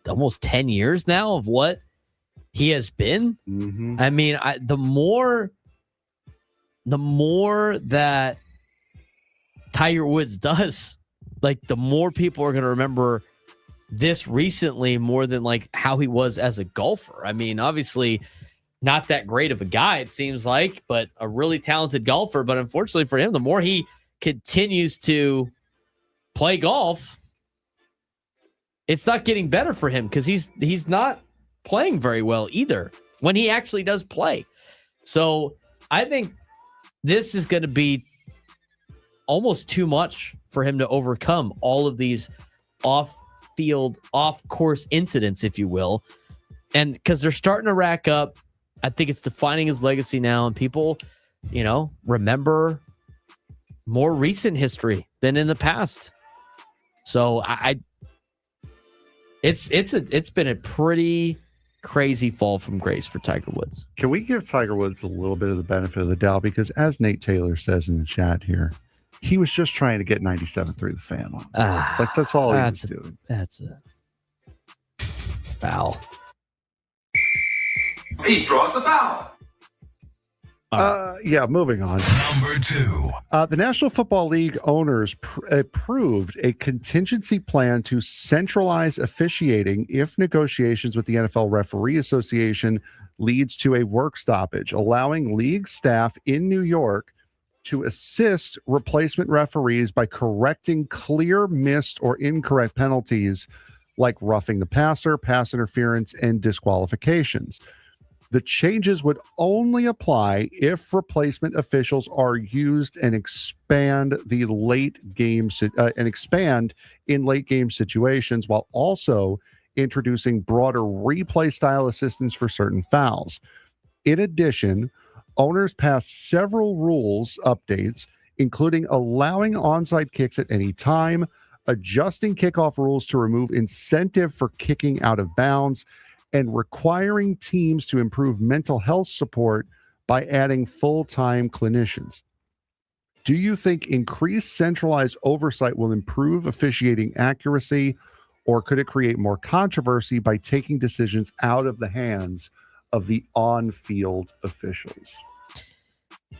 almost 10 years now of what he has been. Mm-hmm. I mean, the more that Tiger Woods does, the more people are going to remember this recently more than how he was as a golfer. I mean, obviously not that great of a guy, it seems like, but a really talented golfer. But unfortunately for him, the more he continues to play golf, it's not getting better for him because he's not playing very well either when he actually does play. So I think this is going to be almost too much for him to overcome all of these off-field, off-course incidents, if you will. And because they're starting to rack up, I think it's defining his legacy now, and people, remember more recent history than in the past. So it's been a pretty crazy fall from grace for Tiger Woods. Can we give Tiger Woods a little bit of the benefit of the doubt? Because as Nate Taylor says in the chat here, he was just trying to get 97 through the fan line. Like that's all he was doing. That's a foul. He draws the foul. Moving on. Number 2. The National Football League owners approved a contingency plan to centralize officiating if negotiations with the NFL Referee Association leads to a work stoppage, allowing league staff in New York to assist replacement referees by correcting clear missed or incorrect penalties like roughing the passer, pass interference, and disqualifications. The changes would only apply if replacement officials are used and expand in late game situations, while also introducing broader replay style assistance for certain fouls. In addition, owners passed several rules updates, including allowing onside kicks at any time, adjusting kickoff rules to remove incentive for kicking out of bounds, and requiring teams to improve mental health support by adding full-time clinicians. Do you think increased centralized oversight will improve officiating accuracy, or could it create more controversy by taking decisions out of the hands of the on-field officials?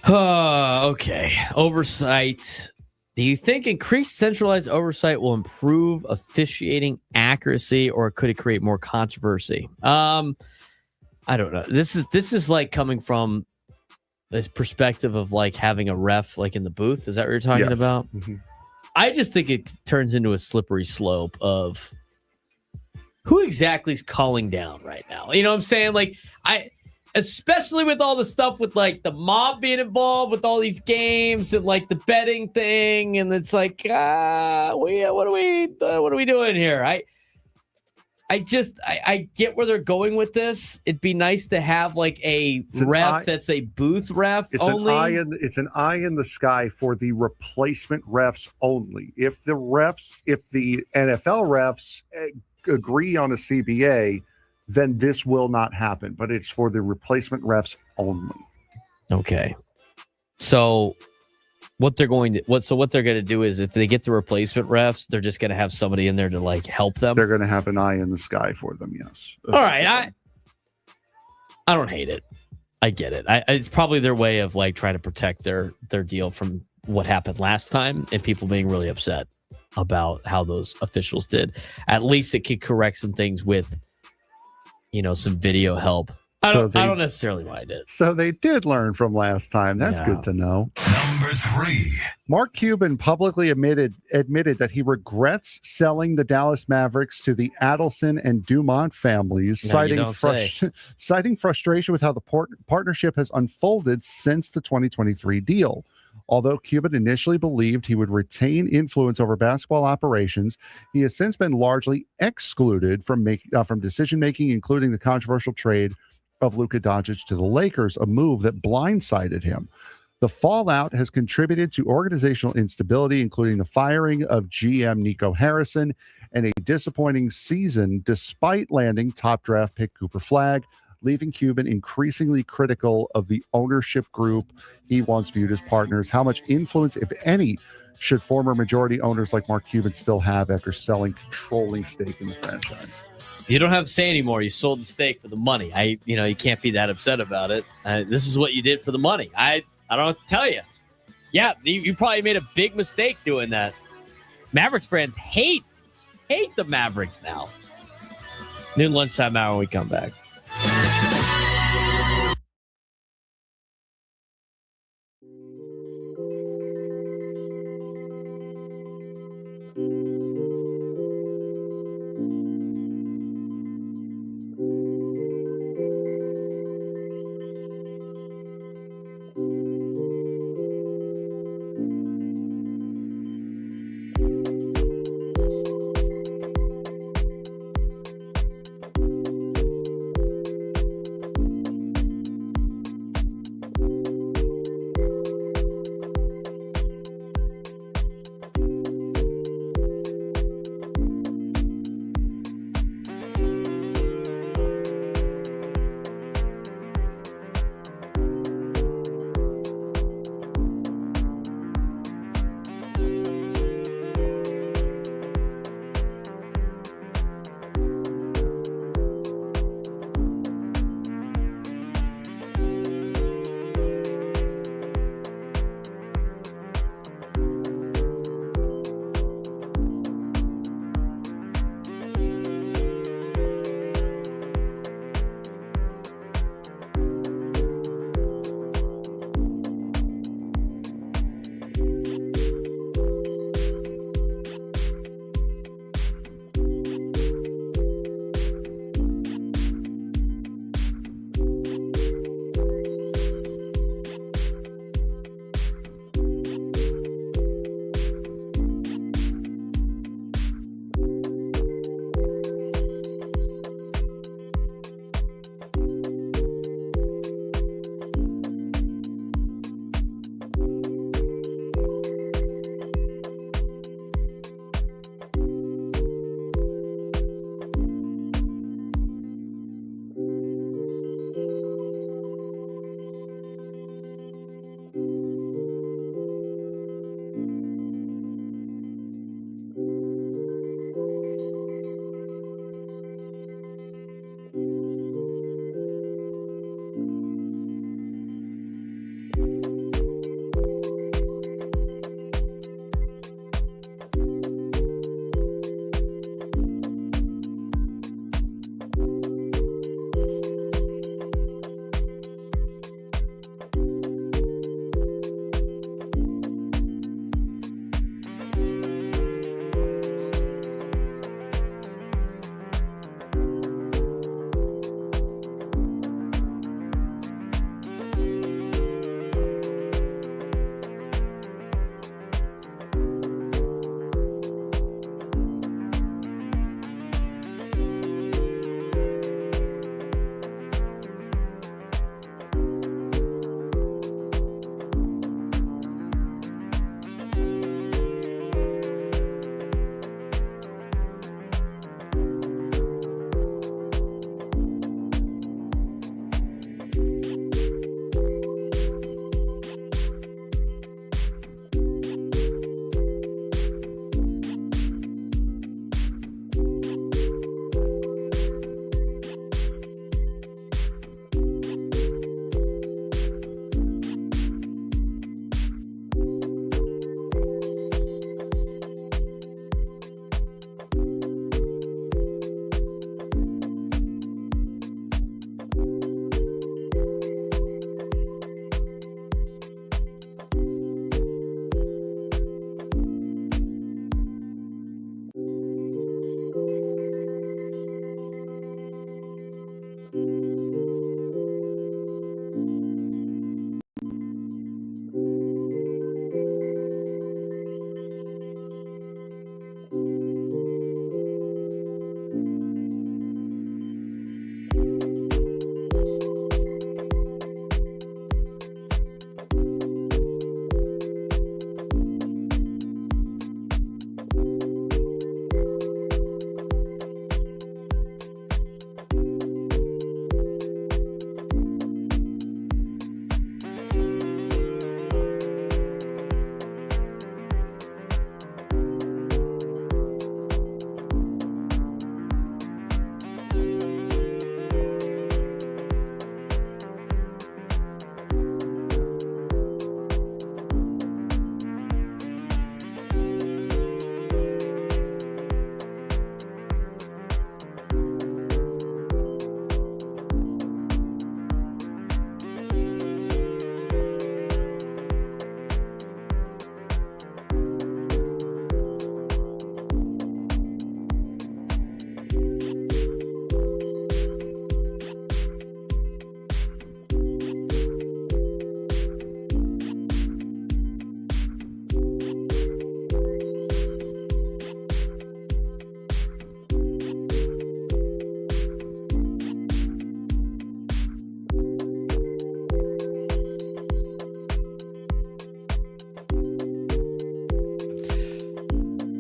Okay. Oversight. Do you think increased centralized oversight will improve officiating accuracy, or could it create more controversy? I don't know. This is like coming from this perspective of like having a ref like in the booth. Is that what you're talking about? Mm-hmm. I just think it turns into a slippery slope of who exactly is calling down right now. You know what I'm saying? Like especially with all the stuff with like the mob being involved with all these games and like the betting thing, and it's like, what are we doing here? I get where they're going with this. It'd be nice to have like that's a booth ref only. It's an eye in the sky for the replacement refs only. If the NFL refs agree on a CBA, then this will not happen. But it's for the replacement refs only. Okay. So what they're going to do is if they get the replacement refs, they're just going to have somebody in there to like help them. They're going to have an eye in the sky for them. Yes. All right. I don't hate it. I get it. It's probably their way of like trying to protect their deal from what happened last time and people being really upset about how those officials did. At least it could correct some things with, some video help. I don't necessarily mind it. So they did learn from last time. That's good to know. Number 3. Mark Cuban publicly admitted that he regrets selling the Dallas Mavericks to the Adelson and Dumont families, citing frustration with how the partnership has unfolded since the 2023 deal. Although Cuban initially believed he would retain influence over basketball operations, he has since been largely excluded from decision-making, including the controversial trade of Luka Doncic to the Lakers, a move that blindsided him. The fallout has contributed to organizational instability, including the firing of GM Nico Harrison and a disappointing season despite landing top draft pick Cooper Flagg, leaving Cuban increasingly critical of the ownership group he once viewed as partners. How much influence, if any, should former majority owners like Mark Cuban still have after selling controlling stake in the franchise? You don't have to say anymore. You sold the stake for the money. You can't be that upset about it. This is what you did for the money. I don't know what to tell you. Yeah, you probably made a big mistake doing that. Mavericks fans hate the Mavericks now. Noon lunchtime hour when we come back.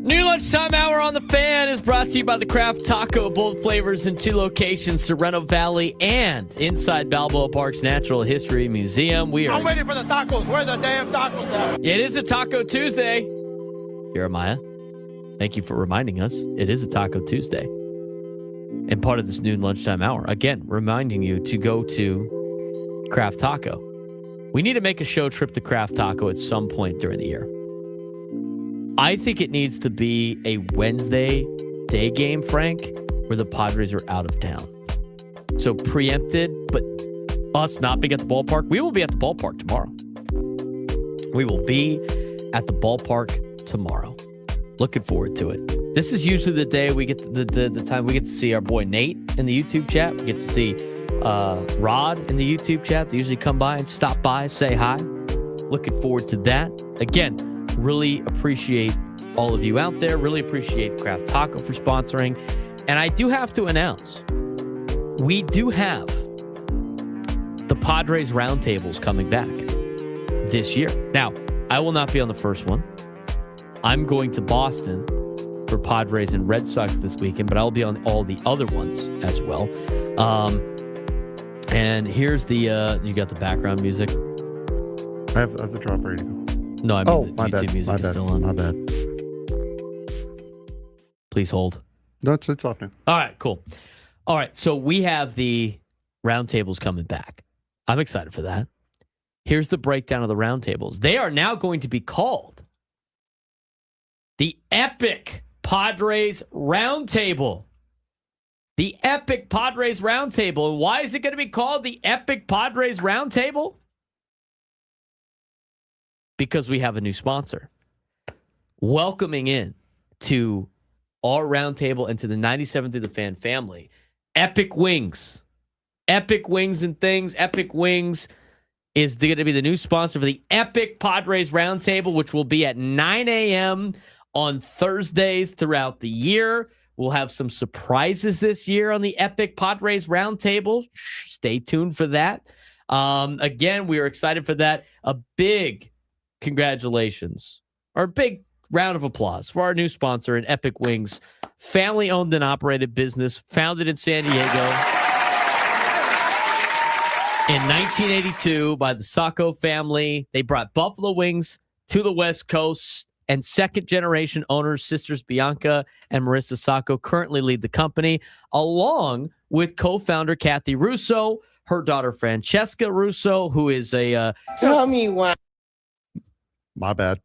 New Lunchtime Hour on the Fan is brought to you by the Craft Taco. Bold flavors in 2 locations, Sorrento Valley and inside Balboa Park's Natural History Museum. I'm waiting for the tacos. Where are the damn tacos at? It is a Taco Tuesday. Jeremiah, thank you for reminding us. It is a Taco Tuesday. And part of this noon lunchtime hour, again, reminding you to go to Craft Taco. We need to make a show trip to Craft Taco at some point during the year. I think it needs to be a Wednesday day game, Frank, where the Padres are out of town. So preempted, but us not being at the ballpark, we will be at the ballpark tomorrow. We will be at the ballpark tomorrow. Looking forward to it. This is usually the day we get the time we get to see our boy Nate in the YouTube chat. We get to see Rod in the YouTube chat. They usually come by and stop by, say hi. Looking forward to that. Again, really appreciate all of you out there. Really appreciate Craft Taco for sponsoring. And I do have to announce, we do have the Padres roundtables coming back this year. Now, I will not be on the first one. I'm going to Boston for Padres and Red Sox this weekend, but I'll be on all the other ones as well. And here's the, you got the background music? I have the drop ready to go. No, I mean the YouTube music is still on. My bad. Please hold. No, it's off now. All right, cool. All right, so we have the roundtables coming back. I'm excited for that. Here's the breakdown of the roundtables. They are now going to be called the Epic Padres Roundtable. The Epic Padres Roundtable. And why is it going to be called the Epic Padres Roundtable? Because we have a new sponsor. Welcoming in to our roundtable and to the 97 Through the Fan family, Epic Wings. Epic Wings and Things. Epic Wings is going to be the new sponsor for the Epic Padres Roundtable, which will be at 9 a.m. on Thursdays throughout the year. We'll have some surprises this year on the Epic Padres Roundtable. Stay tuned for that. Again, we are excited for that. A big congratulations, or a big round of applause for our new sponsor in Epic Wings, family-owned and operated business, founded in San Diego in 1982 by the Sacco family. They brought buffalo wings to the West Coast, and second-generation owners, sisters Bianca and Marissa Sacco, currently lead the company, along with co-founder Kathy Russo, her daughter Francesca Russo, who is a... Tell me why. My bad.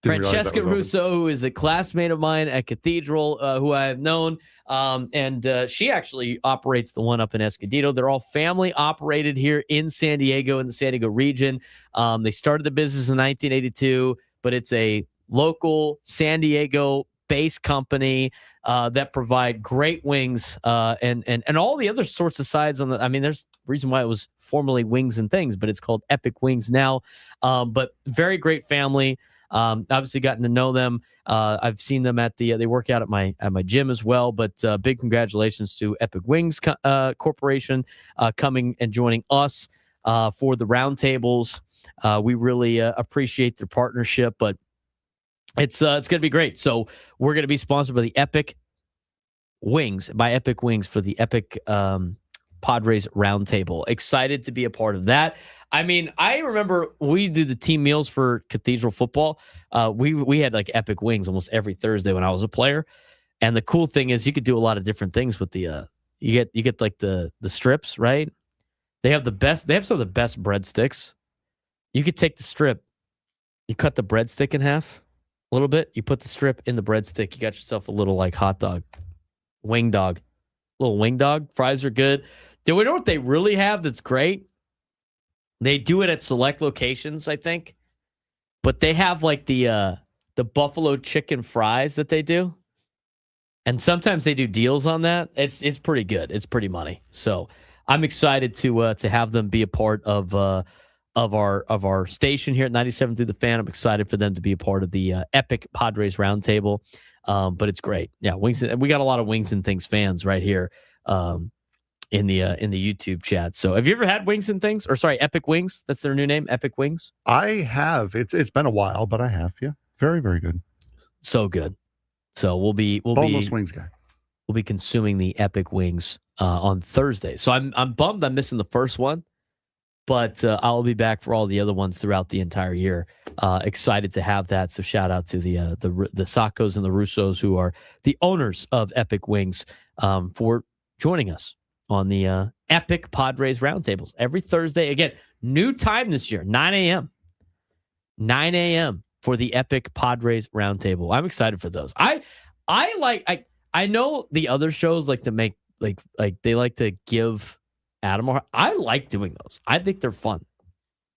Francesca Russo, who is a classmate of mine at Cathedral, who I have known, and she actually operates the one up in Escondido. They're all family operated here in San Diego, in the San Diego region. They started the business in 1982, but it's a local San Diego-based company that provide great wings and all the other sorts of sides on the. I mean, there's a reason why it was formerly Wings and Things, but it's called Epic Wings now. But very great family. Obviously gotten to know them. I've seen them at the they work out at my gym as well. But big congratulations to Epic Wings Corporation coming and joining us for the roundtables. We really appreciate their partnership, but it's going to be great. So we're going to be sponsored by the Epic Wings, for the Epic Padres Roundtable. Excited to be a part of that. I mean, I remember we did the team meals for Cathedral football. We had like Epic Wings almost every Thursday when I was a player. And the cool thing is you could do a lot of different things with the you get like the strips, right? They have some of the best breadsticks. You could take the strip, you cut the breadstick in half a little bit, you put the strip in the breadstick, you got yourself a little like hot dog, wing dog. Little wing dog. Fries are good. Do we know what they really have that's great? They do it at select locations, I think. But they have like the buffalo chicken fries that they do. And sometimes they do deals on that. It's pretty good. It's pretty money. So I'm excited to have them be a part of our station here at 97 Through the Fan. I'm excited for them to be a part of the Epic Padres Roundtable. But it's great. Yeah, wings. We got a lot of Wings and Things fans right here in the YouTube chat. So have you ever had Wings and Things? Or sorry, Epic Wings? That's their new name, Epic Wings? I have. It's been a while, but I have, yeah. Very, very good. So good. So we'll be boneless wings guy. We'll be consuming the epic wings on Thursday. So I'm bummed I'm missing the first one, but I'll be back for all the other ones throughout the entire year. Excited to have that. So shout out to the Saccos and the Russos, who are the owners of Epic Wings, for joining us on the Epic Padres Roundtables every Thursday. Again, new time this year, 9 a.m. 9 a.m. for the Epic Padres Roundtable. I'm excited for those. I know the other shows like to make like they like to give Adam a hard. I like doing those. I think they're fun.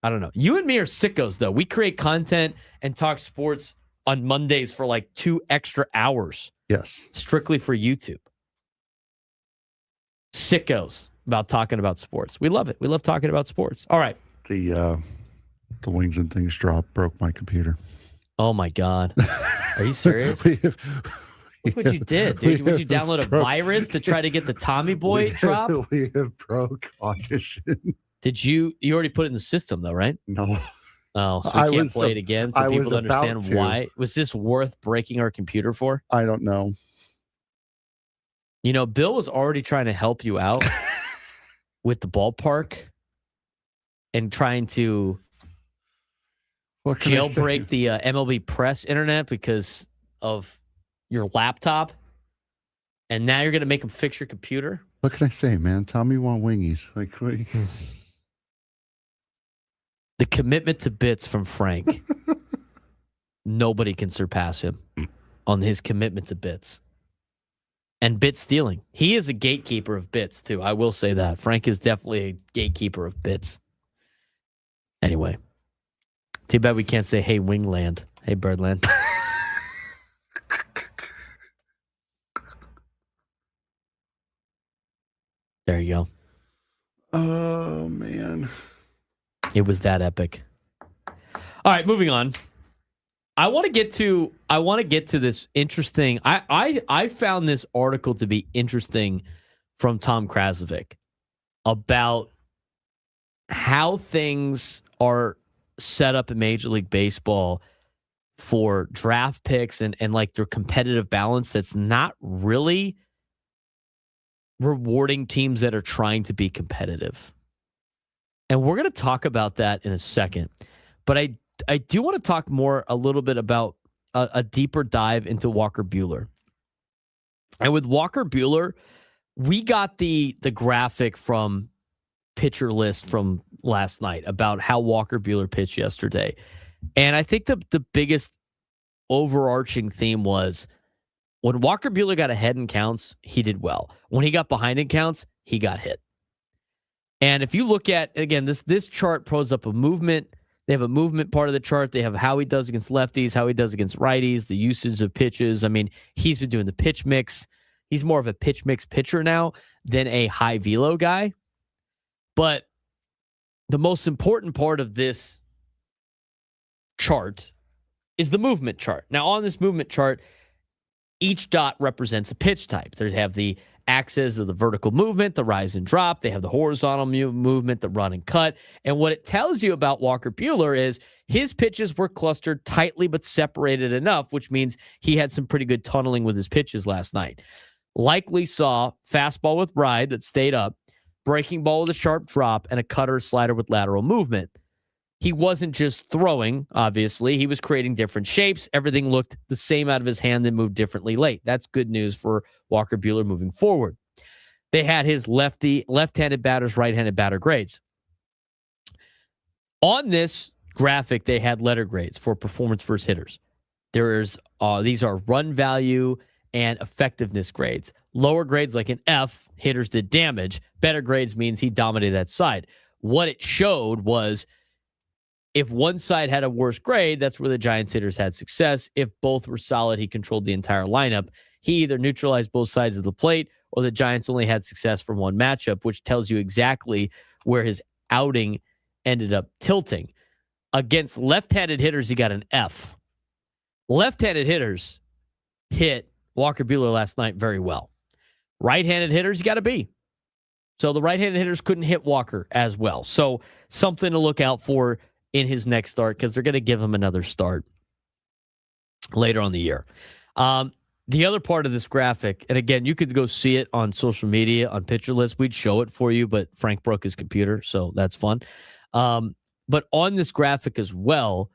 I don't know. You and me are sickos though. We create content and talk sports on Mondays for like 2 extra hours. Yes. Strictly for YouTube. Sickos about talking about sports. We love it. We love talking about sports. All right. The wings and things drop broke my computer. Oh my God. Are you serious? Look what you did, dude. Would you download a virus to try to get the Tommy Boy drop? We have broke Audition. Did you already put it in the system though, right? No. Oh, so we can't play it again for people to understand why. Was this worth breaking our computer for? I don't know. You know, Bill was already trying to help you out with the ballpark and trying to jailbreak the MLB Press internet because of your laptop, and now you're going to make him fix your computer? What can I say, man? Tommy want wingies. Like, what The commitment to bits from Frank. Nobody can surpass him on his commitment to bits. And bit stealing. He is a gatekeeper of bits, too. I will say that. Frank is definitely a gatekeeper of bits. Anyway. Too bad we can't say, hey, Wingland. Hey, Birdland. There you go. Oh, man. It was that epic. All right, moving on. I want to get to this interesting. I found this article to be interesting from Tom Krasovic about how things are set up in Major League Baseball for draft picks and like their competitive balance that's not really rewarding teams that are trying to be competitive. And we're going to talk about that in a second. But I do want to talk a little bit about a deeper dive into Walker Buehler. And with Walker Buehler, we got the graphic from Pitcher List from last night about how Walker Buehler pitched yesterday. And I think the biggest overarching theme was when Walker Buehler got ahead in counts, he did well. When he got behind in counts, he got hit. And if you look at, again, this chart pulls up a movement. They have a movement part of the chart. They have how he does against lefties, how he does against righties, the usage of pitches. I mean, he's been doing the pitch mix. He's more of a pitch mix pitcher now than a high velo guy. But the most important part of this chart is the movement chart. Now, on this movement chart, each dot represents a pitch type. They have the axis of the vertical movement, the rise and drop. They have the horizontal movement, the run and cut. And what it tells you about Walker Buehler is his pitches were clustered tightly but separated enough, which means he had some pretty good tunneling with his pitches last night. Likely saw fastball with ride that stayed up, breaking ball with a sharp drop, and a cutter slider with lateral movement. He wasn't just throwing, obviously. He was creating different shapes. Everything looked the same out of his hand and moved differently late. That's good news for Walker Buehler moving forward. They had his left-handed batters, right-handed batter grades. On this graphic, they had letter grades for performance versus hitters. These are run value and effectiveness grades. Lower grades like an F, hitters did damage. Better grades means he dominated that side. What it showed was if one side had a worse grade, that's where the Giants hitters had success. If both were solid, he controlled the entire lineup. He either neutralized both sides of the plate or the Giants only had success from one matchup, which tells you exactly where his outing ended up tilting. Against left-handed hitters, he got an F. Left-handed hitters hit Walker Buehler last night very well. Right-handed hitters, you got a B. So the right-handed hitters couldn't hit Walker as well. So something to look out for in his next start because they're going to give him another start later on the year. The other part of this graphic, and again, you could go see it on social media, on Picture List. We'd show it for you, but Frank broke his computer, so that's fun. But on this graphic as well,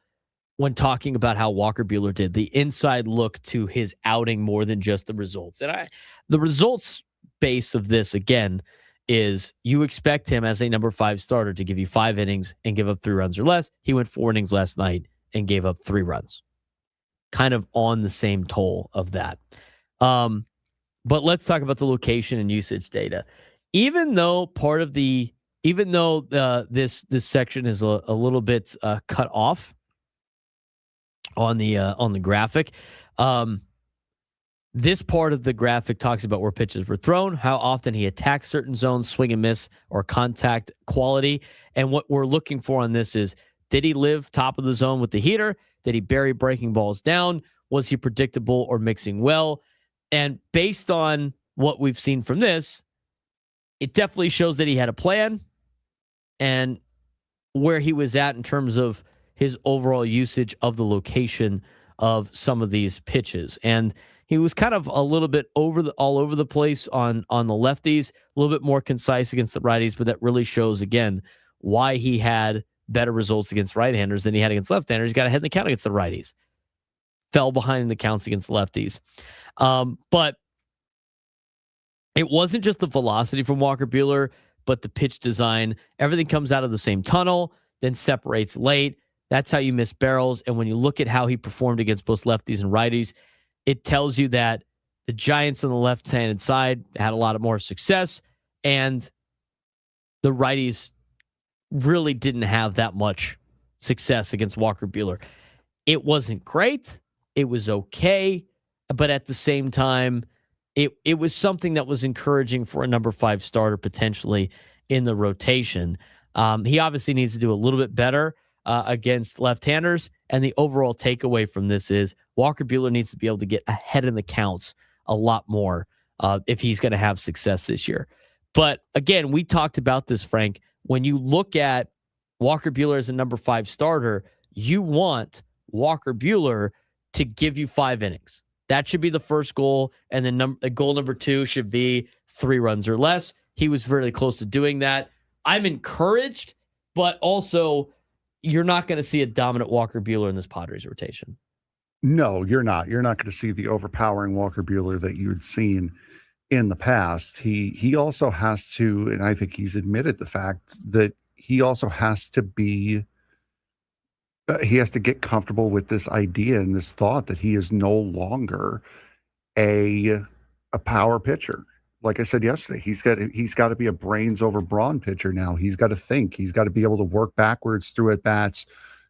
when talking about how Walker Buehler did, the inside look to his outing more than just the results. And the results base of this, again, is you expect him as a number 5 starter to give you 5 innings and give up 3 runs or less. He went 4 innings last night and gave up 3 runs. Kind of on the same toll of that. But let's talk about the location and usage data. Even though this section is a little bit cut off on the graphic, this part of the graphic talks about where pitches were thrown, how often he attacked certain zones, swing and miss, or contact quality. And what we're looking for on this is, did he live top of the zone with the heater? Did he bury breaking balls down? Was he predictable or mixing well? And based on what we've seen from this, it definitely shows that he had a plan and where he was at in terms of his overall usage of the location of some of these pitches. And he was kind of a little bit all over the place on the lefties, a little bit more concise against the righties, but that really shows, again, why he had better results against right-handers than he had against left-handers. He's got a head in the count against the righties. Fell behind in the counts against lefties. But it wasn't just the velocity from Walker Buehler, but the pitch design. Everything comes out of the same tunnel, then separates late. That's how you miss barrels. And when you look at how he performed against both lefties and righties, it tells you that the Giants on the left-handed side had a lot of more success, and the righties really didn't have that much success against Walker Buehler. It wasn't great. It was okay. But at the same time, it was something that was encouraging for a number 5 starter potentially in the rotation. He obviously needs to do a little bit better against left-handers. And the overall takeaway from this is Walker Buehler needs to be able to get ahead in the counts a lot more if he's going to have success this year. But again, we talked about this, Frank. When you look at Walker Buehler as a number 5 starter, you want Walker Buehler to give you 5 innings. That should be the first goal. And then goal number 2 should be 3 runs or less. He was very close to doing that. I'm encouraged, but also you're not going to see a dominant Walker Buehler in this Padres rotation. No, you're not. You're not going to see the overpowering Walker Buehler that you had seen in the past. He also has to, and I think he's admitted the fact that he also has to be, he has to get comfortable with this idea and this thought that he is no longer a power pitcher. Like I said yesterday, he's got to be a brains over brawn pitcher now. He's got to think. He's got to be able to work backwards through at bats,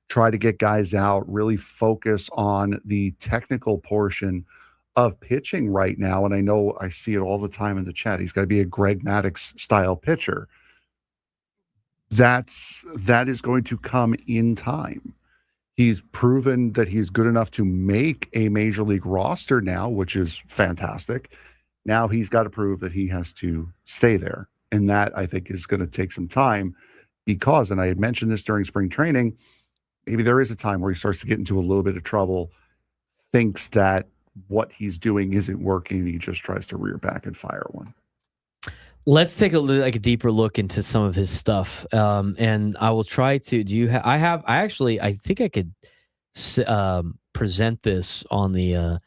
try to get guys out, really focus on the technical portion of pitching right now. And I know I see it all the time in the chat. He's got to be a Greg Maddux style pitcher. That is going to come in time. He's proven that he's good enough to make a major league roster now, which is fantastic. Now he's got to prove that he has to stay there. And that, I think, is going to take some time because, and I had mentioned this during spring training, maybe there is a time where he starts to get into a little bit of trouble, thinks that what he's doing isn't working, and he just tries to rear back and fire one. Let's take a deeper look into some of his stuff. And I will try to, I think I could present this on the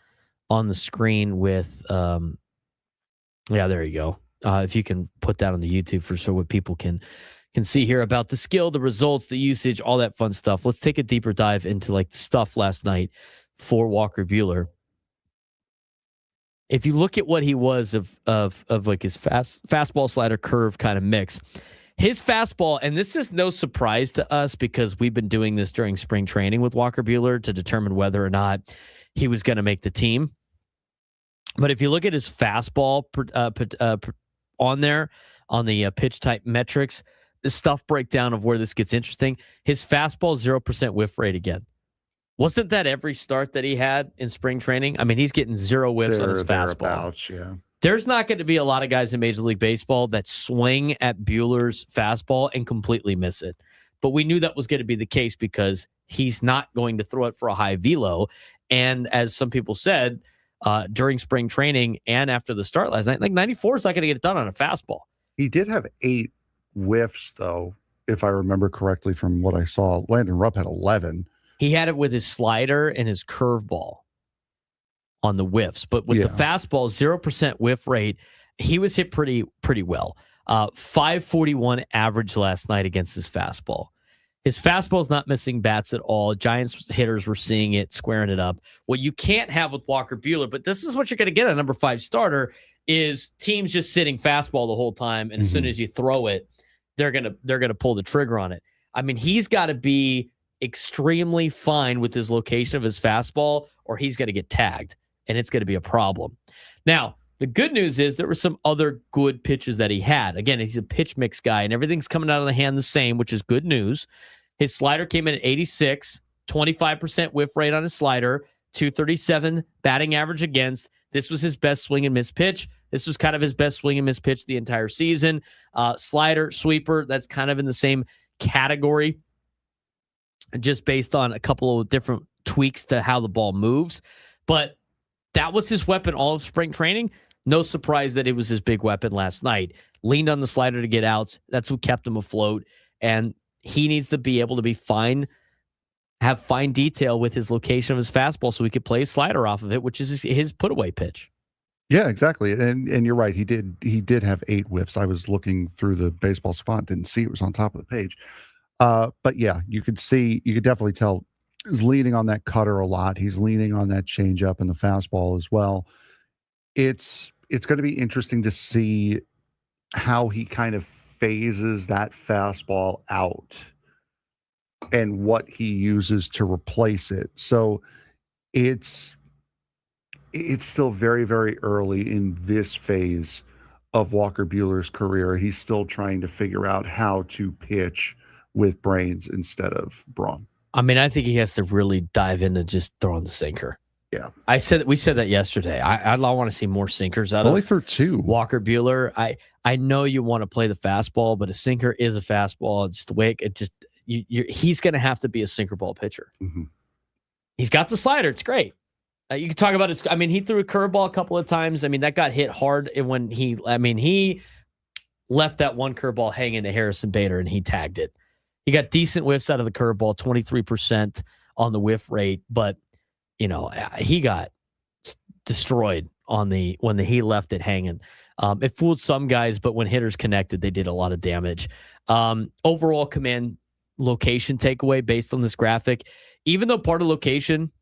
screen with, yeah, there you go. If you can put that on the YouTube so what people can see here about the skill, the results, the usage, all that fun stuff. Let's take a deeper dive into like the stuff last night for Walker Buehler. If you look at what he was of like his fastball slider curve kind of mix, his fastball, and this is no surprise to us because we've been doing this during spring training with Walker Buehler to determine whether or not he was going to make the team. But if you look at his fastball on there, on the pitch type metrics, the stuff breakdown of where this gets interesting, his fastball 0% whiff rate again. Wasn't that every start that he had in spring training? I mean, he's getting 0 whiffs on his fastball. Yeah. There's not going to be a lot of guys in Major League Baseball that swing at Buehler's fastball and completely miss it. But we knew that was going to be the case because he's not going to throw it for a high velo. And as some people said, during spring training and after the start last night. Like 94 is not going to get it done on a fastball. He did have 8 whiffs, though, if I remember correctly from what I saw. Landon Roupp had 11. He had it with his slider and his curveball on the whiffs, but with the fastball, 0% whiff rate, he was hit pretty well. 541 average last night against his fastball. His fastball's not missing bats at all. Giants hitters were seeing it, squaring it up. What you can't have with Walker Buehler, but this is what you're going to get a number 5 starter, is teams just sitting fastball the whole time, and as soon as you throw it, they're gonna pull the trigger on it. I mean, he's got to be extremely fine with his location of his fastball, or he's going to get tagged, and it's going to be a problem. Now, the good news is there were some other good pitches that he had. Again, he's a pitch mix guy, and everything's coming out of the hand the same, which is good news. His slider came in at 86, 25% whiff rate on his slider, 237 batting average against. This was his best swing and miss pitch. This was kind of his best swing and miss pitch the entire season. Slider, sweeper, that's kind of in the same category, just based on a couple of different tweaks to how the ball moves. But that was his weapon all of spring training. No surprise that it was his big weapon last night. Leaned on the slider to get outs. That's what kept him afloat. And he needs to be able to be fine, have fine detail with his location of his fastball so he could play his slider off of it, which is his put away pitch. Yeah, exactly. And you're right. He did have 8 whiffs. I was looking through the baseball savant, didn't see it was on top of the page. But yeah, you could definitely tell he's leaning on that cutter a lot. He's leaning on that changeup and the fastball as well. It's going to be interesting to see how he kind of phases that fastball out and what he uses to replace it. So it's still very, very early in this phase of Walker Buehler's career. He's still trying to figure out how to pitch with brains instead of brawn. I mean, I think he has to really dive into just throwing the sinker. Yeah. We said that yesterday. I want to see more sinkers out only of through 2. Walker Buehler. I know you want to play the fastball, but a sinker is a fastball. It's the way he's going to have to be a sinker ball pitcher. Mm-hmm. He's got the slider. It's great. You can talk about it. I mean, he threw a curveball a couple of times. I mean, that got hit hard when he left that one curveball hanging to Harrison Bader and he tagged it. He got decent whiffs out of the curveball, 23% on the whiff rate, but he got destroyed when he left it hanging. It fooled some guys, but when hitters connected, they did a lot of damage. Overall command location takeaway based on this graphic, even though part of location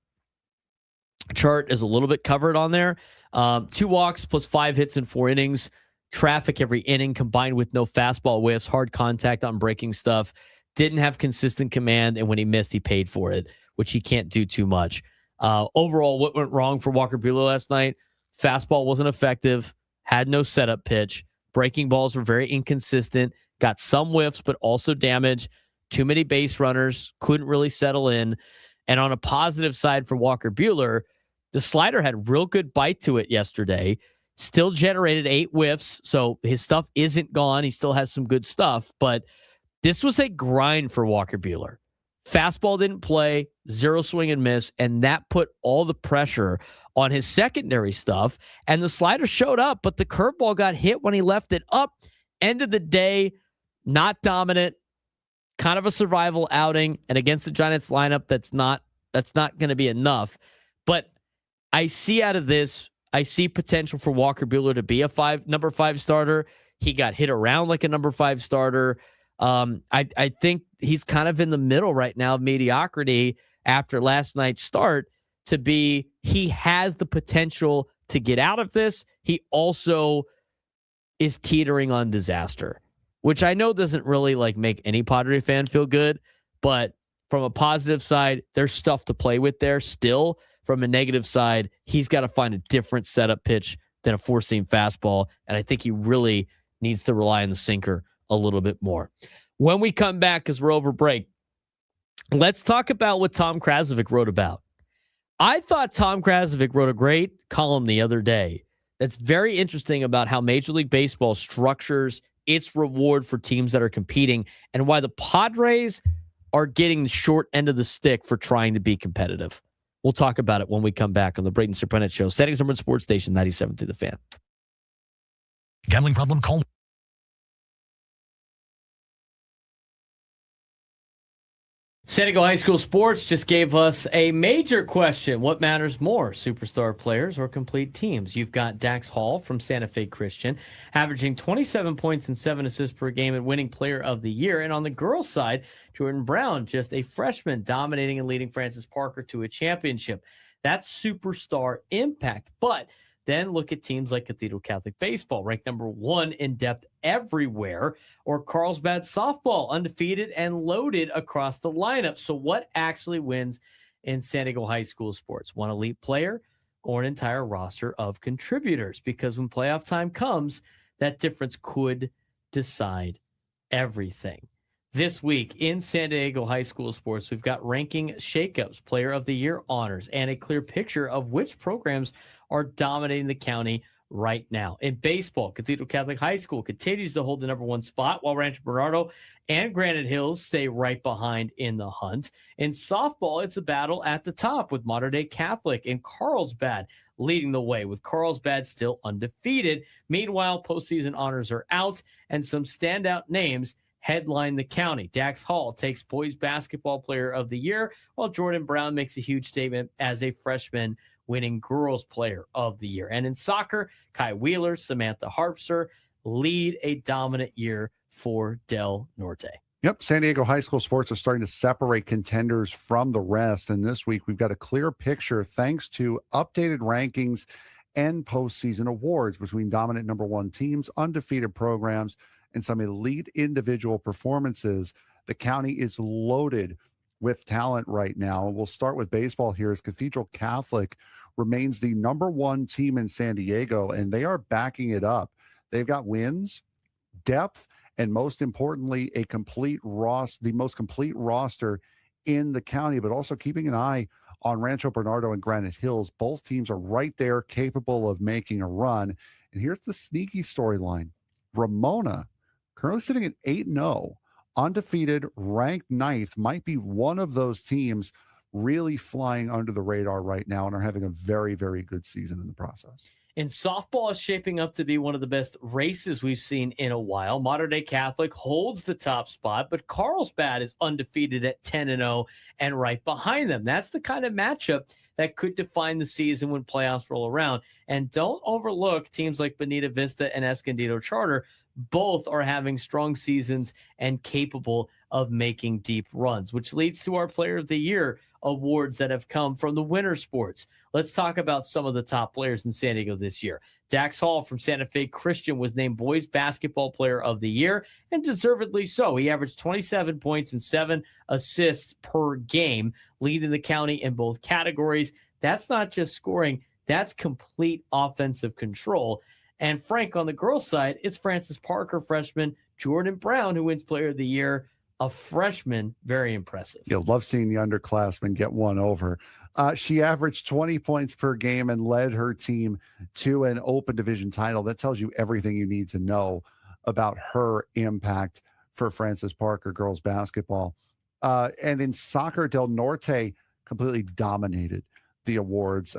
chart is a little bit covered on there, 2 walks plus 5 hits in 4 innings, traffic every inning combined with no fastball whiffs, hard contact on breaking stuff, didn't have consistent command, and when he missed, he paid for it, which he can't do too much. Overall, what went wrong for Walker Buehler last night? Fastball wasn't effective, had no setup pitch, breaking balls were very inconsistent, got some whiffs, but also damage, too many base runners, couldn't really settle in. And on a positive side for Walker Buehler, the slider had real good bite to it yesterday, still generated 8 whiffs, so his stuff isn't gone. He still has some good stuff, but this was a grind for Walker Buehler. Fastball didn't play, 0 swing and miss, and that put all the pressure on his secondary stuff. And the slider showed up, but the curveball got hit when he left it up. End of the day, not dominant, kind of a survival outing, and against the Giants lineup, that's not going to be enough. But I see out of this, I see potential for Walker Buehler to be a number 5 starter. He got hit around like a number 5 starter. I think he's kind of in the middle right now of mediocrity after last night's start to be, he has the potential to get out of this. He also is teetering on disaster, which I know doesn't really make any Padre fan feel good, but from a positive side, there's stuff to play with there still. From a negative side, he's got to find a different setup pitch than a 4-seam fastball, and I think he really needs to rely on the sinker a little bit more. When we come back, because we're over break, let's talk about what Tom Krasovic wrote about. I thought Tom Krasovic wrote a great column the other day that's very interesting about how Major League Baseball structures its reward for teams that are competing and why the Padres are getting the short end of the stick for trying to be competitive. We'll talk about it when we come back on the Braden Surprenant Show. Settings number Sports Station 97 through the Fan. Gambling problem? Call. San Diego High School Sports just gave us a major question. What matters more, superstar players or complete teams? You've got Dax Hall from Santa Fe Christian, averaging 27 points and 7 assists per game and winning player of the year. And on the girls' side, Jordan Brown, just a freshman, dominating and leading Francis Parker to a championship. That's superstar impact. But then look at teams like Cathedral Catholic Baseball, ranked number 1 in depth everywhere, or Carlsbad Softball, undefeated and loaded across the lineup. So what actually wins in San Diego High School sports? One elite player or an entire roster of contributors? Because when playoff time comes, that difference could decide everything. This week in San Diego High School sports, we've got ranking shakeups, player of the year honors, and a clear picture of which programs are dominating the county right now. In baseball, Cathedral Catholic High School continues to hold the number 1 spot, while Rancho Bernardo and Granite Hills stay right behind in the hunt. In softball, it's a battle at the top with Mater Dei Catholic and Carlsbad leading the way, with Carlsbad still undefeated. Meanwhile, postseason honors are out, and some standout names headline the county. Dax Hall takes boys basketball player of the year, while Jordan Brown makes a huge statement as a freshman, winning girls player of the year. And in soccer, Kai Wheeler, Samantha Harpster lead a dominant year for Del Norte. Yep, San Diego High School sports are starting to separate contenders from the rest. And this week, we've got a clear picture thanks to updated rankings and postseason awards between dominant number 1 teams, undefeated programs, and some elite individual performances. The county is loaded with talent right now. We'll start with baseball here, as Cathedral Catholic remains the number 1 team in San Diego, and they are backing it up. They've got wins, depth, and most importantly, the most complete roster in the county, but also keeping an eye on Rancho Bernardo and Granite Hills. Both teams are right there, capable of making a run. And here's the sneaky storyline. Ramona, currently sitting at 8-0, undefeated, ranked 9th, might be one of those teams really flying under the radar right now and are having a very, very good season in the process. And softball is shaping up to be one of the best races we've seen in a while. Mater Dei Catholic holds the top spot, but Carlsbad is undefeated at 10-0 and right behind them. That's the kind of matchup that could define the season when playoffs roll around. And don't overlook teams like Bonita Vista and Escondido Charter. Both are having strong seasons and capable of making deep runs, which leads to our Player of the Year awards that have come from the winter sports. Let's talk about some of the top players in San Diego this year. Dax Hall from Santa Fe Christian was named Boys Basketball Player of the Year, and deservedly so. He averaged 27 points and 7 assists per game, leading the county in both categories. That's not just scoring, that's complete offensive control. And Frank, on the girls' side, it's Francis Parker, freshman, Jordan Brown, who wins Player of the Year, a freshman. Very impressive. You'll love seeing the underclassmen get one over. She averaged 20 points per game and led her team to an open division title. That tells you everything you need to know about her impact for Francis Parker girls basketball. And in soccer, Del Norte completely dominated the awards.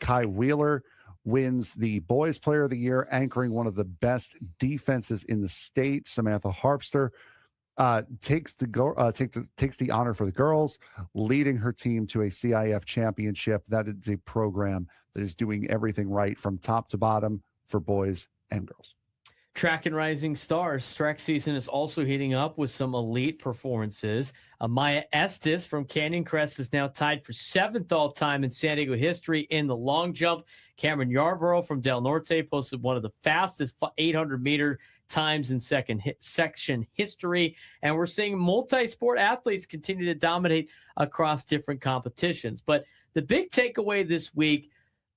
Kai Wheeler wins the Boys Player of the Year, anchoring one of the best defenses in the state. Samantha Harpster takes the honor for the girls, leading her team to a CIF championship. That is a program that is doing everything right from top to bottom for boys and girls. Track and Rising Stars. Track season is also heating up with some elite performances. Maya Estes from Canyon Crest is now tied for 7th all-time in San Diego history in the long jump. Cameron Yarborough from Del Norte posted one of the fastest 800-meter times in section history. And we're seeing multi-sport athletes continue to dominate across different competitions. But the big takeaway this week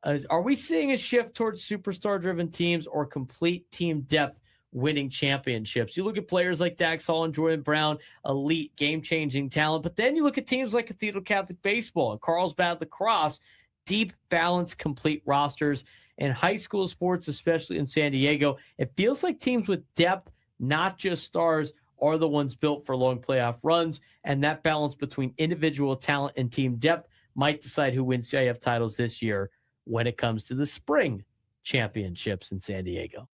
is, are we seeing a shift towards superstar-driven teams or complete team depth winning championships? You look at players like Dax Hall and Jordan Brown, elite, game-changing talent. But then you look at teams like Cathedral Catholic Baseball and Carlsbad Lacrosse, deep, balanced, complete rosters. In high school sports, especially in San Diego, it feels like teams with depth, not just stars, are the ones built for long playoff runs. And that balance between individual talent and team depth might decide who wins CIF titles this year when it comes to the spring championships in San Diego.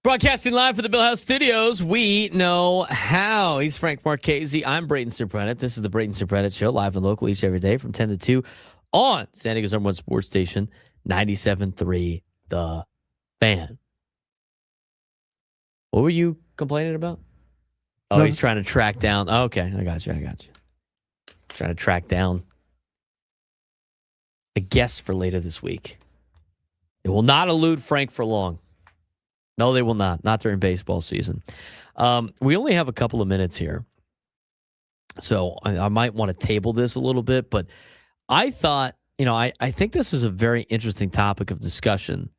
Broadcasting live from the Bill House Studios, we know how. He's Frank Marchese. I'm Braden Surprenant. This is the Braden Surprenant Show, live and local each every day from 10 to 2 on San Diego's #1 sports station, 97.3 The Fan. What were you complaining about? Oh, he's trying to track down. Oh, okay, I got you. Trying to track down a guest for later this week. It will not elude Frank for long. No, they will not. Not during baseball season. We only have a couple of minutes here. So I might want to table this a little bit. But I thought, I think this is a very interesting topic of discussion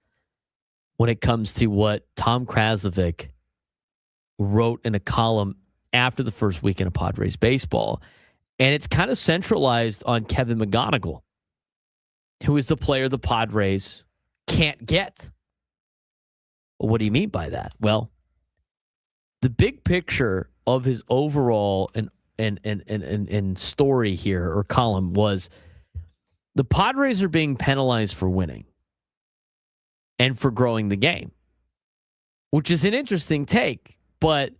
when it comes to what Tom Kraslovic wrote in a column after the first weekend of Padres baseball. And it's kind of centralized on Kevin McGonigal, who is the player the Padres can't get. What do you mean by that? Well, the big picture of his overall and story here or column was the Padres are being penalized for winning and for growing the game, which is an interesting take. But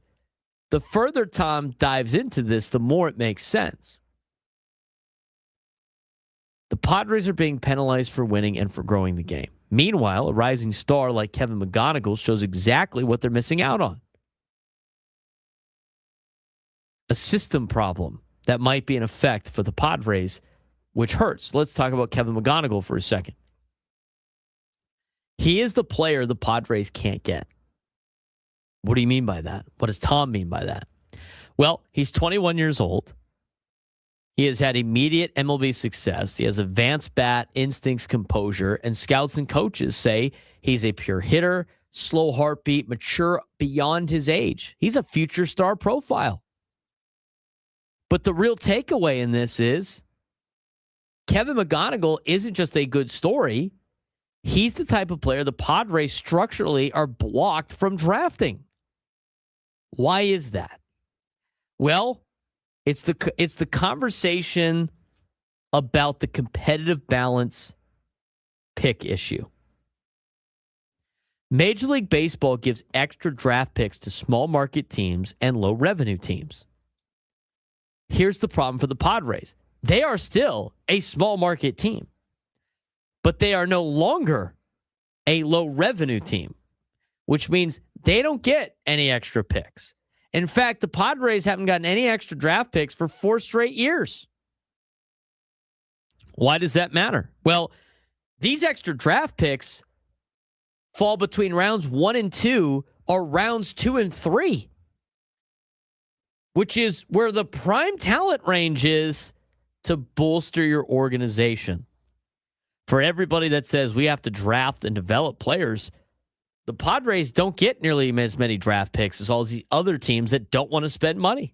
the further Tom dives into this, the more it makes sense. The Padres are being penalized for winning and for growing the game. Meanwhile, a rising star like Kevin McGonigal shows exactly what they're missing out on. A system problem that might be in effect for the Padres, which hurts. Let's talk about Kevin McGonigal for a second. He is the player the Padres can't get. What do you mean by that? What does Tom mean by that? Well, he's 21 years old. He has had immediate MLB success. He has advanced bat, instincts, composure, and scouts and coaches say he's a pure hitter, slow heartbeat, mature beyond his age. He's a future star profile. But the real takeaway in this is Kevin McGonigal isn't just a good story. He's the type of player the Padres structurally are blocked from drafting. Why is that? Well, it's the conversation about the competitive balance pick issue. Major League Baseball gives extra draft picks to small market teams and low revenue teams. Here's the problem for the Padres. They are still a small market team, but they are no longer a low revenue team, which means they don't get any extra picks. In fact, the Padres haven't gotten any extra draft picks for 4 straight years. Why does that matter? Well, these extra draft picks fall between rounds 1 and 2 or rounds 2 and 3, which is where the prime talent range is to bolster your organization. For everybody that says we have to draft and develop players, the Padres don't get nearly as many draft picks as all the other teams that don't want to spend money,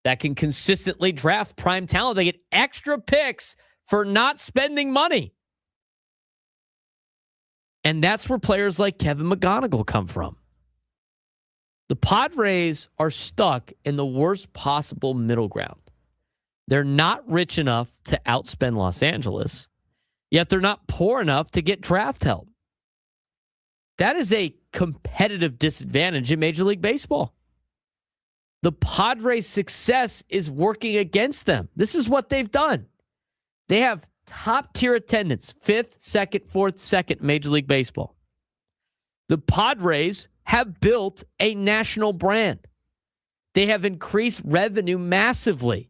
that can consistently draft prime talent. They get extra picks for not spending money. And that's where players like Kevin McGonigal come from. The Padres are stuck in the worst possible middle ground. They're not rich enough to outspend Los Angeles, yet they're not poor enough to get draft help. That is a competitive disadvantage in Major League Baseball. The Padres' success is working against them. This is what they've done. They have top-tier attendance, 5th, 2nd, 4th, 2nd Major League Baseball. The Padres have built a national brand. They have increased revenue massively.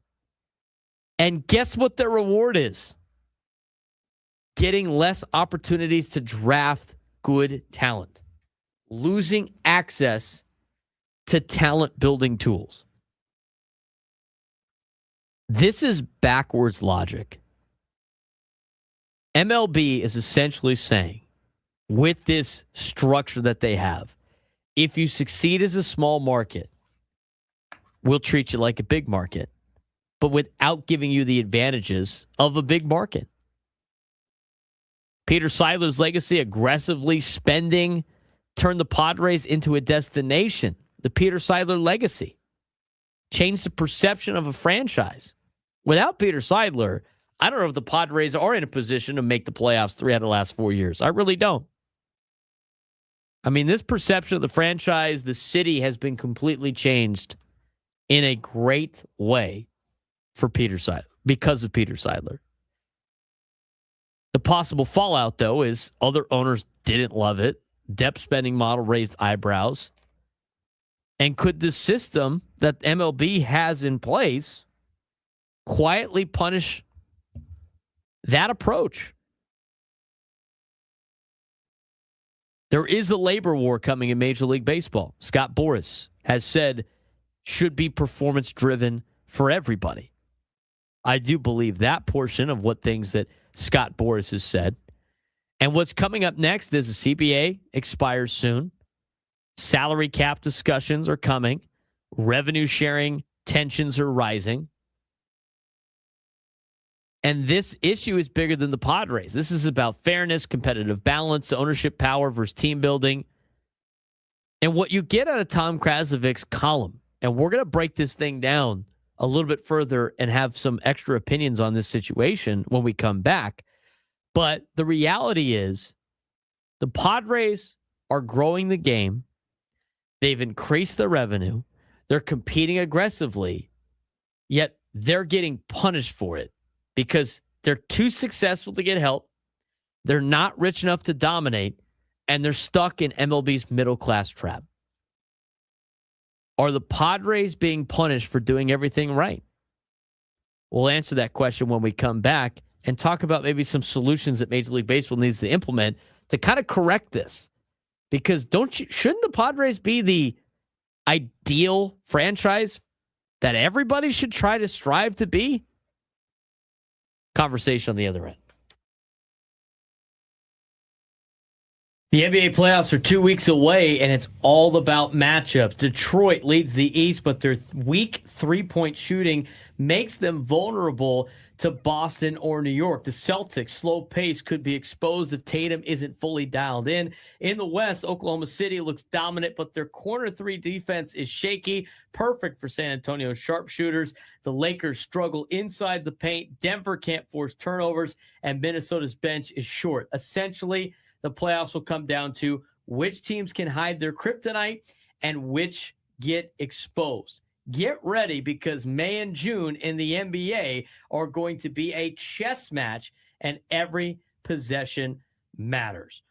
And guess what their reward is? getting less opportunities to draft good talent, losing access to talent building tools. This is backwards logic. MLB is essentially saying, with this structure that they have, if you succeed as a small market, we'll treat you like a big market, but without giving you the advantages of a big market. Peter Seidler's legacy, aggressively spending, turned the Padres into a destination. The Peter Seidler legacy changed the perception of a franchise. Without Peter Seidler, I don't know if the Padres are in a position to make the playoffs 3 out of the last 4 years. I really don't. I mean, this perception of the franchise, the city, has been completely changed in a great way for Peter Seidler, because of Peter Seidler. The possible fallout, though, is other owners didn't love it. Depth spending model raised eyebrows. And could the system that MLB has in place quietly punish that approach? There is a labor war coming in Major League Baseball. Scott Boras has said should be performance driven for everybody. I do believe that portion of what things that Scott Boras has said. And what's coming up next is the CBA expires soon. Salary cap discussions are coming. Revenue sharing tensions are rising. And this issue is bigger than the Padres. This is about fairness, competitive balance, ownership power versus team building. And what you get out of Tom Krasovic's column, and we're going to break this thing down a little bit further and have some extra opinions on this situation when we come back. But the reality is the Padres are growing the game. They've increased the revenue. They're competing aggressively, yet they're getting punished for it because they're too successful to get help. They're not rich enough to dominate, and they're stuck in MLB's middle-class trap. Are the Padres being punished for doing everything right? We'll answer that question when we come back and talk about maybe some solutions that Major League Baseball needs to implement to kind of correct this. Because shouldn't the Padres be the ideal franchise that everybody should try to strive to be? Conversation on the other end. The NBA playoffs are 2 weeks away, and it's all about matchups. Detroit leads the East, but their weak three-point shooting makes them vulnerable to Boston or New York. The Celtics' slow pace could be exposed if Tatum isn't fully dialed in. In the West, Oklahoma City looks dominant, but their corner three defense is shaky, perfect for San Antonio's sharpshooters. The Lakers struggle inside the paint. Denver can't force turnovers, and Minnesota's bench is short. Essentially, the playoffs will come down to which teams can hide their kryptonite and which get exposed. Get ready, because May and June in the NBA are going to be a chess match, and every possession matters.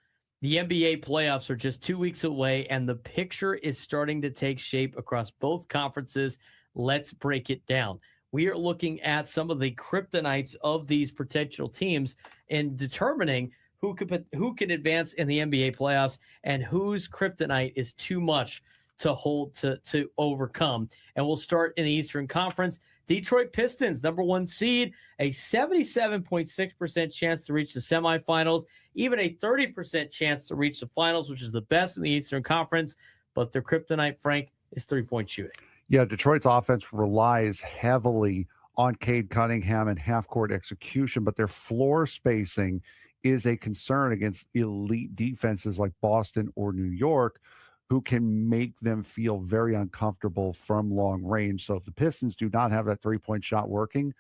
The NBA playoffs are just 2 weeks away, and the picture is starting to take shape across both conferences. Let's break it down. We are looking at some of the kryptonites of these potential teams and determining who can advance in the NBA playoffs and whose kryptonite is too much to hold to overcome. And we'll start in the Eastern Conference. Detroit Pistons, number 1 seed, a 77.6% chance to reach the semifinals, even a 30% chance to reach the finals, which is the best in the Eastern Conference. But their kryptonite, Frank, is three-point shooting. Yeah, Detroit's offense relies heavily on Cade Cunningham and half-court execution, but their floor spacing is a concern against elite defenses like Boston or New York, who can make them feel very uncomfortable from long range. So if the Pistons do not have that three-point shot working,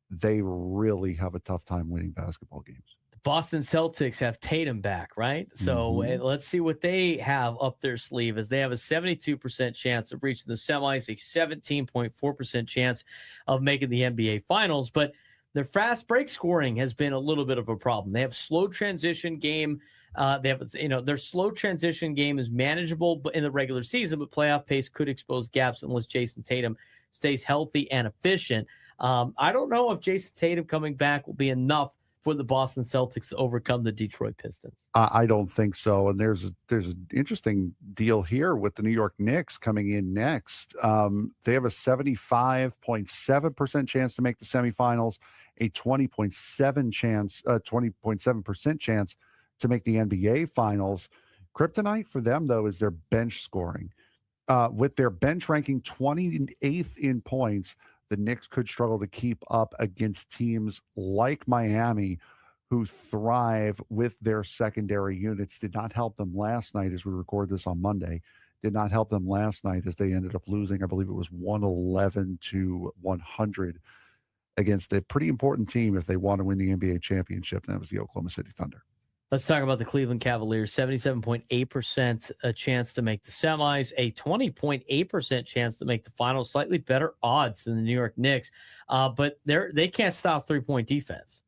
they really have a tough time winning basketball games. The Boston Celtics have Tatum back, right? So let's see what they have up their sleeve, as they have a 72% chance of reaching the semis, a 17.4% chance of making the NBA Finals. But their fast break scoring has been a little bit of a problem. They have slow transition game. Their slow transition game is manageable in the regular season, but playoff pace could expose gaps unless Jason Tatum stays healthy and efficient. I don't know if Jason Tatum coming back will be enough for the Boston Celtics to overcome the Detroit Pistons? I don't think so. And there's an interesting deal here with the New York Knicks coming in next. They have a 75.7% chance to make the semifinals, a 20.7% chance to make the NBA Finals. Kryptonite for them, though, is their bench scoring. With their bench ranking 28th in points, the Knicks could struggle to keep up against teams like Miami, who thrive with their secondary units. Did not help them last night as we record this on Monday. Did not help them last night as they ended up losing, I believe it was 111-100 against a pretty important team if they want to win the NBA championship, and that was the Oklahoma City Thunder. Let's talk about the Cleveland Cavaliers. 77.8% a chance to make the semis, a 20.8% chance to make the finals. Slightly better odds than the New York Knicks, but they can't stop three-point defense.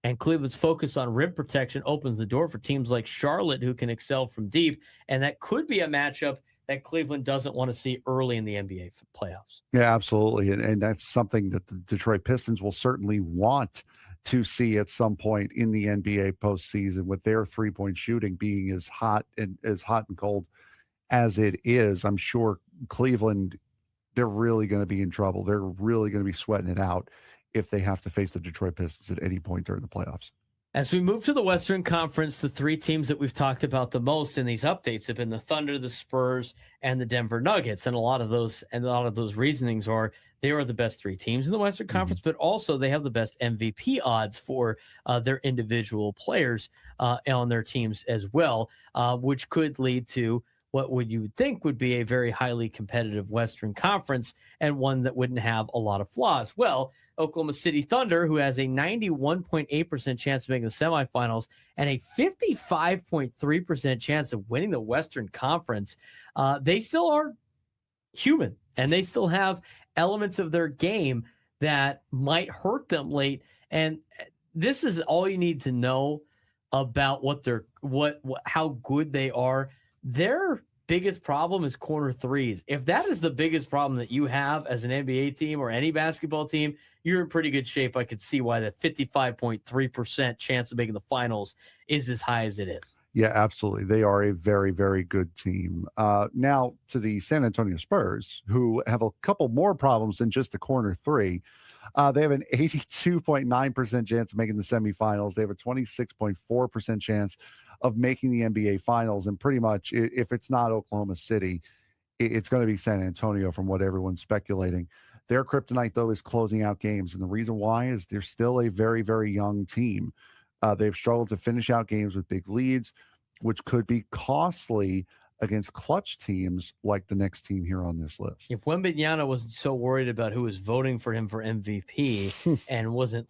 And Cleveland's focus on rim protection opens the door for teams like Charlotte who can excel from deep, and that could be a matchup that Cleveland doesn't want to see early in the NBA playoffs. Yeah, absolutely, and that's something that the Detroit Pistons will certainly want to see at some point in the NBA postseason, with their three-point shooting being as hot and cold as it is. I'm sure Cleveland, they're really going to be in trouble. They're really going to be sweating it out if they have to face the Detroit Pistons at any point during the playoffs. As we move to the Western Conference, the three teams that we've talked about the most in these updates have been the Thunder, the Spurs, and the Denver Nuggets. And a lot of those reasonings are they are the best three teams in the Western Conference, but also they have the best MVP odds for their individual players on their teams as well, which could lead to what you would think would be a very highly competitive Western Conference and one that wouldn't have a lot of flaws. Well, Oklahoma City Thunder, who has a 91.8% chance of making the semifinals and a 55.3% chance of winning the Western Conference, they still are human, and they still have elements of their game that might hurt them late. And this is all you need to know about how good they are. Their biggest problem is corner threes. If that is the biggest problem that you have as an NBA team or any basketball team, you're in pretty good shape. I could see why the 55.3% chance of making the finals is as high as it is. Yeah, absolutely. They are a very, very good team. Now to the San Antonio Spurs, who have a couple more problems than just the corner three. They have an 82.9% chance of making the semifinals. They have a 26.4% chance of making the NBA Finals. And pretty much, if it's not Oklahoma City, it's going to be San Antonio from what everyone's speculating. Their kryptonite, though, is closing out games. And the reason why is they're still a very, very young team. They've struggled to finish out games with big leads, which could be costly against clutch teams like the next team here on this list. If Wembanyama wasn't so worried about who was voting for him for MVP and wasn't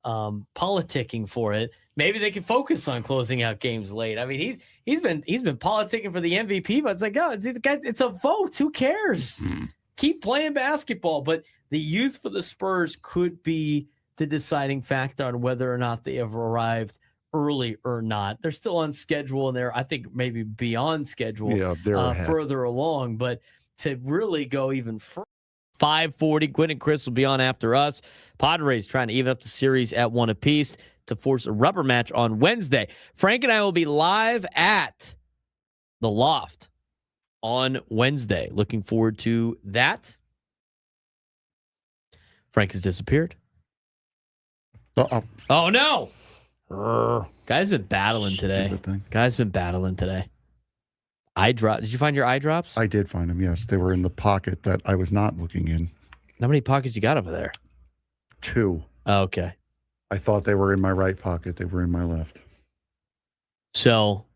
politicking for it, maybe they could focus on closing out games late. I mean, he's been politicking for the MVP, but it's like, oh, it's a vote. Who cares? Keep playing basketball. But the youth for the Spurs could be the deciding factor on whether or not they have arrived early or not. They're still on schedule, and they're, I think, maybe beyond schedule, further along. But to really go even further, 5:40, Quinn and Chris will be on after us. Padres trying to even up the series at 1 apiece to force a rubber match on Wednesday. Frank and I will be live at the Loft on Wednesday. Looking forward to that. Frank has disappeared. Uh-oh. Oh, no. Guy's been battling today. Eye drop. Did you find your eye drops? I did find them, yes. They were in the pocket that I was not looking in. How many pockets you got over there? 2. Oh, okay. I thought they were in my right pocket. They were in my left. So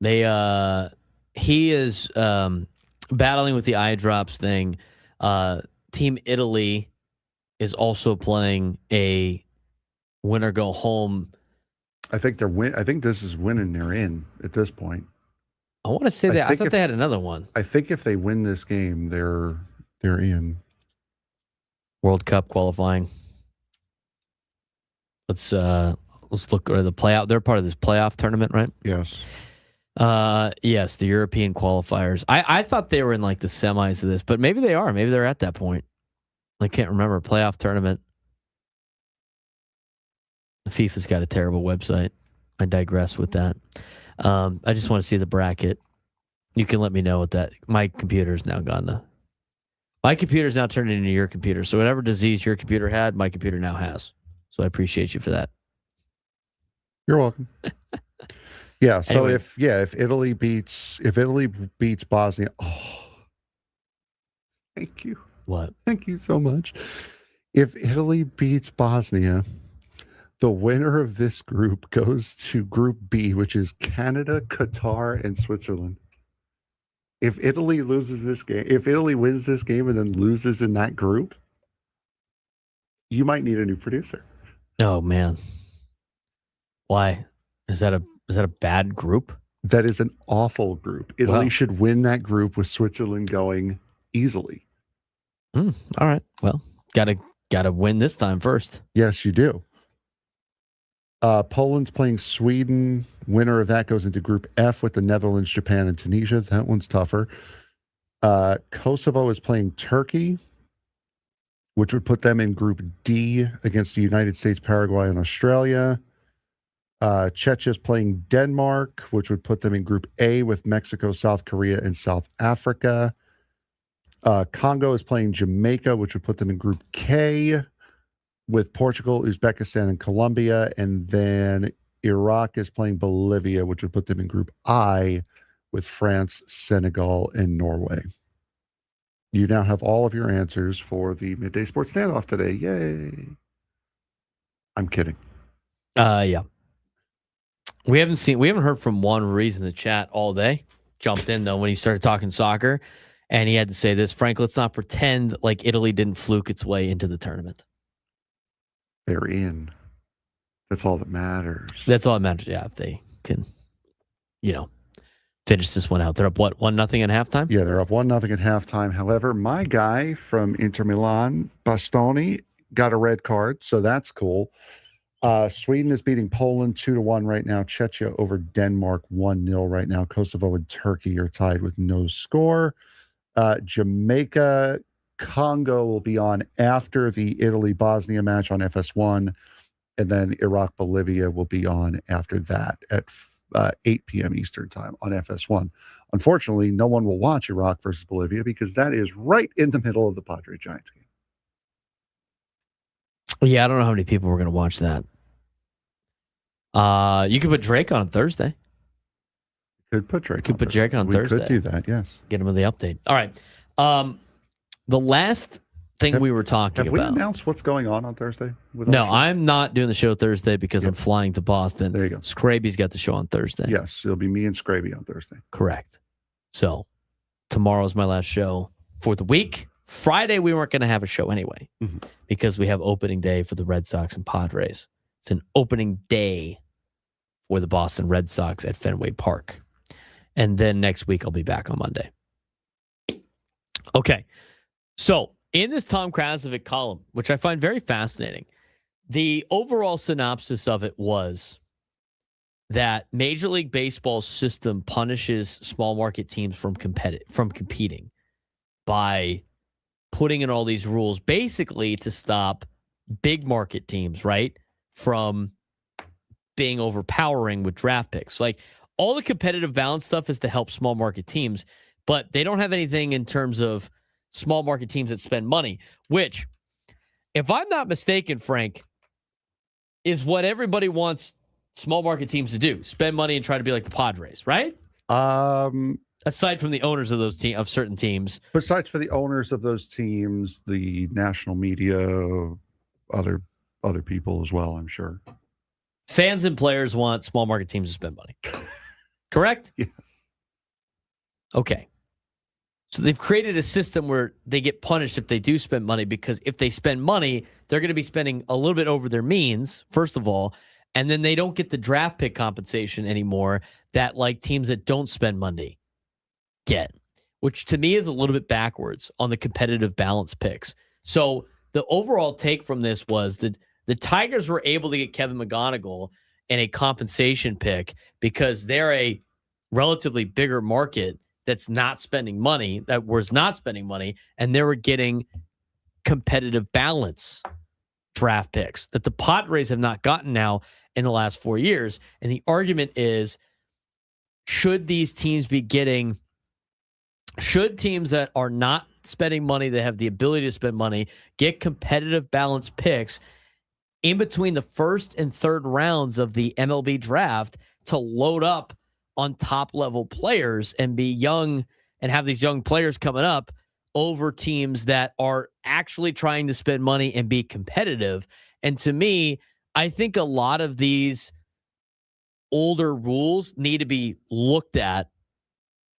he is battling with the eye drops thing. Team Italy is also playing a win or go home. I think I think this is winning. They're in at this point. I want to say that. I thought they had another one. I think if they win this game, they're in. World Cup qualifying. Let's look at the playoff. They're part of this playoff tournament, right? Yes. Yes, the European qualifiers. I thought they were in like the semis of this, but maybe they are. Maybe they're at that point. I can't remember. Playoff tournament. FIFA's got a terrible website. I digress with that. I just want to see the bracket. You can let me know what that. My computer's now gone to. My computer's now turned into your computer. So whatever disease your computer had, my computer now has. So I appreciate you for that. You're welcome. Yeah. So Anyway. if Italy beats Bosnia, oh, thank you. What? Thank you so much. If Italy beats Bosnia, the winner of this group goes to Group B, which is Canada, Qatar, and Switzerland. If Italy loses this game, if Italy wins this game and then loses in that group, you might need a new producer. Oh man. Why? Is that a bad group? That is an awful group. Italy Wow. should win that group with Switzerland going easily. All right. Well, gotta win this time first. Yes, you do. Poland's playing Sweden. Winner of that goes into Group F with the Netherlands, Japan, and Tunisia. That one's tougher. Kosovo is playing Turkey, which would put them in Group D against the United States, Paraguay, and Australia. Czechia is playing Denmark, which would put them in Group A with Mexico, South Korea, and South Africa. Congo is playing Jamaica, which would put them in Group K with Portugal, Uzbekistan, and Colombia. And then Iraq is playing Bolivia, which would put them in Group I with France, Senegal, and Norway. You now have all of your answers for the Midday Sports Standoff today. Yay. I'm kidding. Yeah. We haven't heard from Juan Ruiz in the chat all day. Jumped in though when he started talking soccer, and he had to say this: Frank, let's not pretend like Italy didn't fluke its way into the tournament. They're in. That's all that matters. That's all that matters. Yeah, if they can, finish this one out. They're up 1-0 at halftime? Yeah, they're up 1-0 at halftime. However, my guy from Inter Milan, Bastoni, got a red card, so that's cool. Sweden is beating Poland 2-1 right now. Czechia over Denmark 1-0 right now. Kosovo and Turkey are tied with no score. Jamaica, Congo will be on after the Italy-Bosnia match on FS1, and then Iraq-Bolivia will be on after that at 8 p.m. Eastern time on FS1. Unfortunately, no one will watch Iraq versus Bolivia because that is right in the middle of the Padres-Giants game. Yeah, I don't know how many people were going to watch that. You could put Drake on Thursday. Could put Drake. Could put Drake on Thursday. We could do that. Yes. Get him with the update. All right. The last thing we were talking Have about. we announced what's going on Thursday? No, I'm not doing the show Thursday because I'm flying to Boston. There you go. Scraby's got the show on Thursday. Yes, it'll be me and Scraby on Thursday. Correct. So tomorrow's my last show for the week. Friday, we weren't going to have a show anyway because we have opening day for the Red Sox and Padres. It's an opening day for the Boston Red Sox at Fenway Park. And then next week, I'll be back on Monday. Okay. So in this Tom Krasovic column, which I find very fascinating, the overall synopsis of it was that Major League Baseball's system punishes small market teams from competing by putting in all these rules basically to stop big market teams, right, from being overpowering with draft picks. Like all the competitive balance stuff is to help small market teams, but they don't have anything in terms of small market teams that spend money, which, if I'm not mistaken, Frank, is what everybody wants small market teams to do: spend money and try to be like the Padres, right? Aside from the owners of those of certain teams, besides for the owners of those teams, the national media, other people as well, I'm sure. Fans and players want small market teams to spend money. Correct? Yes. Okay. So they've created a system where they get punished if they do spend money, because if they spend money, they're going to be spending a little bit over their means, first of all, and then they don't get the draft pick compensation anymore that like teams that don't spend money get, which to me is a little bit backwards on the competitive balance picks. So the overall take from this was that the Tigers were able to get Kevin McGonigal in a compensation pick because they're a relatively bigger market that was not spending money, and they were getting competitive balance draft picks that the Padres have not gotten now in the last 4 years. And the argument is, should these teams be getting, should teams that are not spending money, that have the ability to spend money, get competitive balance picks in between the first and third rounds of the MLB draft to load up on top level players and be young and have these young players coming up over teams that are actually trying to spend money and be competitive. And to me, I think a lot of these older rules need to be looked at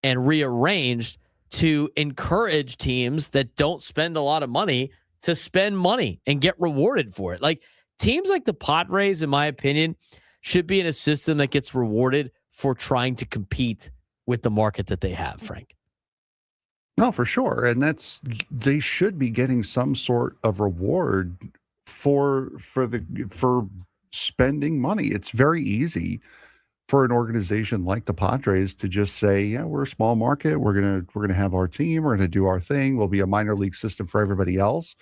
and rearranged to encourage teams that don't spend a lot of money to spend money and get rewarded for it. Like teams like the Padres, in my opinion, should be in a system that gets rewarded for trying to compete with the market that they have, Frank. No, for sure. And they should be getting some sort of reward for spending money. It's very easy for an organization like the Padres to just say, yeah, we're a small market. We're gonna have our team. We're gonna do our thing. We'll be a minor league system for everybody else.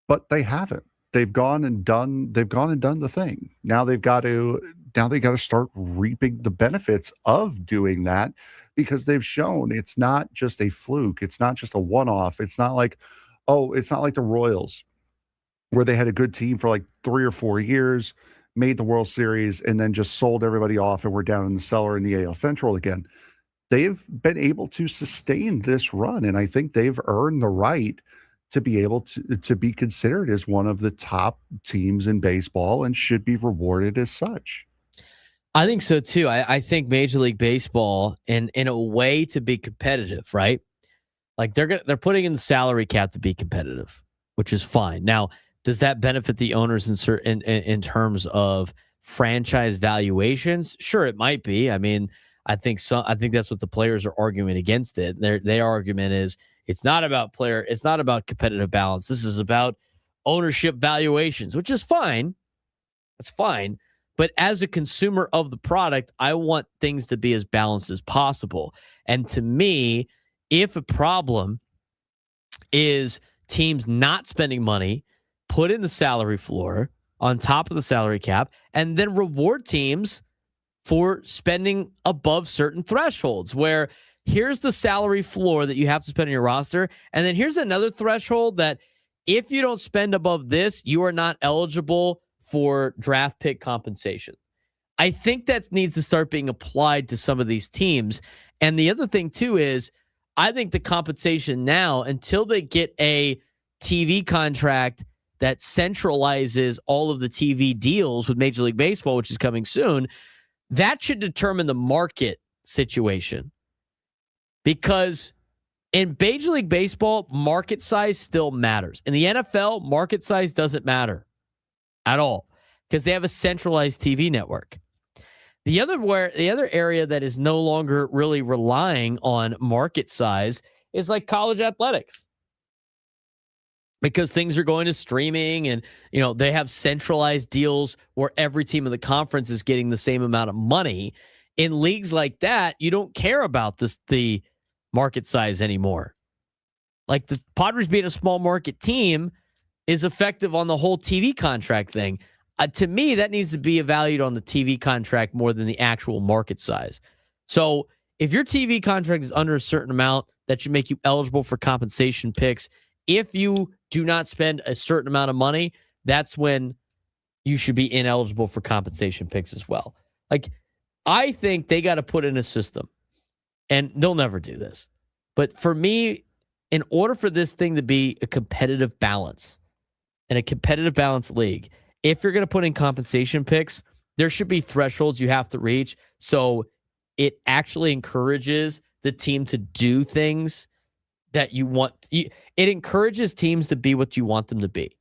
But they haven't. They've gone and done the thing. Now they got to start reaping the benefits of doing that, because they've shown it's not just a fluke. It's not just a one-off. It's not like the Royals, where they had a good team for like 3 or 4 years, made the World Series, and then just sold everybody off and we're down in the cellar in the AL Central again. They've been able to sustain this run, and I think they've earned the right to be able to be considered as one of the top teams in baseball and should be rewarded as such. I think so too. I think Major League Baseball, in a way to be competitive, right? Like they're putting in the salary cap to be competitive, which is fine. Now, does that benefit the owners in terms of franchise valuations? Sure, it might be. I mean, I think that's what the players are arguing against it. Their argument is it's not about competitive balance. This is about ownership valuations, which is fine. That's fine. But as a consumer of the product, I want things to be as balanced as possible. And to me, if a problem is teams not spending money, put in the salary floor on top of the salary cap, and then reward teams for spending above certain thresholds, where here's the salary floor that you have to spend on your roster, and then here's another threshold that if you don't spend above this, you are not eligible for draft pick compensation. I think that needs to start being applied to some of these teams. And the other thing too is, I think the compensation now, until they get a TV contract that centralizes all of the TV deals with Major League Baseball, which is coming soon, that should determine the market situation. Because in Major League Baseball, market size still matters. In the NFL, market size doesn't matter at all, because they have a centralized TV network. The other area that is no longer really relying on market size is like college athletics, because things are going to streaming, and they have centralized deals where every team in the conference is getting the same amount of money. In leagues like that, you don't care about the market size anymore. Like the Padres being a small market team is effective on the whole TV contract thing. To me, that needs to be evaluated on the TV contract more than the actual market size. So if your TV contract is under a certain amount, that should make you eligible for compensation picks. If you do not spend a certain amount of money, that's when you should be ineligible for compensation picks as well. Like, I think they got to put in a system, and they'll never do this. But for me, in order for this thing to be a competitive balance and a competitive balance league, if you're going to put in compensation picks, there should be thresholds you have to reach. So it actually encourages the team to do things that you want. It encourages teams to be what you want them to be.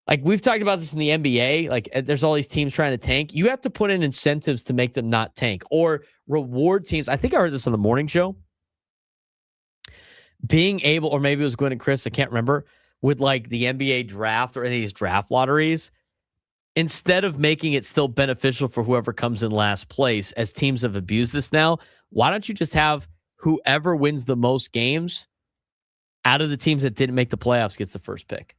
Like, we've talked about this in the NBA. Like, there's all these teams trying to tank. You have to put in incentives to make them not tank, or reward teams. I think I heard this on the morning show. Being able, or maybe it was Gwen and Chris, I can't remember, with like the NBA draft or any of these draft lotteries, instead of making it still beneficial for whoever comes in last place, as teams have abused this now, why don't you just have whoever wins the most games out of the teams that didn't make the playoffs gets the first pick.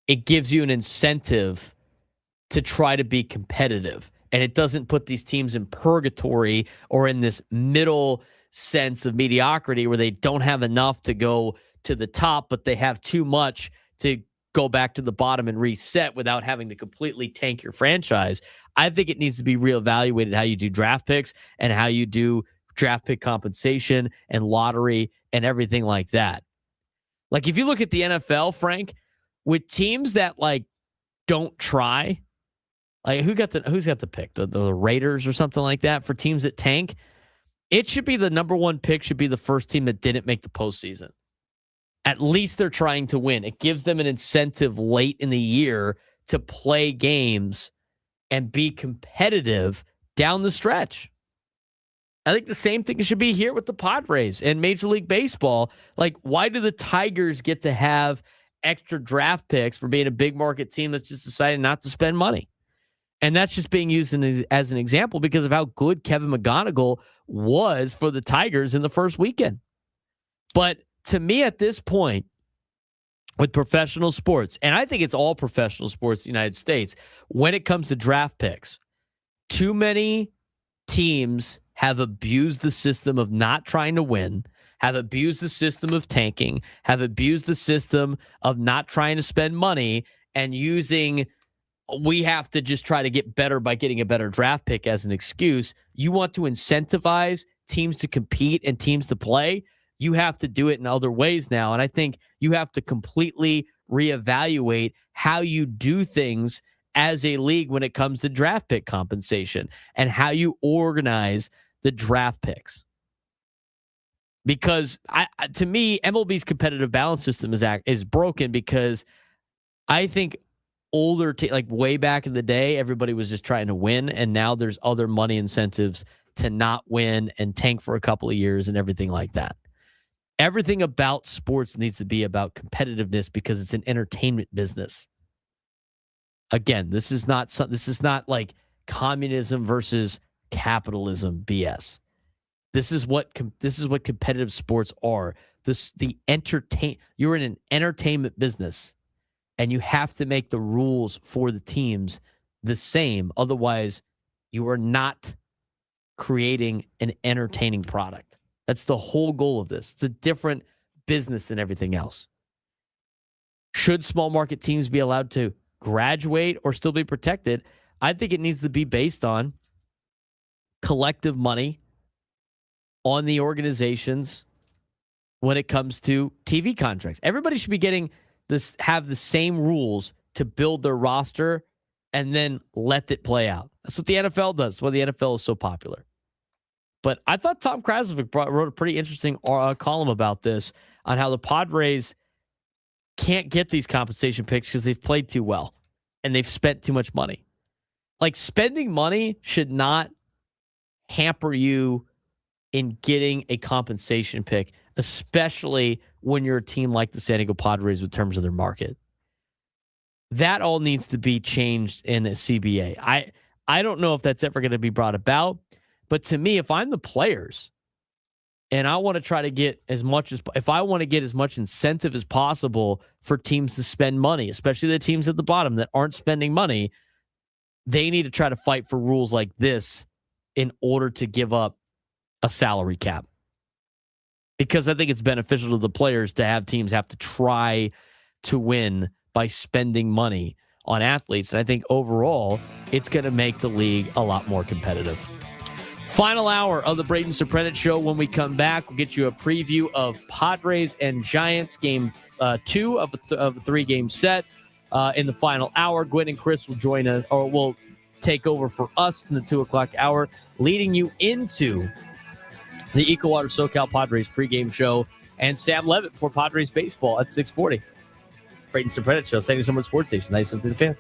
It gives you an incentive to try to be competitive. And it doesn't put these teams in purgatory or in this middle sense of mediocrity where they don't have enough to go to the top, but they have too much to go back to the bottom and reset without having to completely tank your franchise. I think it needs to be reevaluated how you do draft picks and how you do draft pick compensation and lottery and everything like that. Like if you look at the NFL, Frank, with teams that like don't try, like who's got the pick? The Raiders or something like that for teams that tank. It should be the number one pick should be the first team that didn't make the postseason. At least they're trying to win. It gives them an incentive late in the year to play games and be competitive down the stretch. I think the same thing should be here with the Padres and Major League Baseball. Like, why do the Tigers get to have extra draft picks for being a big market team that's just decided not to spend money? And that's just being used as an example because of how good Kevin McGonigal was for the Tigers in the first weekend. But to me at this point, with professional sports, and I think it's all professional sports in the United States, when it comes to draft picks, too many teams have abused the system of not trying to win, have abused the system of tanking, have abused the system of not trying to spend money and using we have to just try to get better by getting a better draft pick as an excuse. You want to incentivize teams to compete and teams to play. You have to do it in other ways now. And I think you have to completely reevaluate how you do things as a league when it comes to draft pick compensation and how you organize the draft picks. Because to me, MLB's competitive balance system is broken because I think older, like way back in the day, everybody was just trying to win, and now there's other money incentives to not win and tank for a couple of years and everything like that. Everything about sports needs to be about competitiveness because it's an entertainment business. Again, this is not like communism versus capitalism BS. This is what competitive sports are. You're in an entertainment business. And you have to make the rules for the teams the same. Otherwise, you are not creating an entertaining product. That's the whole goal of this. It's a different business than everything else. Should small market teams be allowed to graduate or still be protected? I think it needs to be based on collective money on the organizations when it comes to TV contracts. Everybody should be getting have the same rules to build their roster and then let it play out. That's what the NFL does. That's why the NFL is so popular. But I thought Tom Krasnovic wrote a pretty interesting column about this on how the Padres can't get these compensation picks because they've played too well and they've spent too much money. Like, spending money should not hamper you in getting a compensation pick, especially when you're a team like the San Diego Padres in terms of their market. That all needs to be changed in a CBA. I don't know if that's ever going to be brought about, but to me, if I'm the players and I want to try to get if I want to get as much incentive as possible for teams to spend money, especially the teams at the bottom that aren't spending money, they need to try to fight for rules like this in order to give up a salary cap. Because I think it's beneficial to the players to have teams have to try to win by spending money on athletes. And I think overall, it's going to make the league a lot more competitive. Final hour of the Braden Surprenant Show. When we come back, we'll get you a preview of Padres and Giants game 2 of a 3-game set. In the final hour, Gwen and Chris will join us, or will take over for us in the 2 o'clock hour, leading you into the EcoWater SoCal Padres pregame show, and Sam Levitt for Padres baseball at 6:40. Braden Surprenant Show, San Diego Summer Sports Station, 97.3 The Fan.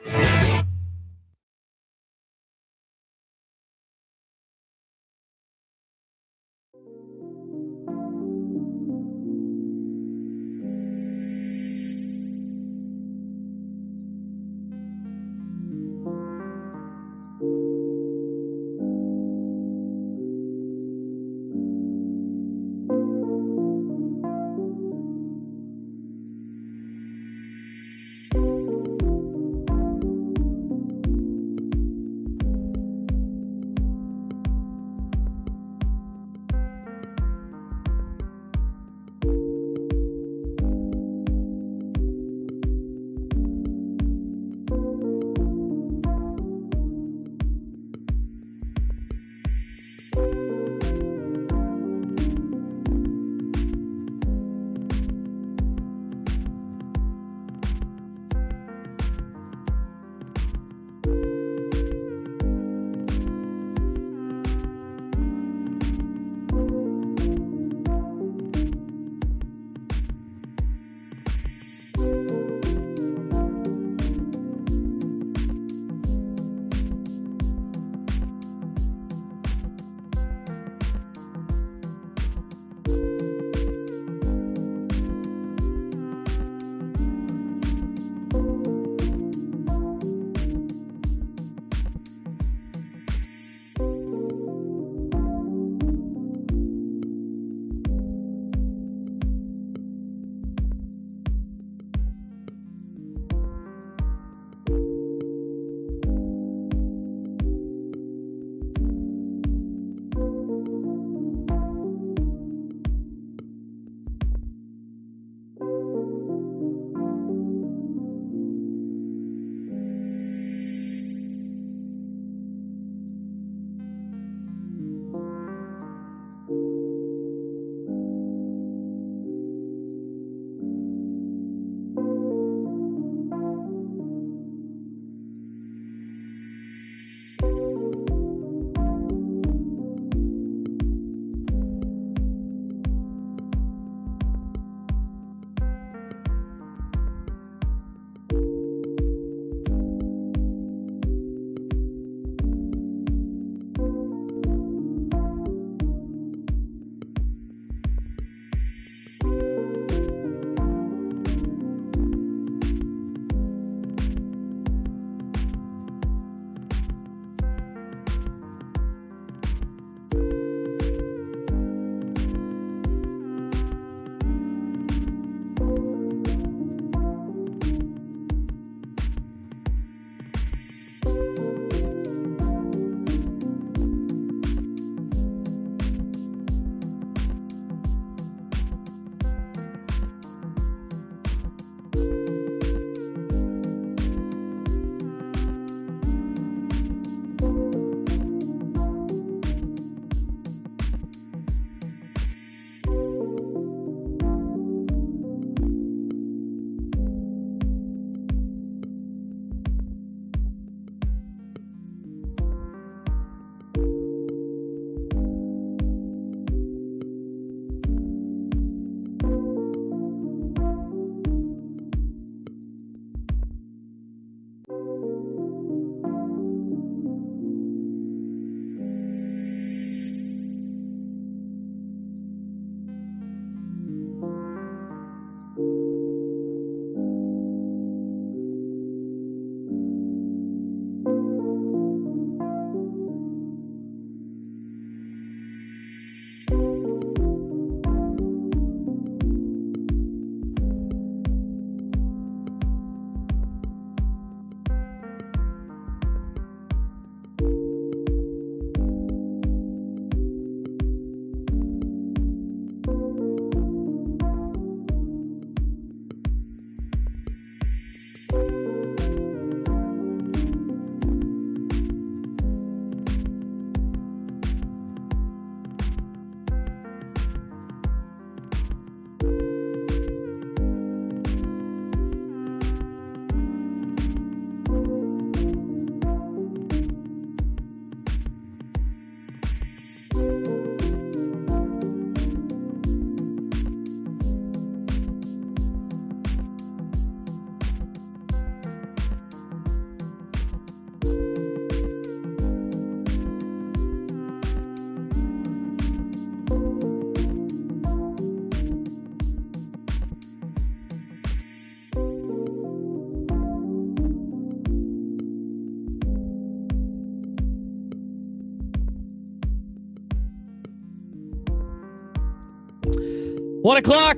1 o'clock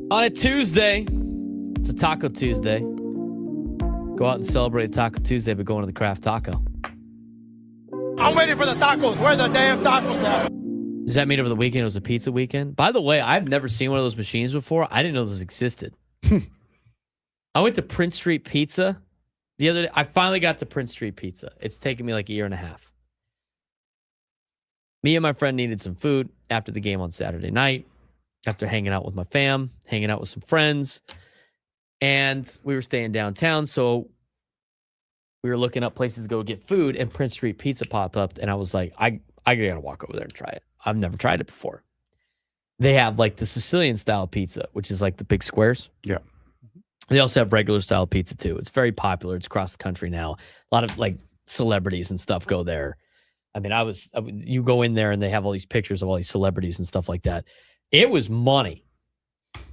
on a Tuesday. It's a Taco Tuesday. Go out and celebrate Taco Tuesday by going to the Craft Taco. I'm waiting for the tacos. Where are the damn tacos at? Does that mean over the weekend it was a pizza weekend? By the way, I've never seen one of those machines before. I didn't know those existed. I went to Prince Street Pizza the other day. I finally got to Prince Street Pizza. It's taken me like a year and a half. Me and my friend needed some food after the game on Saturday night, after hanging out with my fam, hanging out with some friends. And we were staying downtown, so we were looking up places to go get food, and Prince Street Pizza popped up, and I was like, I gotta walk over there and try it. I've never tried it before. They have like the Sicilian style pizza, which is like the big squares. Yeah. They also have regular style pizza too. It's very popular. It's across the country now. A lot of like celebrities and stuff go there. I mean, you go in there and they have all these pictures of all these celebrities and stuff like that. It was money.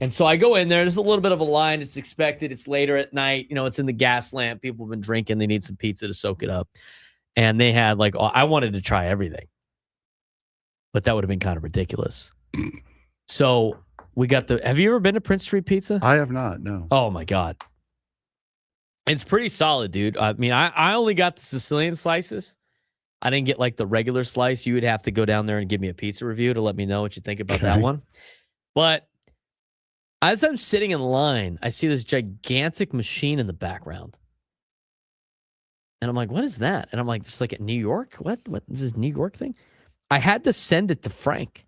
And so I go in there. There's a little bit of a line. It's expected. It's later at night. It's in the gas lamp. People have been drinking. They need some pizza to soak it up. And they had I wanted to try everything. But that would have been kind of ridiculous. So we got have you ever been to Prince Street Pizza? I have not, no. Oh, my God. It's pretty solid, dude. I mean, I only got the Sicilian slices. I didn't get the regular slice. You would have to go down there and give me a pizza review to let me know what you think about that one. But as I'm sitting in line, I see this gigantic machine in the background. And I'm like, what is that? And I'm like, just at New York? What is this New York thing? I had to send it to Frank.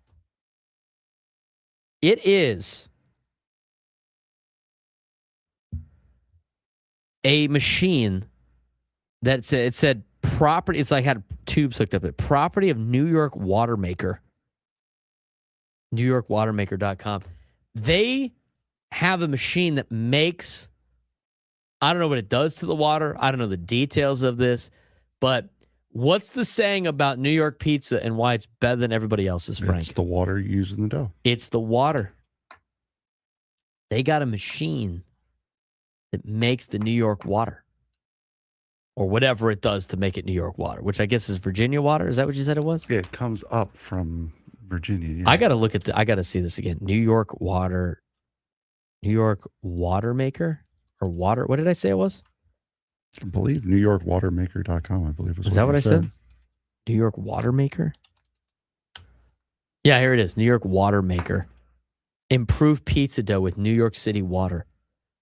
It is a machine that it said property. It's had tubes hooked up. Property of New York Water Maker. NewYorkWatermaker.com. They have a machine that makes, I don't know what it does to the water. I don't know the details of this, but what's the saying about New York pizza and why it's better than everybody else's, Frank? It's the water you use in the dough. It's the water. They got a machine that makes the New York water or whatever it does to make it New York water, which I guess is Virginia water. Is that what you said it was? Yeah, it comes up from Virginia. Yeah. I got to look at I got to see this again. New York Water Maker or water. What did I say it was? I believe NewYorkWatermaker.com, I believe. Is that what I said? New York Water Maker? Yeah, here it is. New York Water Maker. Improve pizza dough with New York City water.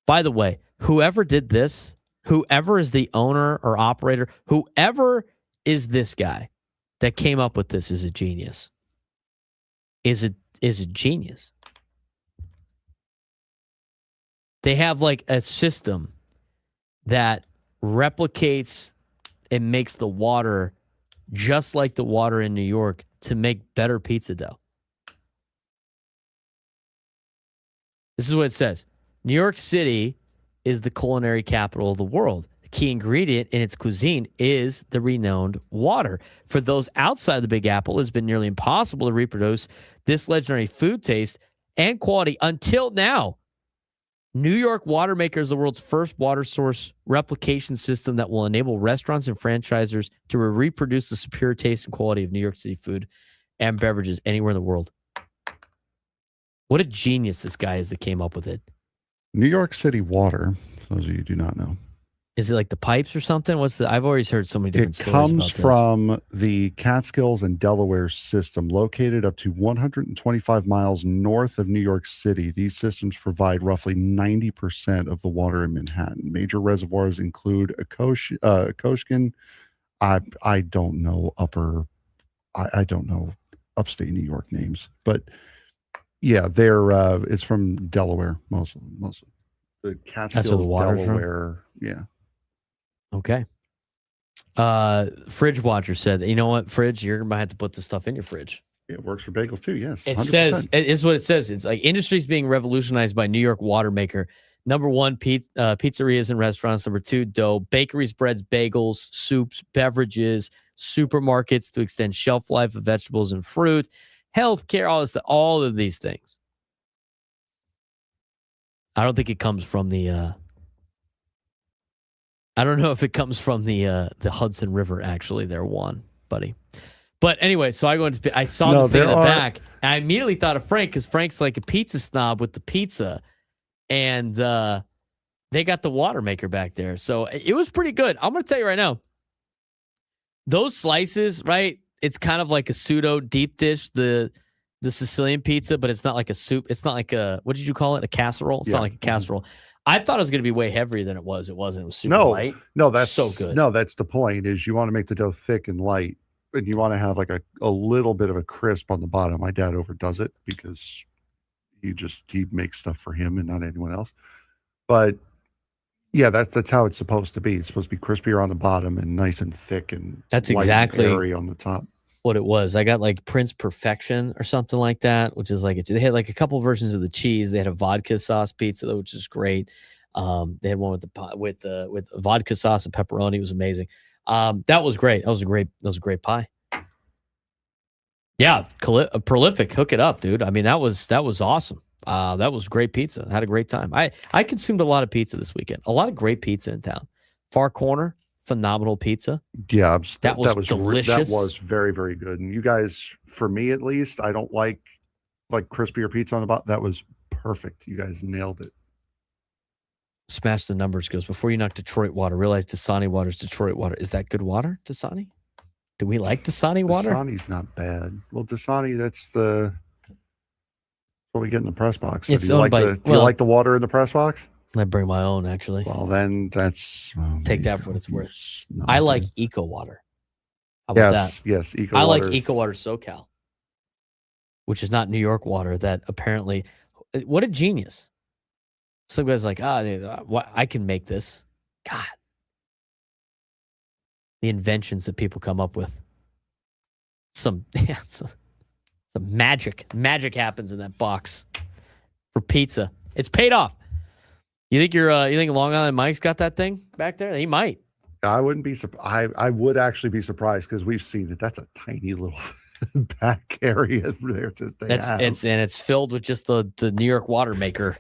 By the way, whoever did this, whoever is the owner or operator, whoever is this guy that came up with this is a genius. Is a genius. They have a system that replicates and makes the water just like the water in New York to make better pizza dough. This is what it says. New York City is the culinary capital of the world. The key ingredient in its cuisine is the renowned water. For those outside the Big Apple, it has been nearly impossible to reproduce this legendary food taste and quality until now. New York Water Maker is the world's first water source replication system that will enable restaurants and franchisors to reproduce the superior taste and quality of New York City food and beverages anywhere in the world. What a genius this guy is that came up with it. New York City water, for those of you who do not know. Is it the pipes or something? I've always heard so many different stories about this. It comes from the Catskills and Delaware system, located up to 125 miles north of New York City. These systems provide roughly 90% of the water in Manhattan. Major reservoirs include Koshkin. I don't know I don't know upstate New York names, but yeah, it's from Delaware mostly. The Catskills, Delaware, yeah. Okay. Fridge Watcher said, you know what, Fridge, you're going to have to put this stuff in your fridge. It works for bagels too, yes. 100%. It says, it's what it says. It's industry's being revolutionized by New York Water Maker. Number one, pizzerias and restaurants. Number two, dough. Bakeries, breads, bagels, soups, beverages, supermarkets to extend shelf life of vegetables and fruit, healthcare, all of these things. I don't think it comes from the I don't know if it comes from the Hudson River, actually, there, Juan, buddy. But anyway, so I saw this thing in the back, and I immediately thought of Frank, because Frank's like a pizza snob with the pizza, and they got the water maker back there. So it was pretty good. I'm going to tell you right now, those slices, right, it's kind of like a pseudo deep dish, the Sicilian pizza, but it's not like a soup. It's not like what did you call it? A casserole? It's not like a casserole. I thought it was going to be way heavier than it was. It wasn't. It was super light. No, that's so good. No, that's the point, is you want to make the dough thick and light, and you want to have a little bit of a crisp on the bottom. My dad overdoes it because he makes stuff for him and not anyone else. But yeah, that's how it's supposed to be. It's supposed to be crispier on the bottom and nice and thick and that's light exactly and airy on the top. What it was. I got Prince Perfection or something like that, which is they had a couple versions of the cheese. They had a vodka sauce pizza, which is great. They had one with vodka sauce and pepperoni. It was amazing. That was great. That was a great pie. Yeah, prolific. Hook it up, dude. I mean, that was awesome. That was great pizza. I had a great time. I consumed a lot of pizza this weekend. A lot of great pizza in town. Far Corner, phenomenal pizza. Yeah, that was delicious. That was very, very good. And you guys, for me at least, I don't like crispier pizza on the bottom. That was perfect. You guys nailed it. Smash the numbers goes, before you knock Detroit water, realize Dasani water is Detroit water. Is that good water, Dasani? Do we like Dasani water? Dasani's not bad. Well, Dasani, that's what we get in the press box. So do you like the water in the press box? I bring my own, actually. Well, then that's... Take that for what it's worth. I like Eco Water. How about that? Yes, Eco I Water. like Eco Water SoCal, which is not New York water that apparently... What a genius. Some guy's like, I can make this. God. The inventions that people come up with. Some magic happens in that box for pizza. It's paid off. You think you think Long Island Mike's got that thing back there? He might. I wouldn't be surprised. I would actually be surprised because we've seen it. That's a tiny little back area there that they have. It's filled with just the New York water maker.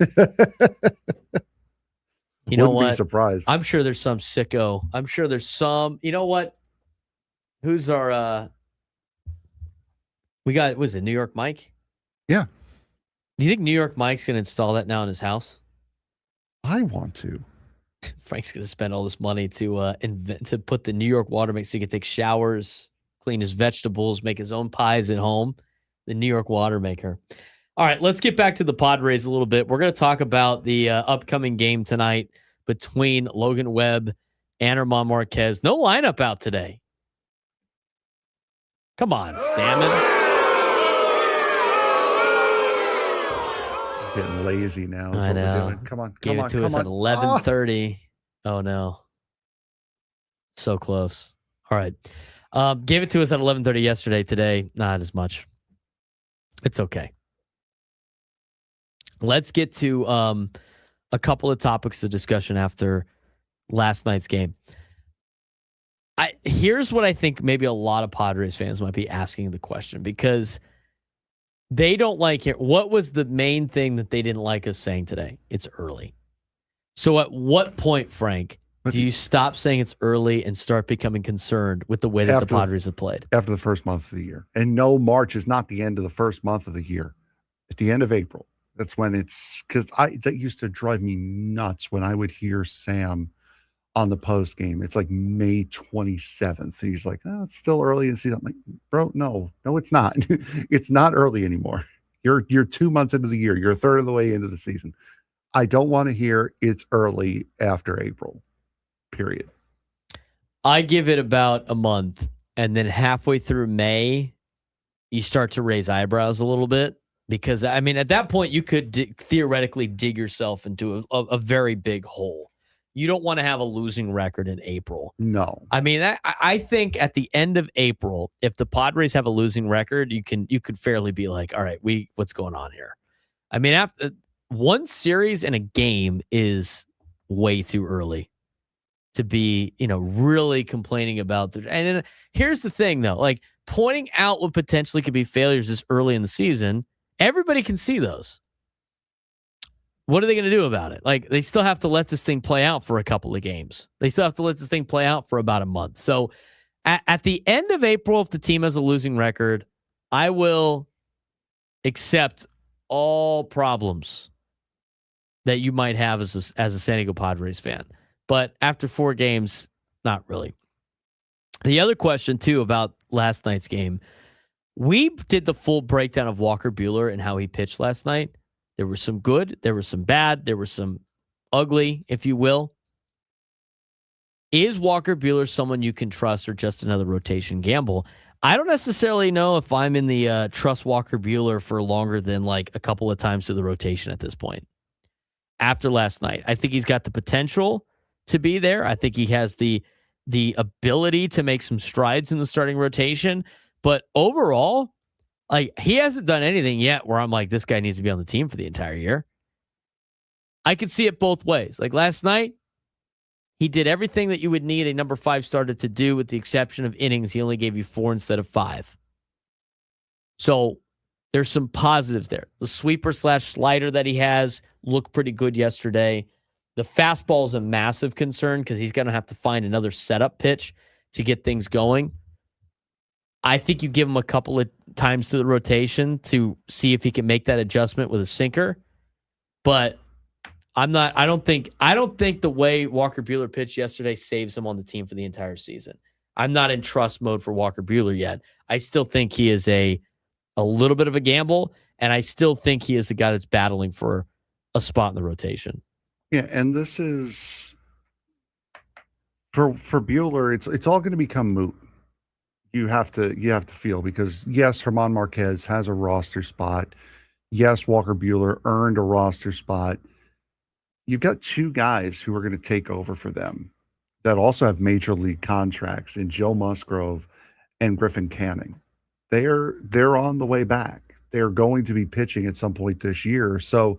You know what? Wouldn't be surprised. I'm sure there's some sicko. I'm sure there's some. You know what? Who's our? We got. Was it New York Mike? Yeah. Do you think New York Mike's gonna install that now in his house? I want to. Frank's gonna spend all this money to put the New York water maker so he can take showers, clean his vegetables, make his own pies at home. The New York water maker. All right, let's get back to the Padres a little bit. We're going to talk about the upcoming game tonight between Logan Webb and German Marquez. No lineup out today. Come on, Stammen. Getting lazy now. I know. We're doing. Come on. Gave it to us at 11:30. Oh, no. So close. All right. Gave it to us at 11:30 yesterday. Today, not as much. It's okay. Let's get to a couple of topics of discussion after last night's game. Here's what I think maybe a lot of Padres fans might be asking the question, because they don't like it. What was the main thing that they didn't like us saying today? It's early. So at what point, Frank, do you stop saying it's early and start becoming concerned with the way that the Padres have played? After the first month of the year. And no, March is not the end of the first month of the year. At the end of April. That's when it's, because that used to drive me nuts when I would hear Sam on the post game. It's like May 27th. He's like, oh, it's still early in the season. I'm like, bro, no, it's not. It's not early anymore. You're 2 months into the year. You're a third of the way into the season. I don't want to hear it's early after April, period. I give it about a month, and then halfway through May, you start to raise eyebrows a little bit. Because, I mean, at that point, you could theoretically dig yourself into a very big hole. You don't want to have a losing record in April. No. I mean, I think at the end of April, if the Padres have a losing record, you could fairly be like, all right, what's going on here? I mean, after one series and a game is way too early to be, really complaining about. And then here's the thing, though, like pointing out what potentially could be failures this early in the season. Everybody can see those. What are they going to do about it? Like, they still have to let this thing play out for a couple of games. They still have to let this thing play out for about a month. So at the end of April, if the team has a losing record, I will accept all problems that you might have as a San Diego Padres fan. But after 4 games, not really. The other question, too, about last night's game, we did the full breakdown of Walker Buehler and how he pitched last night. There was some good, there was some bad, there was some ugly, if you will. Is Walker Buehler someone you can trust or just another rotation gamble? I don't necessarily know if I'm in the trust Walker Buehler for longer than like a couple of times through the rotation at this point. After last night, I think he's got the potential to be there. I think he has the ability to make some strides in the starting rotation. But overall, like, he hasn't done anything yet where I'm like, this guy needs to be on the team for the entire year. I could see it both ways. Like last night, he did everything that you would need a number 5 starter to do, with the exception of innings. He only gave you 4 instead of 5. So there's some positives there. The sweeper / slider that he has looked pretty good yesterday. The fastball is a massive concern because he's going to have to find another setup pitch to get things going. I think you give him a couple of times through the rotation to see if he can make that adjustment with a sinker. But I don't think the way Walker Buehler pitched yesterday saves him on the team for the entire season. I'm not in trust mode for Walker Buehler yet. I still think he is a little bit of a gamble, and I still think he is the guy that's battling for a spot in the rotation. Yeah, and this is for Buehler, it's all going to become moot. You have to feel, because yes, Germán Marquez has a roster spot. Yes, Walker Buehler earned a roster spot. You've got two guys who are going to take over for them that also have major league contracts in Joe Musgrove and Griffin Canning. They're on the way back. They're going to be pitching at some point this year. So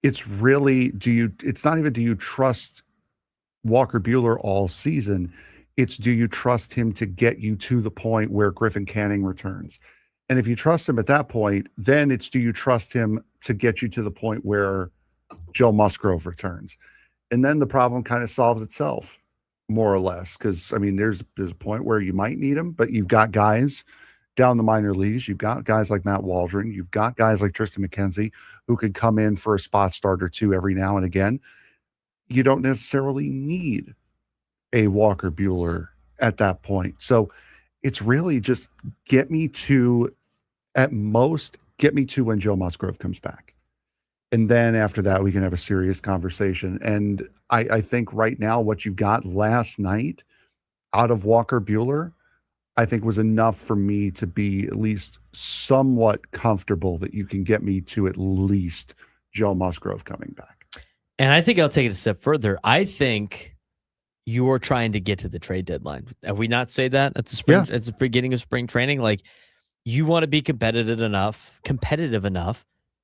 it's really, it's not even do you trust Walker Buehler all season? It's do you trust him to get you to the point where Griffin Canning returns? And if you trust him at that point, then it's do you trust him to get you to the point where Joe Musgrove returns? And then the problem kind of solves itself, more or less. Because, I mean, there's a point where you might need him, but you've got guys down the minor leagues. You've got guys like Matt Waldron. You've got guys like Tristan McKenzie who could come in for a spot start or two every now and again. You don't necessarily need a Walker Buehler at that point. So it's really just get me to when Joe Musgrove comes back. And then after that, we can have a serious conversation. And I think right now what you got last night out of Walker Buehler, I think was enough for me to be at least somewhat comfortable that you can get me to at least Joe Musgrove coming back. And I think I'll take it a step further. I think you're trying to get to the trade deadline. Have we not say that at the beginning of spring training? Like, you want to be competitive enough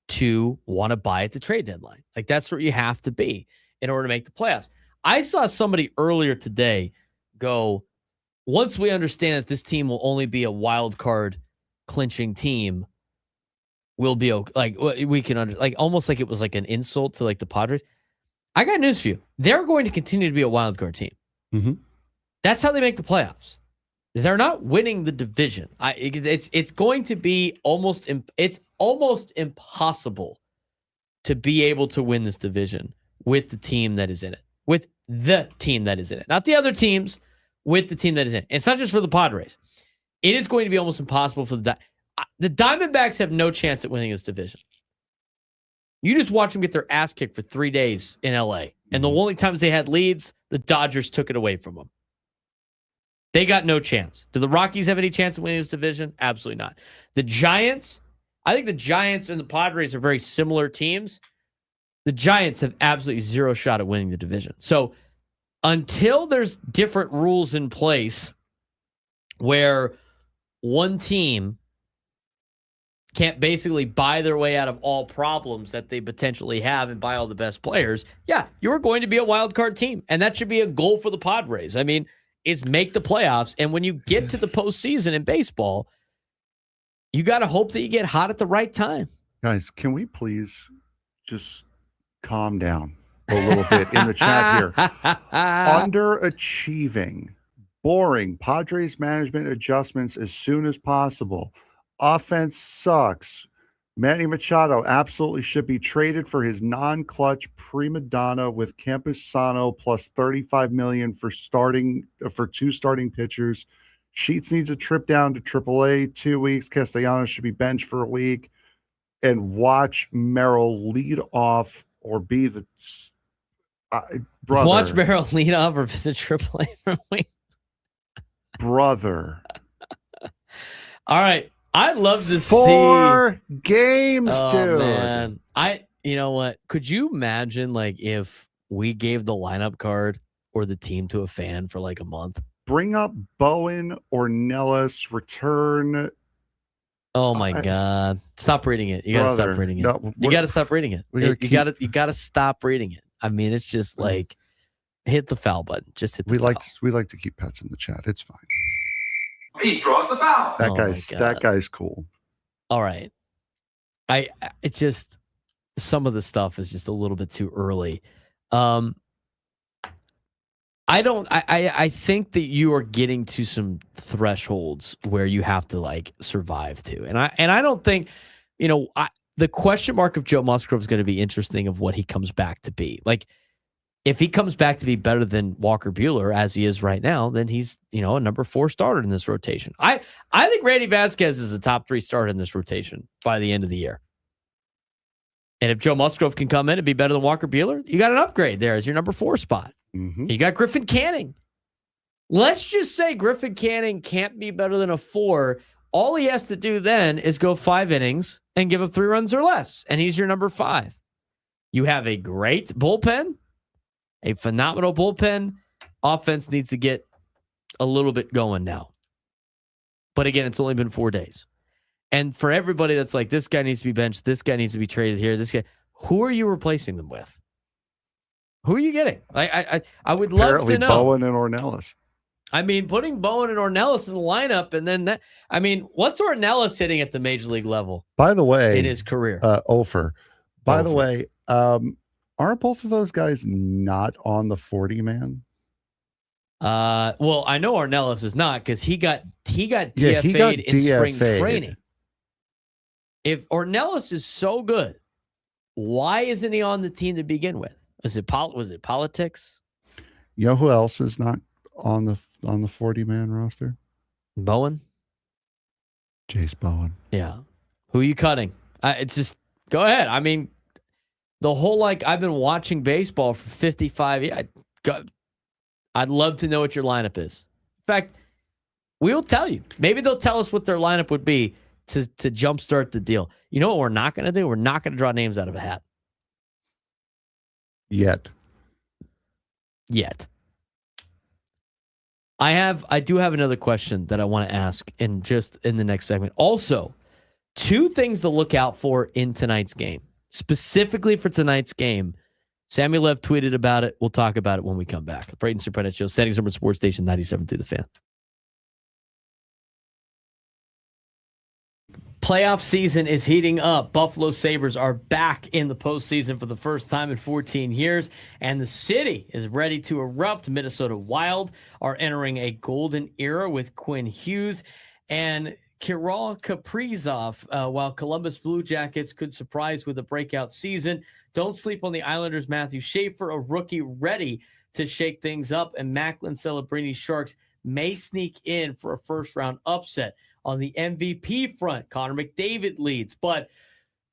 to want to buy at the trade deadline. Like, that's where you have to be in order to make the playoffs. I saw somebody earlier today go, once we understand that this team will only be a wild card clinching team, we'll be okay. Like, we can almost like it was like an insult to like the Padres. I got news for you. They're going to continue to be a wild card team. Mm-hmm. That's how they make the playoffs. They're not winning the division. It's going to be almost impossible to be able to win this division with the team that is in it. With the team that is in it. Not the other teams, with the team that is in it. It's not just for the Padres. It is going to be almost impossible for the Diamondbacks have no chance at winning this division. You just watch them get their ass kicked for 3 days in LA. And the only times they had leads, the Dodgers took it away from them. They got no chance. Do the Rockies have any chance of winning this division? Absolutely not. The Giants, I think the Giants and the Padres are very similar teams. The Giants have absolutely zero shot at winning the division. So until there's different rules in place where one team can't basically buy their way out of all problems that they potentially have and buy all the best players, yeah, you're going to be a wild card team. And that should be a goal for the Padres. I mean, is make the playoffs. And when you get to the postseason in baseball, you got to hope that you get hot at the right time. Guys, can we please just calm down a little bit in the chat here? Underachieving, boring, Padres management adjustments as soon as possible. Offense sucks. Manny Machado absolutely should be traded for his non-clutch prima donna with Campusano plus $35 million for two starting pitchers. Sheets needs a trip down to AAA 2 weeks. Castellanos should be benched for a week. And watch Merrill lead off or be the brother. Watch Merrill lead off or visit AAA for a week. Brother. All right. I'd love to see 4 games, dude. Man. You know what? Could you imagine like if we gave the lineup card or the team to a fan for like a month? Bring up Bowen or Nellis, return. Oh my God. Stop reading it. You gotta stop reading it. No, you gotta stop reading it. You gotta stop reading it. I mean, it's just like hit the foul button. Just hit the foul. We like to keep pets in the chat. It's fine. He draws the foul. That guy's cool. All right. It's just some of the stuff is just a little bit too early. I think that you are getting to some thresholds where you have to like survive to. And I don't think, the question mark of Joe Musgrove is going to be interesting of what he comes back to be. Like, if he comes back to be better than Walker Buehler as he is right now, then he's, a number 4 starter in this rotation. I think Randy Vasquez is a top 3 starter in this rotation by the end of the year. And if Joe Musgrove can come in and be better than Walker Buehler, you got an upgrade there as your number 4 spot. Mm-hmm. You got Griffin Canning. Let's just say Griffin Canning can't be better than a 4. All he has to do then is go 5 innings and give up 3 runs or less, and he's your number 5. You have a great bullpen, a phenomenal bullpen. Offense needs to get a little bit going now. But again, it's only been 4 days. And for everybody that's like, this guy needs to be benched, this guy needs to be traded here, this guy, who are you replacing them with? Who are you getting? I would love Apparently to know. Bowen and Ornelas. I mean, putting Bowen and Ornelas in the lineup, and then that. I mean, what's Ornelas hitting at the major league level? By the way, in his career, Ofer. By the way, aren't both of those guys not on the 40 man? Well, I know Ornelas is not because he got DFA'd in spring training. If Ornelas is so good, why isn't he on the team to begin with? Was it politics? You know who else is not on the 40 man roster? Bowen. Jace Bowen. Yeah. Who are you cutting? It's just go ahead. I mean, the whole I've been watching baseball for 55 years. I'd love to know what your lineup is. In fact, we'll tell you. Maybe they'll tell us what their lineup would be to jumpstart the deal. You know what we're not going to do? We're not going to draw names out of a hat. Yet. I do have another question that I want to ask in the next segment. Also, 2 things to look out for in tonight's game. Specifically for tonight's game, Sammy Lev tweeted about it. We'll talk about it when we come back. Braden Surprenant Show, Settings Number Sports Station 97.3 The Fan. Playoff season is heating up. Buffalo Sabres are back in the postseason for the first time in 14 years, and the city is ready to erupt. Minnesota Wild are entering a golden era with Quinn Hughes and Kirill Kaprizov, while Columbus Blue Jackets could surprise with a breakout season. Don't sleep on the Islanders' Matthew Schaefer, a rookie ready to shake things up, and Macklin Celebrini Sharks may sneak in for a first-round upset. On the MVP front, Connor McDavid leads, but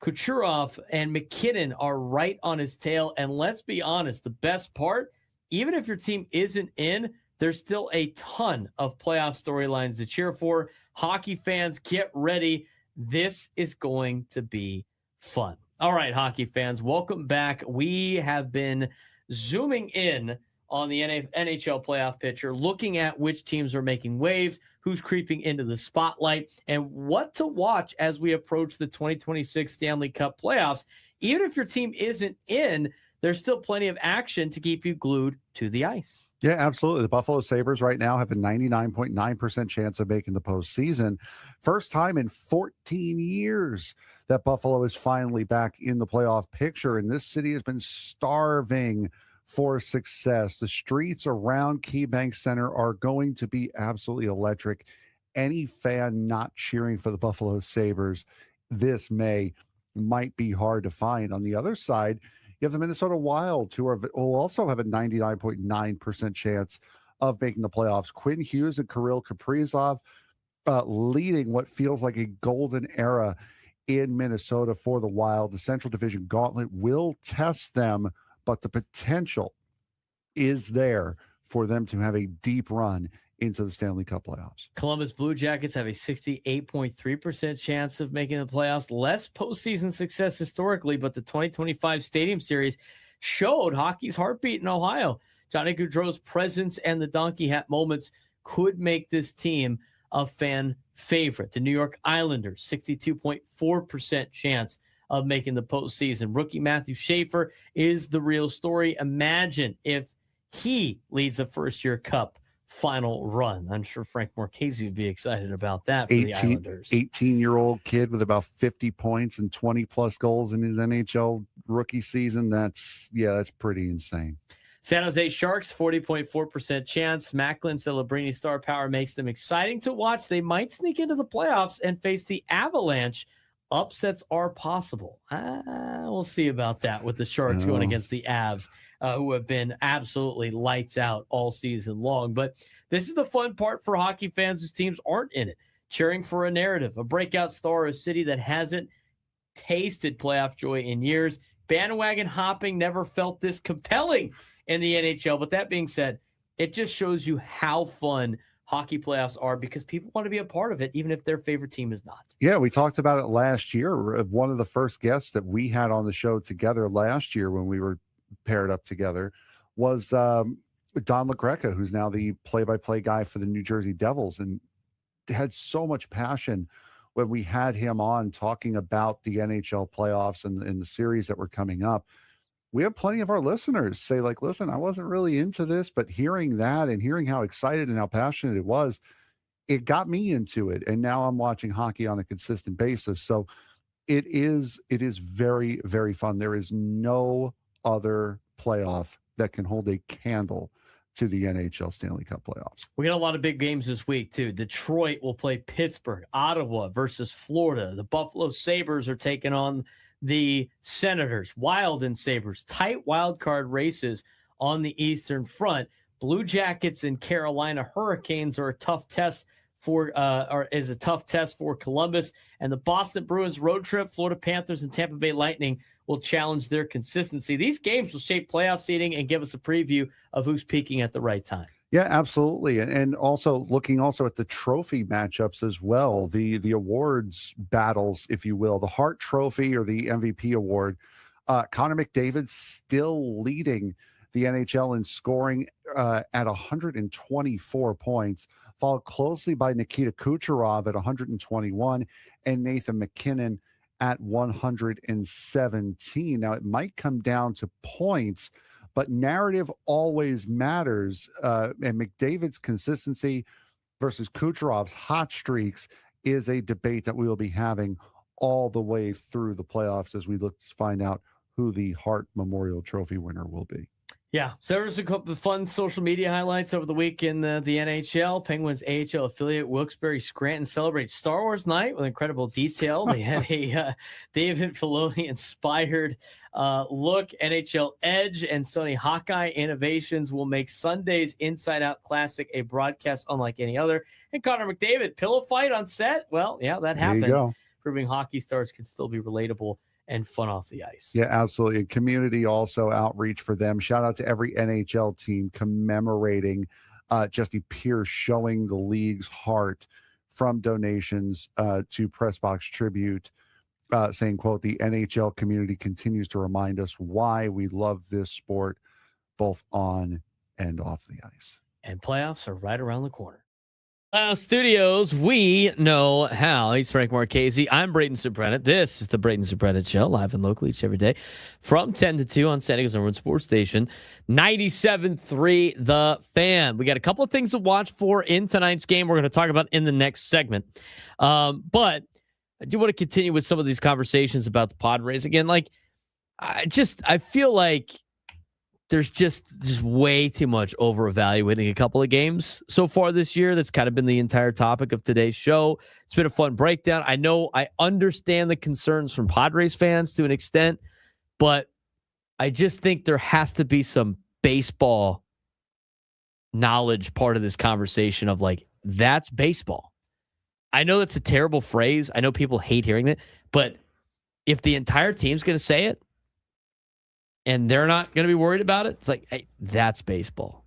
Kucherov and McKinnon are right on his tail. And let's be honest, the best part, even if your team isn't in, there's still a ton of playoff storylines to cheer for. Hockey fans, get ready. This is going to be fun. All right, hockey fans, welcome back. We have been zooming in on the NHL playoff picture, looking at which teams are making waves, who's creeping into the spotlight, and what to watch as we approach the 2026 Stanley Cup playoffs. Even if your team isn't in, there's still plenty of action to keep you glued to the ice. Yeah, absolutely. The Buffalo Sabres right now have a 99.9% chance of making the postseason. First time in 14 years that Buffalo is finally back in the playoff picture, and this city has been starving for success. The streets around KeyBank Center are going to be absolutely electric. Any fan not cheering for the Buffalo Sabres this May might be hard to find. On the other side, you have the Minnesota Wild, who also have a 99.9% chance of making the playoffs. Quinn Hughes and Kirill Kaprizov leading what feels like a golden era in Minnesota for the Wild. The Central Division Gauntlet will test them, but the potential is there for them to have a deep run into the Stanley Cup playoffs. Columbus Blue Jackets have a 68.3% chance of making the playoffs. Less postseason success historically, but the 2025 Stadium Series showed hockey's heartbeat in Ohio. Johnny Gaudreau's presence and the donkey hat moments could make this team a fan favorite. The New York Islanders, 62.4% chance of making the postseason. Rookie Matthew Schaefer is the real story. Imagine if he leads a first-year Cup final run. I'm sure Frank Marchese would be excited about that for the Islanders. 18-year-old kid with about 50 points and 20-plus goals in his NHL rookie season. That's pretty insane. San Jose Sharks, 40.4% chance. Macklin Celebrini star power makes them exciting to watch. They might sneak into the playoffs and face the Avalanche. Upsets are possible. We'll see about that with the Sharks going against the Avs, who have been absolutely lights out all season long. But this is the fun part for hockey fans whose teams aren't in it. Cheering for a narrative, a breakout star, a city that hasn't tasted playoff joy in years. Bandwagon hopping never felt this compelling in the NHL. But that being said, it just shows you how fun hockey playoffs are because people want to be a part of it, even if their favorite team is not. Yeah, we talked about it last year. One of the first guests that we had on the show together last year when we were paired up together was Don LaGreca, who's now the play-by-play guy for the New Jersey Devils, and had so much passion when we had him on talking about the NHL playoffs and the series that were coming up. We have plenty of our listeners say, like, listen, I wasn't really into this, but hearing that and hearing how excited and how passionate it was, it got me into it. And now I'm watching hockey on a consistent basis. So it is very, very fun. There is no other playoff that can hold a candle to the NHL Stanley Cup playoffs. We got a lot of big games this week, too. Detroit will play Pittsburgh, Ottawa versus Florida. The Buffalo Sabres are taking on the Senators. Wild and Sabres, tight wild card races on the Eastern Front. Blue Jackets and Carolina Hurricanes are a tough test for Columbus, and the Boston Bruins road trip. Florida Panthers and Tampa Bay Lightning will challenge their consistency. These games will shape playoff seeding and give us a preview of who's peaking at the right time. Yeah, absolutely. And also looking also at the trophy matchups as well, the awards battles, if you will, the Hart Trophy or the MVP award. Connor McDavid still leading the NHL in scoring at 124 points, followed closely by Nikita Kucherov at 121 and Nathan McKinnon at 117. Now, it might come down to points, but narrative always matters. And McDavid's consistency versus Kucherov's hot streaks is a debate that we will be having all the way through the playoffs as we look to find out who the Hart Memorial Trophy winner will be. Yeah, so there was a couple of fun social media highlights over the week in the NHL. Penguins AHL affiliate Wilkes-Barre Scranton celebrates Star Wars night with incredible detail. They had a David Filoni-inspired look. NHL Edge and Sony Hawkeye innovations will make Sunday's Inside Out Classic a broadcast unlike any other. And Connor McDavid, pillow fight on set? Well, yeah, that happened. There you go. Proving hockey stars can still be relatable and fun off the ice. Yeah, absolutely. Community also outreach for them. Shout out to every NHL team commemorating Jesse Pierce, showing the league's heart from donations to Pressbox Tribute, saying, quote, the NHL community continues to remind us why we love this sport, both on and off the ice. And playoffs are right around the corner. Studios, we know how. He's Frank Marchese. I'm Braden Surprenant. This is the Braden Surprenant Show, live and local each every day from 10 to 2 on San Diego's #1 sports station, 97.3 The Fan. We got a couple of things to watch for in tonight's game we're going to talk about in the next segment. But I do want to continue with some of these conversations about the Padres. Again, like, I feel like there's just way too much over evaluating a couple of games so far this year. That's kind of been the entire topic of today's show. It's been a fun breakdown. I know I understand the concerns from Padres fans to an extent, but I just think there has to be some baseball knowledge part of this conversation of like, that's baseball. I know that's a terrible phrase. I know people hate hearing that, but if the entire team's going to say it, and they're not going to be worried about it, it's like, hey, that's baseball.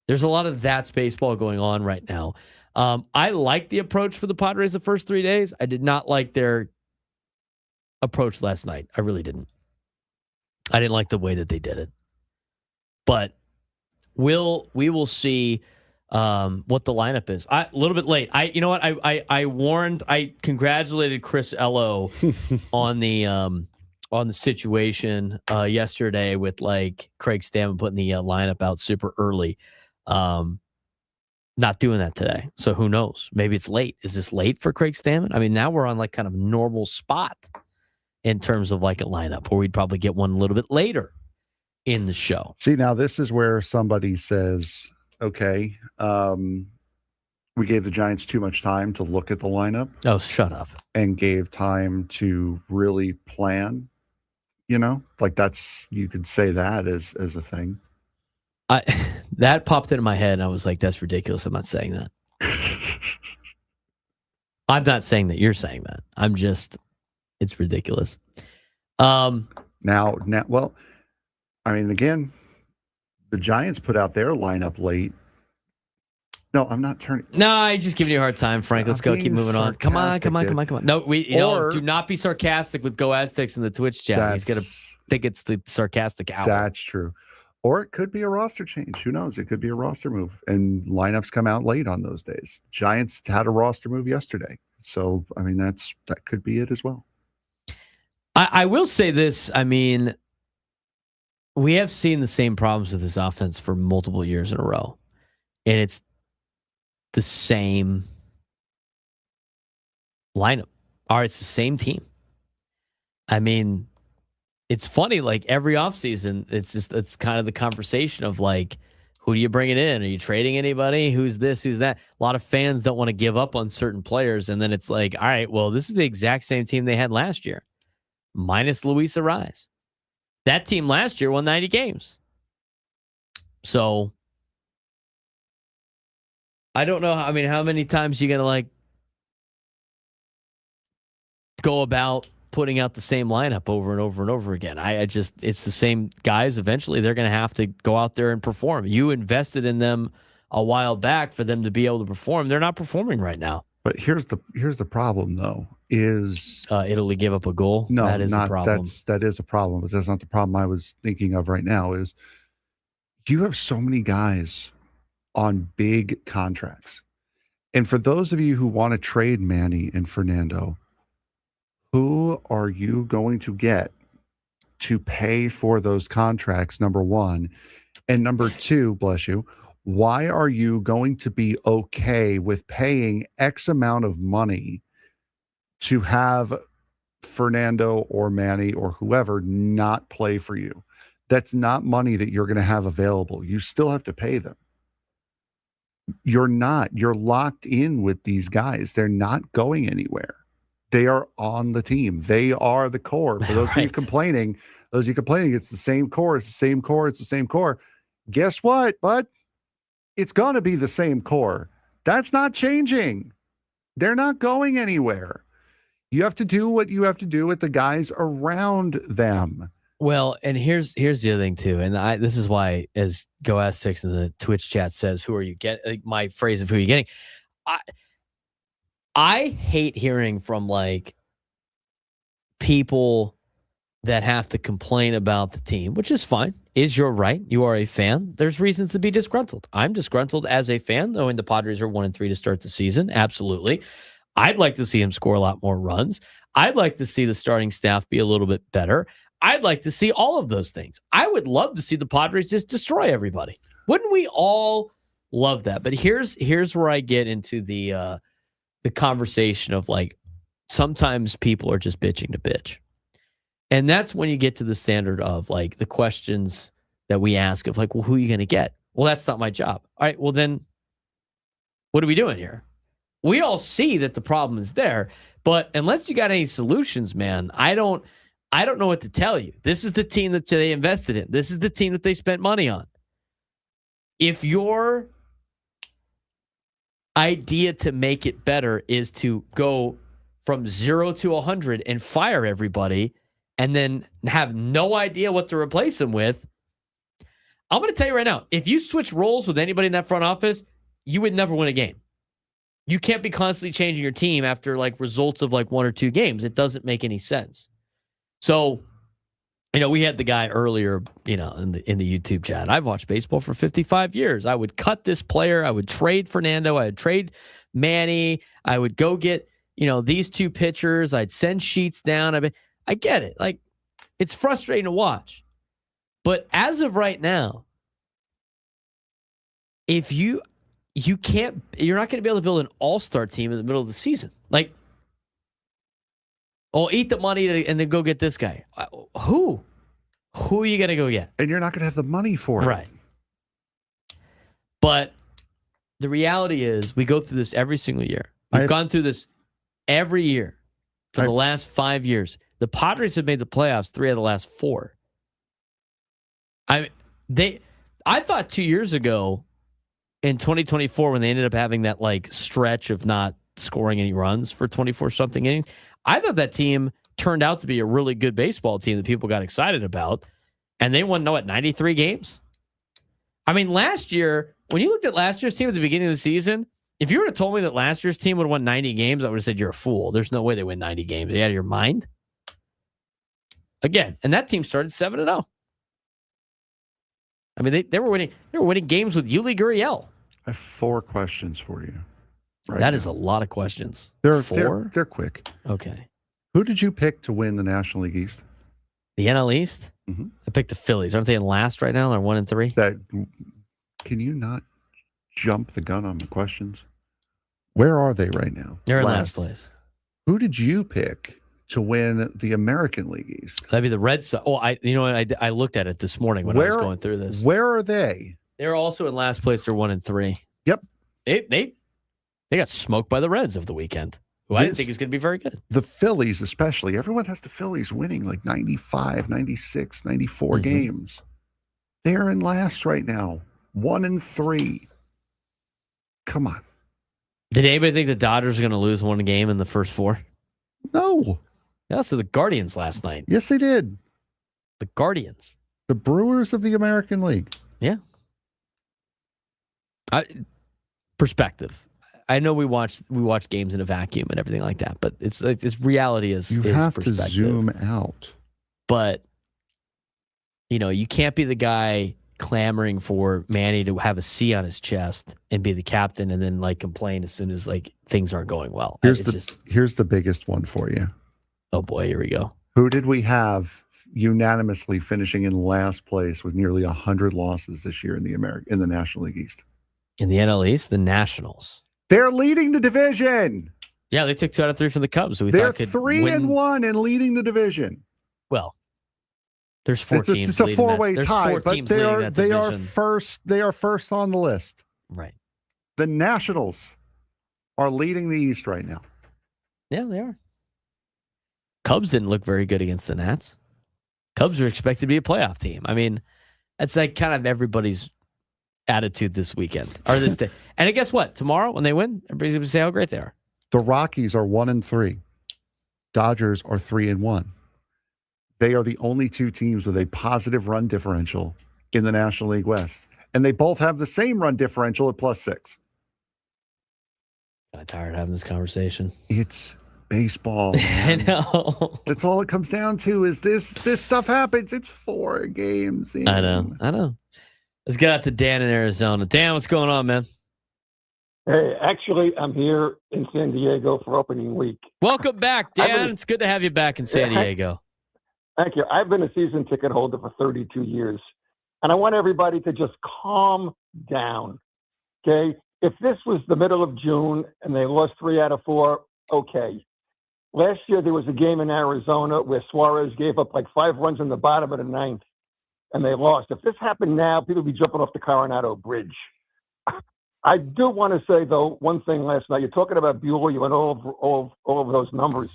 There's a lot of that's baseball going on right now. I like the approach for the Padres the first 3 days. I did not like their approach last night. I really didn't. I didn't like the way that they did it. But we will see what the lineup is. A little bit late. You know what? I congratulated Chris Ello on the situation yesterday with like Craig Stammen putting the lineup out super early. Not doing that today. So who knows? Maybe it's late. Is this late for Craig Stammen? I mean, now we're on like kind of normal spot in terms of like a lineup where we'd probably get one a little bit later in the show. See, now this is where somebody says, okay, we gave the Giants too much time to look at the lineup. Oh, shut up. And gave time to really plan, like you could say that as a thing. That popped into my head and I was like, that's ridiculous. I'm not saying that. I'm not saying that you're saying that. It's ridiculous. Now, well, I mean, again, the Giants put out their lineup late. No, I'm not turning. No, he's just giving you a hard time, Frank. Let's go. Keep moving on. Come on. No, do not be sarcastic with Go Aztecs in the Twitch chat. He's going to think it's the sarcastic hour. That's true. Or it could be a roster change. Who knows? It could be a roster move. And lineups come out late on those days. Giants had a roster move yesterday. So, I mean, that could be it as well. I will say this. I mean, we have seen the same problems with this offense for multiple years in a row. And it's the same lineup. Or it's the same team. I mean, it's funny, like every offseason, it's kind of the conversation of like, who are you bringing in? Are you trading anybody? Who's this? Who's that? A lot of fans don't want to give up on certain players. And then it's like, all right, well, this is the exact same team they had last year, minus Luis Arraez. That team last year won 90 games. So I don't know. I mean, how many times are you going to like go about putting out the same lineup over and over and over again? It's the same guys. Eventually, they're going to have to go out there and perform. You invested in them a while back for them to be able to perform. They're not performing right now. But here's the problem, though, is Italy give up a goal? No, that is a problem. That is a problem, but that's not the problem I was thinking of right now. Is you have so many guys on big contracts. And for those of you who want to trade Manny and Fernando, who are you going to get to pay for those contracts, number one? And number two, bless you, why are you going to be okay with paying X amount of money to have Fernando or Manny or whoever not play for you? That's not money that you're going to have available. You still have to pay them. You're locked in with these guys. They're not going anywhere. They are on the team. They are the core. For those of you complaining, it's the same core. It's the same core. It's the same core. Guess what, bud? It's going to be the same core. That's not changing. They're not going anywhere. You have to do what you have to do with the guys around them. Well, and here's the other thing too, and this is why, as Go Aztecs in the Twitch chat says, "Who are you getting?" My phrase of who are you getting. I hate hearing from like people that have to complain about the team, which is fine. Is your right? You are a fan. There's reasons to be disgruntled. I'm disgruntled as a fan, knowing the Padres are 1-3 to start the season. Absolutely. I'd like to see him score a lot more runs. I'd like to see the starting staff be a little bit better. I'd like to see all of those things. I would love to see the Padres just destroy everybody. Wouldn't we all love that? But here's where I get into the conversation of like, sometimes people are just bitching to bitch. And that's when you get to the standard of like the questions that we ask of like, well, who are you going to get? Well, that's not my job. All right, well then what are we doing here? We all see that the problem is there, but unless you got any solutions, man, I don't know what to tell you. This is the team that they invested in. This is the team that they spent money on. If your idea to make it better is to go from 0 to 100 and fire everybody and then have no idea what to replace them with, I'm going to tell you right now, if you switch roles with anybody in that front office, you would never win a game. You can't be constantly changing your team after like results of like 1 or 2 games. It doesn't make any sense. So, we had the guy earlier, in the YouTube chat. I've watched baseball for 55 years. I would cut this player. I would trade Fernando. I would trade Manny. I would go get, these 2 pitchers. I'd send sheets down. I get it. Like, it's frustrating to watch. But as of right now, if you you're not going to be able to build an all-star team in the middle of the season. Like, eat the money and then go get this guy. Who? Who are you going to go get? And you're not going to have the money for it. Right. But the reality is we go through this every single year. We've gone through this every year for the last 5 years. The Padres have made the playoffs 3 of the last 4. I thought 2 years ago in 2024 when they ended up having that like stretch of not scoring any runs for 24-something innings, I thought that team turned out to be a really good baseball team that people got excited about, and they won 93 games. I mean, last year, when you looked at last year's team at the beginning of the season, if you would have told me that last year's team would have won 90 games, I would have said you're a fool. There's no way they win 90 games. Are you out of your mind? Again, and that team started 7-0. I mean, they were winning games with Yuli Gurriel. I have 4 questions for you. That is a lot of questions. They're 4? They're quick. Okay. Who did you pick to win the National League East? The NL East? Mm-hmm. I picked the Phillies. Aren't they in last right now? They're 1-3. Can you not jump the gun on the questions? Where are they right now? They're in last place. Who did you pick to win the American League East? That'd be the Red Sox. I looked at it this morning when I was going through this. Where are they? They're also in last place. They're 1-3. Yep. They got smoked by the Reds over the weekend, who I didn't think was going to be very good. The Phillies, especially. Everyone has the Phillies winning like 95, 96, 94 games. They're in last right now. 1-3. Come on. Did anybody think the Dodgers are going to lose one game in the first 4? No. Yeah, so the Guardians last night. Yes, they did. The Guardians. The Brewers of the American League. Yeah. Perspective. I know we watch games in a vacuum and everything like that, but it's like this reality is you have to perspective. zoom out. But you can't be the guy clamoring for Manny to have a C on his chest and be the captain and then like complain as soon as like things aren't going well. Here's the biggest one for you. Oh boy, here we go. Who did we have unanimously finishing in last place with nearly 100 losses this year in the National League East? In the NL East, the Nationals. They're leading the division. Yeah, they took 2 out of 3 from the Cubs. Who They're thought could 3-1 and leading the division. Well, there's 4 teams. It's a 4-way tie, but they are first. They are first on the list. Right. The Nationals are leading the East right now. Yeah, they are. Cubs didn't look very good against the Nats. Cubs are expected to be a playoff team. I mean, that's like kind of everybody's attitude this weekend or this day. And guess what? Tomorrow when they win, everybody's going to say how great they are. The Rockies are 1-3. Dodgers are 3-1. They are the only 2 teams with a positive run differential in the National League West. And they both have the same run differential at +6. Kind of tired of having this conversation. It's baseball. I know. That's all it comes down to is this stuff happens. It's 4 games in. I know. Let's get out to Dan in Arizona. Dan, what's going on, man? Hey, actually, I'm here in San Diego for opening week. Welcome back, Dan. It's good to have you back in San Diego. Thank you. I've been a season ticket holder for 32 years, and I want everybody to just calm down, okay? If this was the middle of June and they lost 3 out of 4, okay. Last year, there was a game in Arizona where Suarez gave up like 5 runs in the bottom of the 9th, and they lost. If this happened now, people would be jumping off the Coronado Bridge. I do want to say, though, one thing last night. You're talking about Buehler. You went all of those numbers.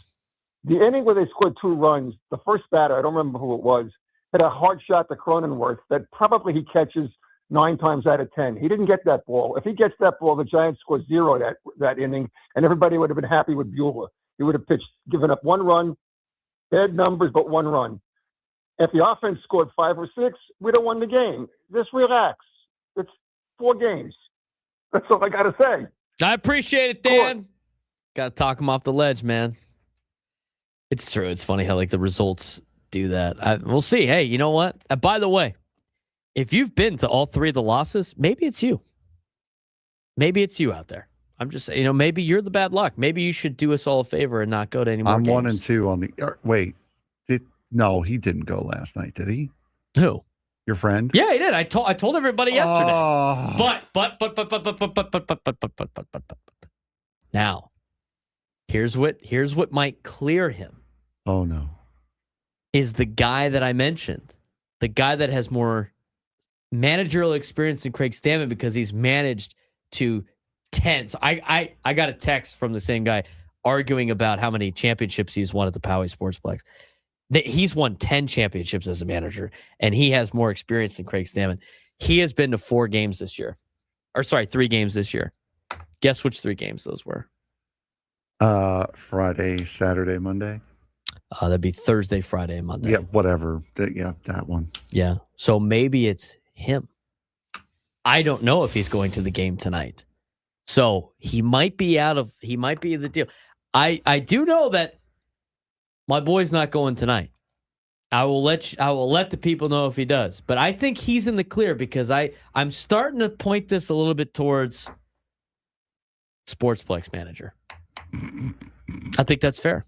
The inning where they scored 2 runs, the first batter, I don't remember who it was, hit a hard shot to Cronenworth that probably he catches 9 times out of 10. He didn't get that ball. If he gets that ball, the Giants score 0 that inning, and everybody would have been happy with Buehler. He would have given up 1 run, bad numbers, but 1 run. If the offense scored 5 or 6, we'd have won the game. Just relax. It's 4 games. That's all I got to say. I appreciate it, Dan. Got to talk him off the ledge, man. It's true. It's funny how like the results do that. We'll see. Hey, you know what? By the way, if you've been to all 3 of the losses, maybe it's you. Maybe it's you out there. I'm just saying, maybe you're the bad luck. Maybe you should do us all a favor and not go to any more games. I'm 1-2 on the. Wait, no, he didn't go last night, did he? Who? Your friend? Yeah, he did. I told everybody yesterday. Oh. But. Now, here's what might clear him. Oh no. Is the guy that I mentioned, the guy that has more managerial experience than Craig Stammen because he's managed to 10. So I got a text from the same guy arguing about how many championships he's won at the Poway Sportsplex. He's won 10 championships as a manager, and he has more experience than Craig Stammen. He has been to 3 games this year. Guess which 3 games those were? Friday, Saturday, Monday. That'd be Thursday, Friday, and Monday. Yeah, whatever. That one. Yeah. So maybe it's him. I don't know if he's going to the game tonight. So he might be in the deal. I do know that my boy's not going tonight. I will let the people know if he does. But I think he's in the clear because I'm starting to point this a little bit towards Sportsplex manager. I think that's fair.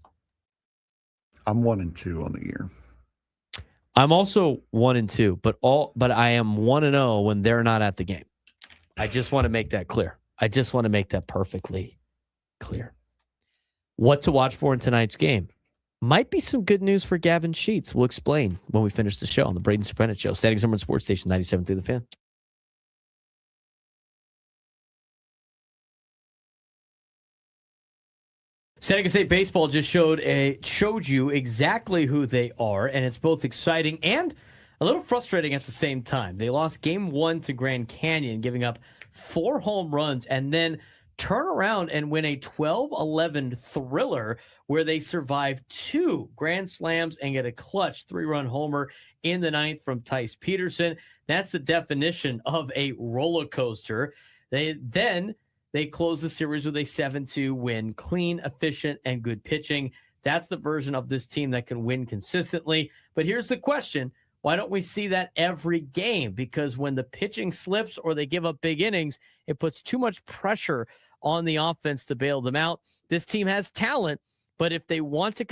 I'm 1-2 on the year. I'm also 1-2, but I am 1-0 when they're not at the game. I just want to make that clear. I just want to make that perfectly clear. What to watch for in tonight's game? Might be some good news for Gavin Sheets. We'll explain when we finish the show on the Braden Surprenant Show. Standing Summer Sports Station 97.3 The Fan. San Diego State baseball just showed you exactly who they are, and it's both exciting and a little frustrating at the same time. They lost Game 1 to Grand Canyon, giving up 4 home runs, and then turn around and win a 12-11 thriller where they survive 2 grand slams and get a clutch 3-run homer in the 9th from Tice Peterson. That's the definition of a roller coaster. They close the series with a 7-2 win, clean, efficient, and good pitching. That's the version of this team that can win consistently. But here's the question. Why don't we see that every game? Because when the pitching slips or they give up big innings, it puts too much pressure on the offense to bail them out. This team has talent, but if they want to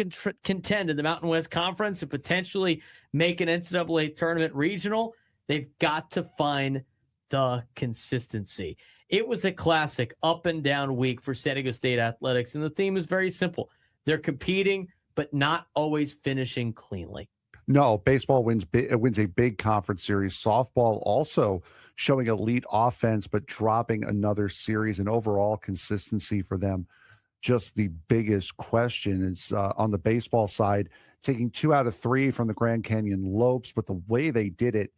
contend in the Mountain West Conference and potentially make an NCAA tournament regional, they've got to find the consistency. It was a classic up and down week for San Diego State athletics, and the theme is very simple. They're competing, but not always finishing cleanly. No, baseball wins a big conference series. Softball also showing elite offense, but dropping another series, and overall consistency for them. Just the biggest question is on the baseball side, taking 2 out of 3 from the Grand Canyon Lopes, but the way they did it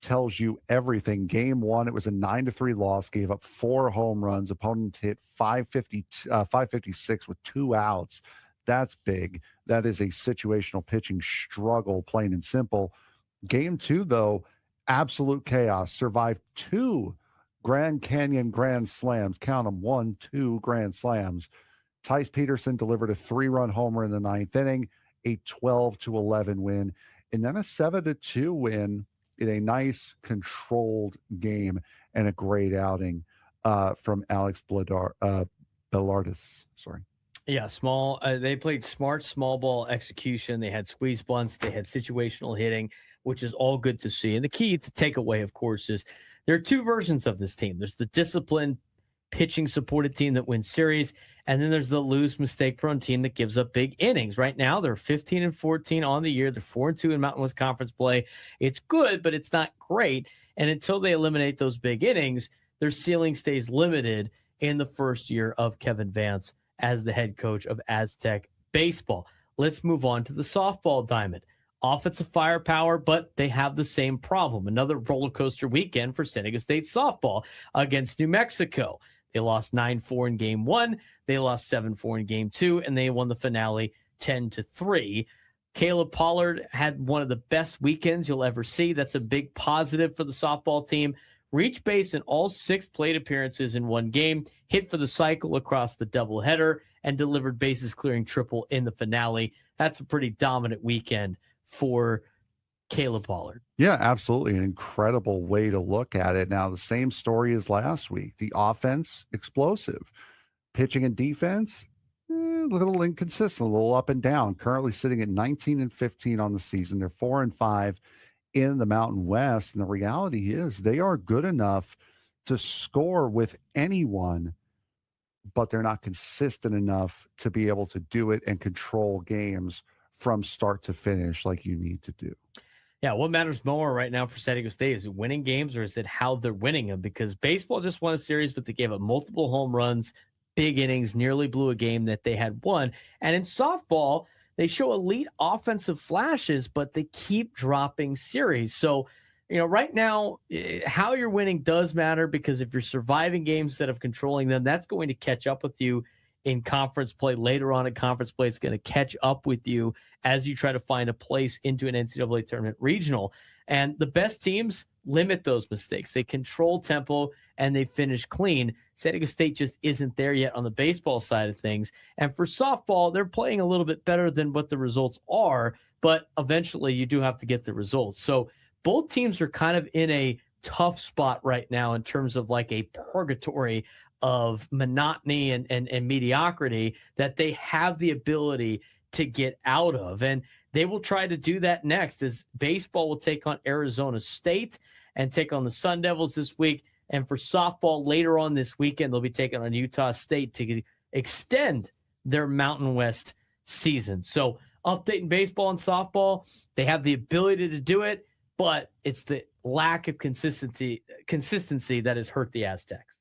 tells you everything. Game 1, it was a 9-3 loss, gave up 4 home runs. Opponent hit 556 with 2 outs. That's big. That is a situational pitching struggle, plain and simple. Game 2, though, absolute chaos. Survived 2 Grand Canyon grand slams. Count them, 1, 2 grand slams. Tice Peterson delivered a 3-run homer in the 9th inning, a 12-11 win, and then a 7-2 win in a nice controlled game and a great outing from Alex Belardis. Sorry. Yeah, small. They played smart small ball execution. They had squeeze bunts. They had situational hitting, which is all good to see. And the key to take away, of course, is there are 2 versions of this team. There's the disciplined pitching supported team that wins series, and then there's the lose mistake prone team that gives up big innings. Right now, they're 15-14 on the year. They're 4-2 in Mountain West Conference play. It's good, but it's not great. And until they eliminate those big innings, their ceiling stays limited in the first year of Kevin Vance as the head coach of Aztec baseball. Let's move on to the softball diamond. Offensive firepower, but they have the same problem. Another roller coaster weekend for San Diego State softball against New Mexico. They lost 9-4 in Game 1. They lost 7-4 in Game 2, and they won the finale 10-3. Caleb Pollard had one of the best weekends you'll ever see. That's a big positive for the softball team. Reached base in all 6 plate appearances in one game, hit for the cycle across the doubleheader, and delivered bases clearing triple in the finale. That's a pretty dominant weekend for Caleb Pollard. Yeah, absolutely. An incredible way to look at it. Now, the same story as last week. The offense, explosive. Pitching and defense, a little inconsistent, a little up and down. Currently sitting at 19-15 on the season. They're 4-5 in the Mountain West. And the reality is they are good enough to score with anyone, but they're not consistent enough to be able to do it and control games from start to finish like you need to do. Yeah, what matters more right now for San Diego State? Is it winning games or is it how they're winning them? Because baseball just won a series, but they gave up multiple home runs, big innings, nearly blew a game that they had won. And in softball, they show elite offensive flashes, but they keep dropping series. So, right now, how you're winning does matter, because if you're surviving games instead of controlling them, that's going to catch up with you in conference play. Later on in conference play, it's going to catch up with you as you try to find a place into an NCAA tournament regional. And the best teams limit those mistakes. They control tempo and they finish clean. San Diego State just isn't there yet on the baseball side of things. And for softball, they're playing a little bit better than what the results are, but eventually you do have to get the results. So both teams are kind of in a tough spot right now in terms of like a purgatory of monotony and mediocrity that they have the ability to get out of. And they will try to do that next, as baseball will take on Arizona State and take on the Sun Devils this week. And for softball later on this weekend, they'll be taking on Utah State to extend their Mountain West season. So updating baseball and softball, they have the ability to do it, but it's the lack of consistency that has hurt the Aztecs.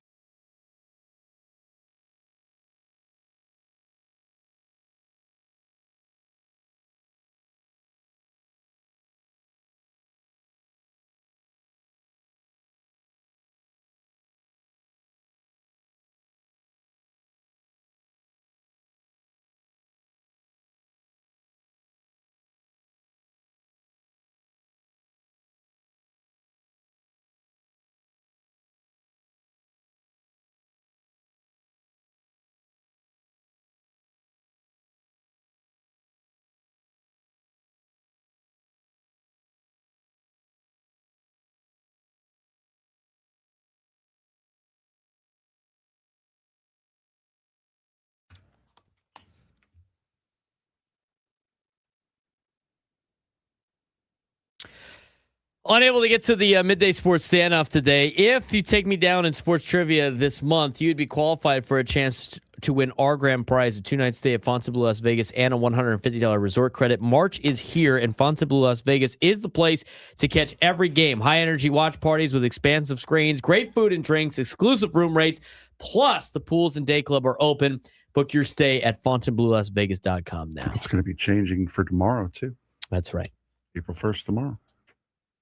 Unable to get to the midday sports standoff today. If you take me down in sports trivia this month, you'd be qualified for a chance to win our grand prize, a 2-night stay at Fontainebleau, Las Vegas, and a $150 resort credit. March is here, and Fontainebleau, Las Vegas is the place to catch every game. High-energy watch parties with expansive screens, great food and drinks, exclusive room rates, plus the pools and day club are open. Book your stay at FontainebleauLasVegas.com now. It's going to be changing for tomorrow, too. That's right. April 1st tomorrow.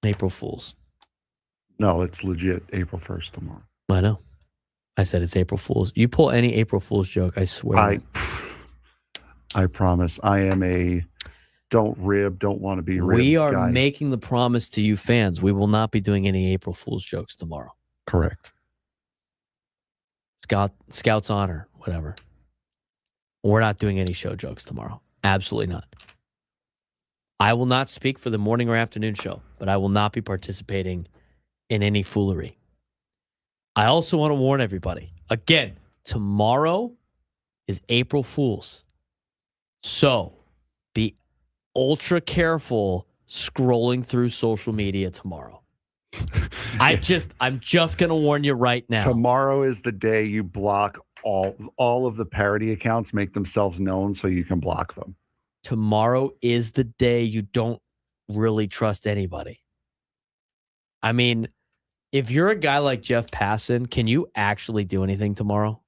April Fools. No, it's legit April 1st tomorrow. I know. I said it's April Fools. You pull any April Fools joke, I swear. I promise. I am a don't want to be ribbed We are guy. making the promise to you fans. We will not be doing any April Fools jokes tomorrow. Correct. Scout's honor, whatever. We're not doing any show jokes tomorrow. Absolutely not. I will not speak for the morning or afternoon show, but I will not be participating in any foolery. I also want to warn everybody. Again, tomorrow is April Fools. So be ultra careful scrolling through social media tomorrow. I'm just going to warn you right now. Tomorrow is the day you block all of the parody accounts, make themselves known so you can block them. Tomorrow is the day you don't really trust anybody. I mean, if you're a guy like Jeff Passan, can you actually do anything tomorrow?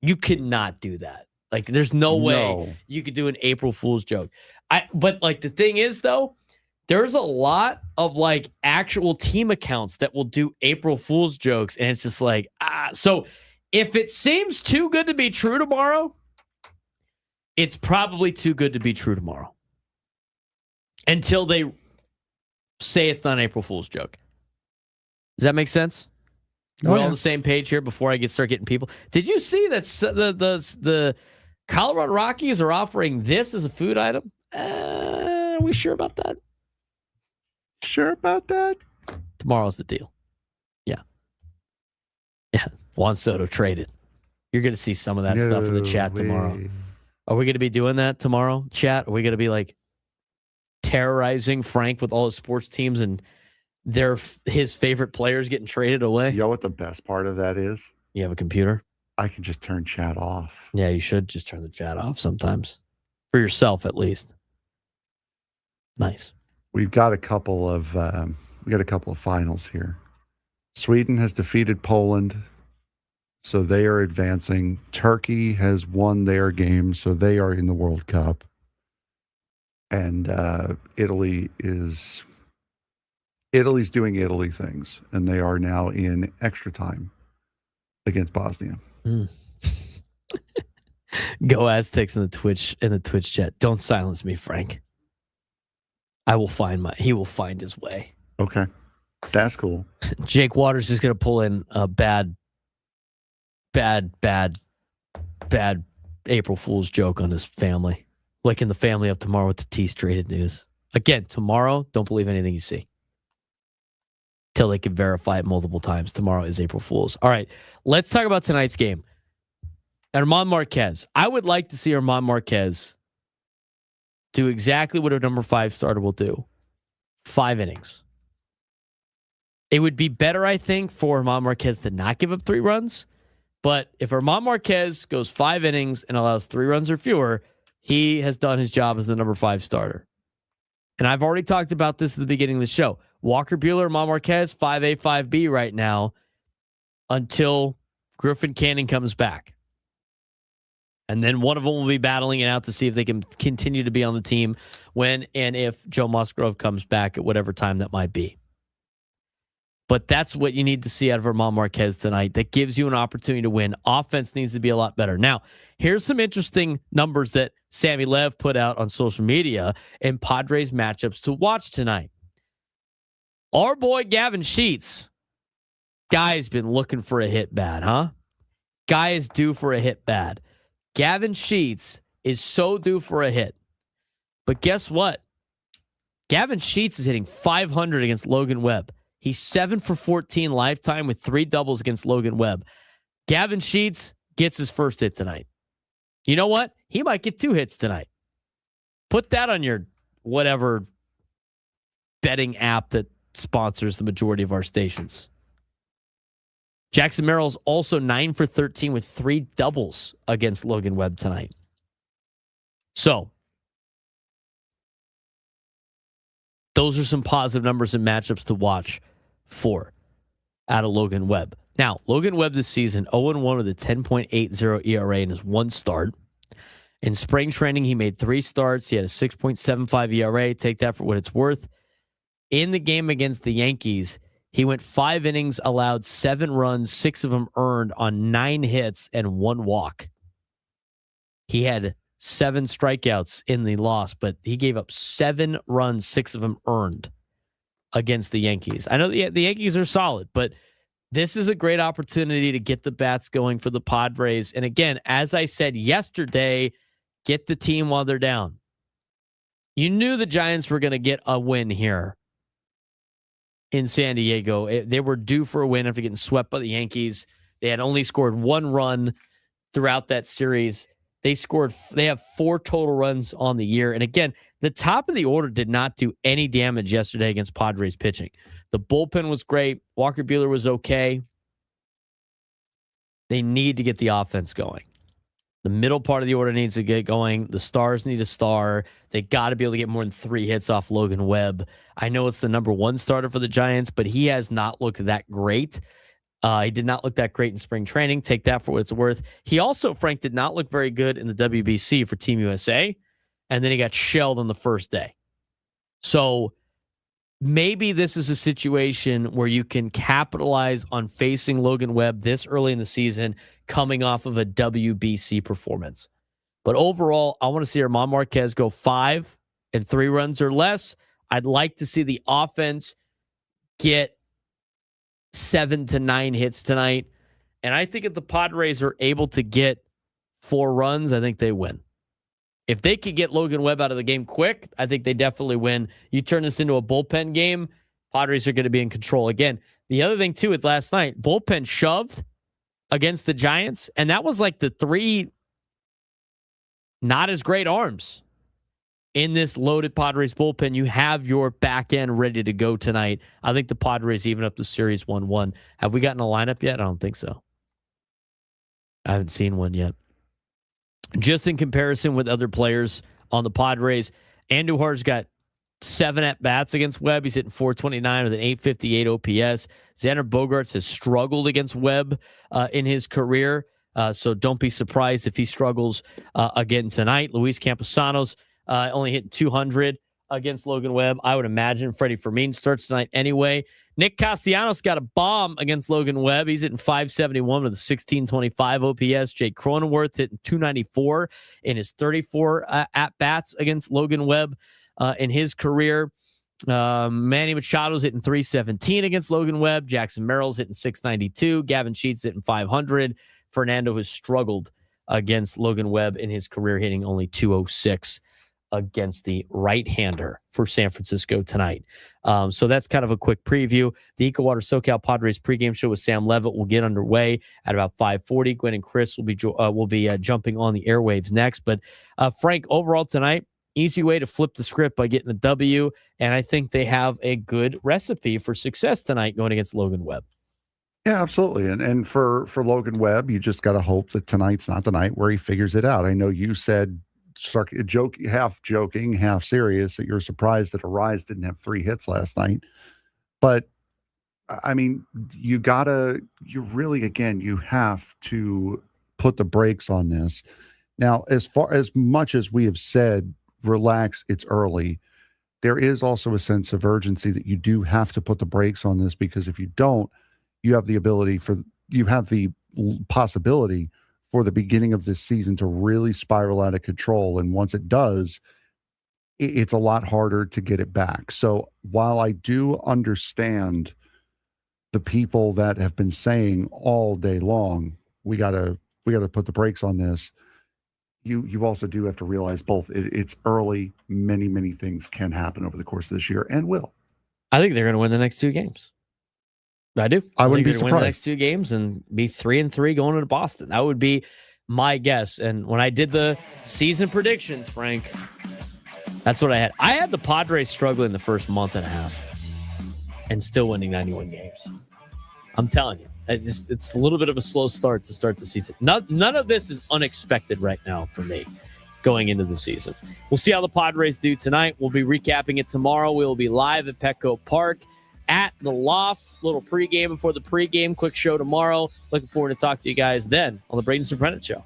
You could not do that. Like, there's no way you could do an April Fool's joke. But like, the thing is, though, there's a lot of like actual team accounts that will do April Fool's jokes. And it's just like, so if it seems too good to be true tomorrow, it's probably too good to be true tomorrow. Until they say it's not an April Fool's joke. Does that make sense? We're all on the same page here before I start getting people. Did you see that the Colorado Rockies are offering this as a food item? Are we sure about that? Sure about that? Tomorrow's the deal. Yeah. Juan Soto traded. You're going to see some of that stuff in the chat tomorrow. Are we going to be doing that tomorrow, chat? Are we going to be like terrorizing Frank with all his sports teams and his favorite players getting traded away. You know what the best part of that is? You have a computer? I can just turn chat off. Yeah, you should just turn the chat off sometimes. For yourself, at least. Nice. We've got a couple of finals here. Sweden has defeated Poland, so they are advancing. Turkey has won their game, so they are in the World Cup. And Italy's doing Italy things, and they are now in extra time against Bosnia. Go Aztecs in the Twitch chat. Don't silence me, Frank. He will find his way. Okay. That's cool. Jake Waters is going to pull in a bad April Fool's joke on his family. Waking the family up tomorrow with the T-Strated news. Again, tomorrow, don't believe anything you see. Till they can verify it multiple times. Tomorrow is April Fool's. All right, let's talk about tonight's game. German Marquez. I would like to see German Marquez do exactly what a number 5 starter will do. 5 innings. It would be better, I think, for German Marquez to not give up 3 runs. But if German Marquez goes 5 innings and allows 3 runs or fewer, he has done his job as the number 5 starter. And I've already talked about this at the beginning of the show. Walker Buehler, German Marquez, 5A, 5B right now until Griffin Canning comes back. And then one of them will be battling it out to see if they can continue to be on the team when and if Joe Musgrove comes back at whatever time that might be. But that's what you need to see out of German Marquez tonight. That gives you an opportunity to win. Offense needs to be a lot better. Now, here's some interesting numbers that Sammy Lev put out on social media in Padres matchups to watch tonight. Our boy Gavin Sheets, guy's been looking for a hit bad, huh? Guy is due for a hit bad. Gavin Sheets is so due for a hit. But guess what? Gavin Sheets is hitting .500 against Logan Webb. He's 7 for 14 lifetime with 3 doubles against Logan Webb. Gavin Sheets gets his first hit tonight. You know what? He might get 2 hits tonight. Put that on your whatever betting app that sponsors the majority of our stations. Jackson Merrill's also 9 for 13 with 3 doubles against Logan Webb tonight. So, those are some positive numbers and matchups to watch for out of Logan Webb. Now, Logan Webb this season, 0-1 with a 10.80 ERA in his 1 start. In spring training, he made 3 starts. He had a 6.75 ERA. Take that for what it's worth. In the game against the Yankees, he went 5 innings, allowed 7 runs, 6 of them earned on 9 hits and 1 walk. He had 7 strikeouts in the loss, but he gave up 7 runs, 6 of them earned against the Yankees. I know the Yankees are solid, but this is a great opportunity to get the bats going for the Padres. And again, as I said yesterday, get the team while they're down. You knew the Giants were going to get a win here in San Diego. They were due for a win after getting swept by the Yankees. They had only scored 1 run throughout that series. They have 4 total runs on the year. And again, the top of the order did not do any damage yesterday against Padres pitching. The bullpen was great. Walker Buehler was okay. They need to get the offense going. The middle part of the order needs to get going. The stars need a star. They got to be able to get more than 3 hits off Logan Webb. I know it's the number 1 starter for the Giants, but he has not looked that great. He did not look that great in spring training. Take that for what it's worth. He also, Frank, did not look very good in the WBC for Team USA, and then he got shelled on the first day. So maybe this is a situation where you can capitalize on facing Logan Webb this early in the season, coming off of a WBC performance. But overall, I want to see German Marquez go 5 and 3 runs or less. I'd like to see the offense get 7 to 9 hits tonight. And I think if the Padres are able to get 4 runs, I think they win. If they could get Logan Webb out of the game quick, I think they definitely win. You turn this into a bullpen game, Padres are going to be in control. Again, the other thing, too, with last night, bullpen shoved against the Giants, and that was like the 3 not as great arms. in this loaded Padres bullpen, you have your back end ready to go tonight. I think the Padres even up the series 1-1. Have we gotten a lineup yet? I don't think so. I haven't seen one yet. Just in comparison with other players on the Padres, Andujar's got 7 at-bats against Webb. He's hitting .429 with an .858 OPS. Xander Bogaerts has struggled against Webb in his career, so don't be surprised if he struggles again tonight. Luis Campusano's only hitting 200 against Logan Webb. I would imagine Freddie Fermin starts tonight anyway. Nick Castellanos got a bomb against Logan Webb. He's hitting .571 with a 1625 OPS. Jake Cronenworth hitting .294 in his 34 at-bats against Logan Webb in his career. Manny Machado's hitting .317 against Logan Webb. Jackson Merrill's hitting .692. Gavin Sheets hitting .500. Fernando has struggled against Logan Webb in his career, hitting only .206 against the right-hander for San Francisco tonight. So that's kind of a quick preview. The EcoWater SoCal Padres pregame show with Sam Levitt will get underway at about 5:40. Gwen and Chris will be jumping on the airwaves next. But Frank, overall tonight, easy way to flip the script by getting a W, and I think they have a good recipe for success tonight going against Logan Webb. Yeah, absolutely. And for Logan Webb, you just got to hope that tonight's not the night where he figures it out. I know you said, half joking, half serious, that you're surprised that Arise didn't have 3 hits last night. But, I mean, you have to put the brakes on this. Now, as much as we have said, relax, it's early, there is also a sense of urgency that you do have to put the brakes on this, because if you don't, you have the possibility for the beginning of this season to really spiral out of control. And once it does, it's a lot harder to get it back. So while I do understand the people that have been saying all day long, we gotta put the brakes on this, you also do have to realize both it's early. Many things can happen over the course of this year and will. I think they're going to win the next 2 games. I do. I wouldn't be surprised. Win the next 2 games and be 3-3 going into Boston. That would be my guess. And when I did the season predictions, Frank, that's what I had. I had the Padres struggling the first month and a half and still winning 91 games. I'm telling you, it's a little bit of a slow start to start the season. None of this is unexpected right now for me going into the season. We'll see how the Padres do tonight. We'll be recapping it tomorrow. We will be live at Petco Park at the Loft. Little pregame before the pregame. Quick show tomorrow. Looking forward to talk to you guys then on the Braden Surprenant Show.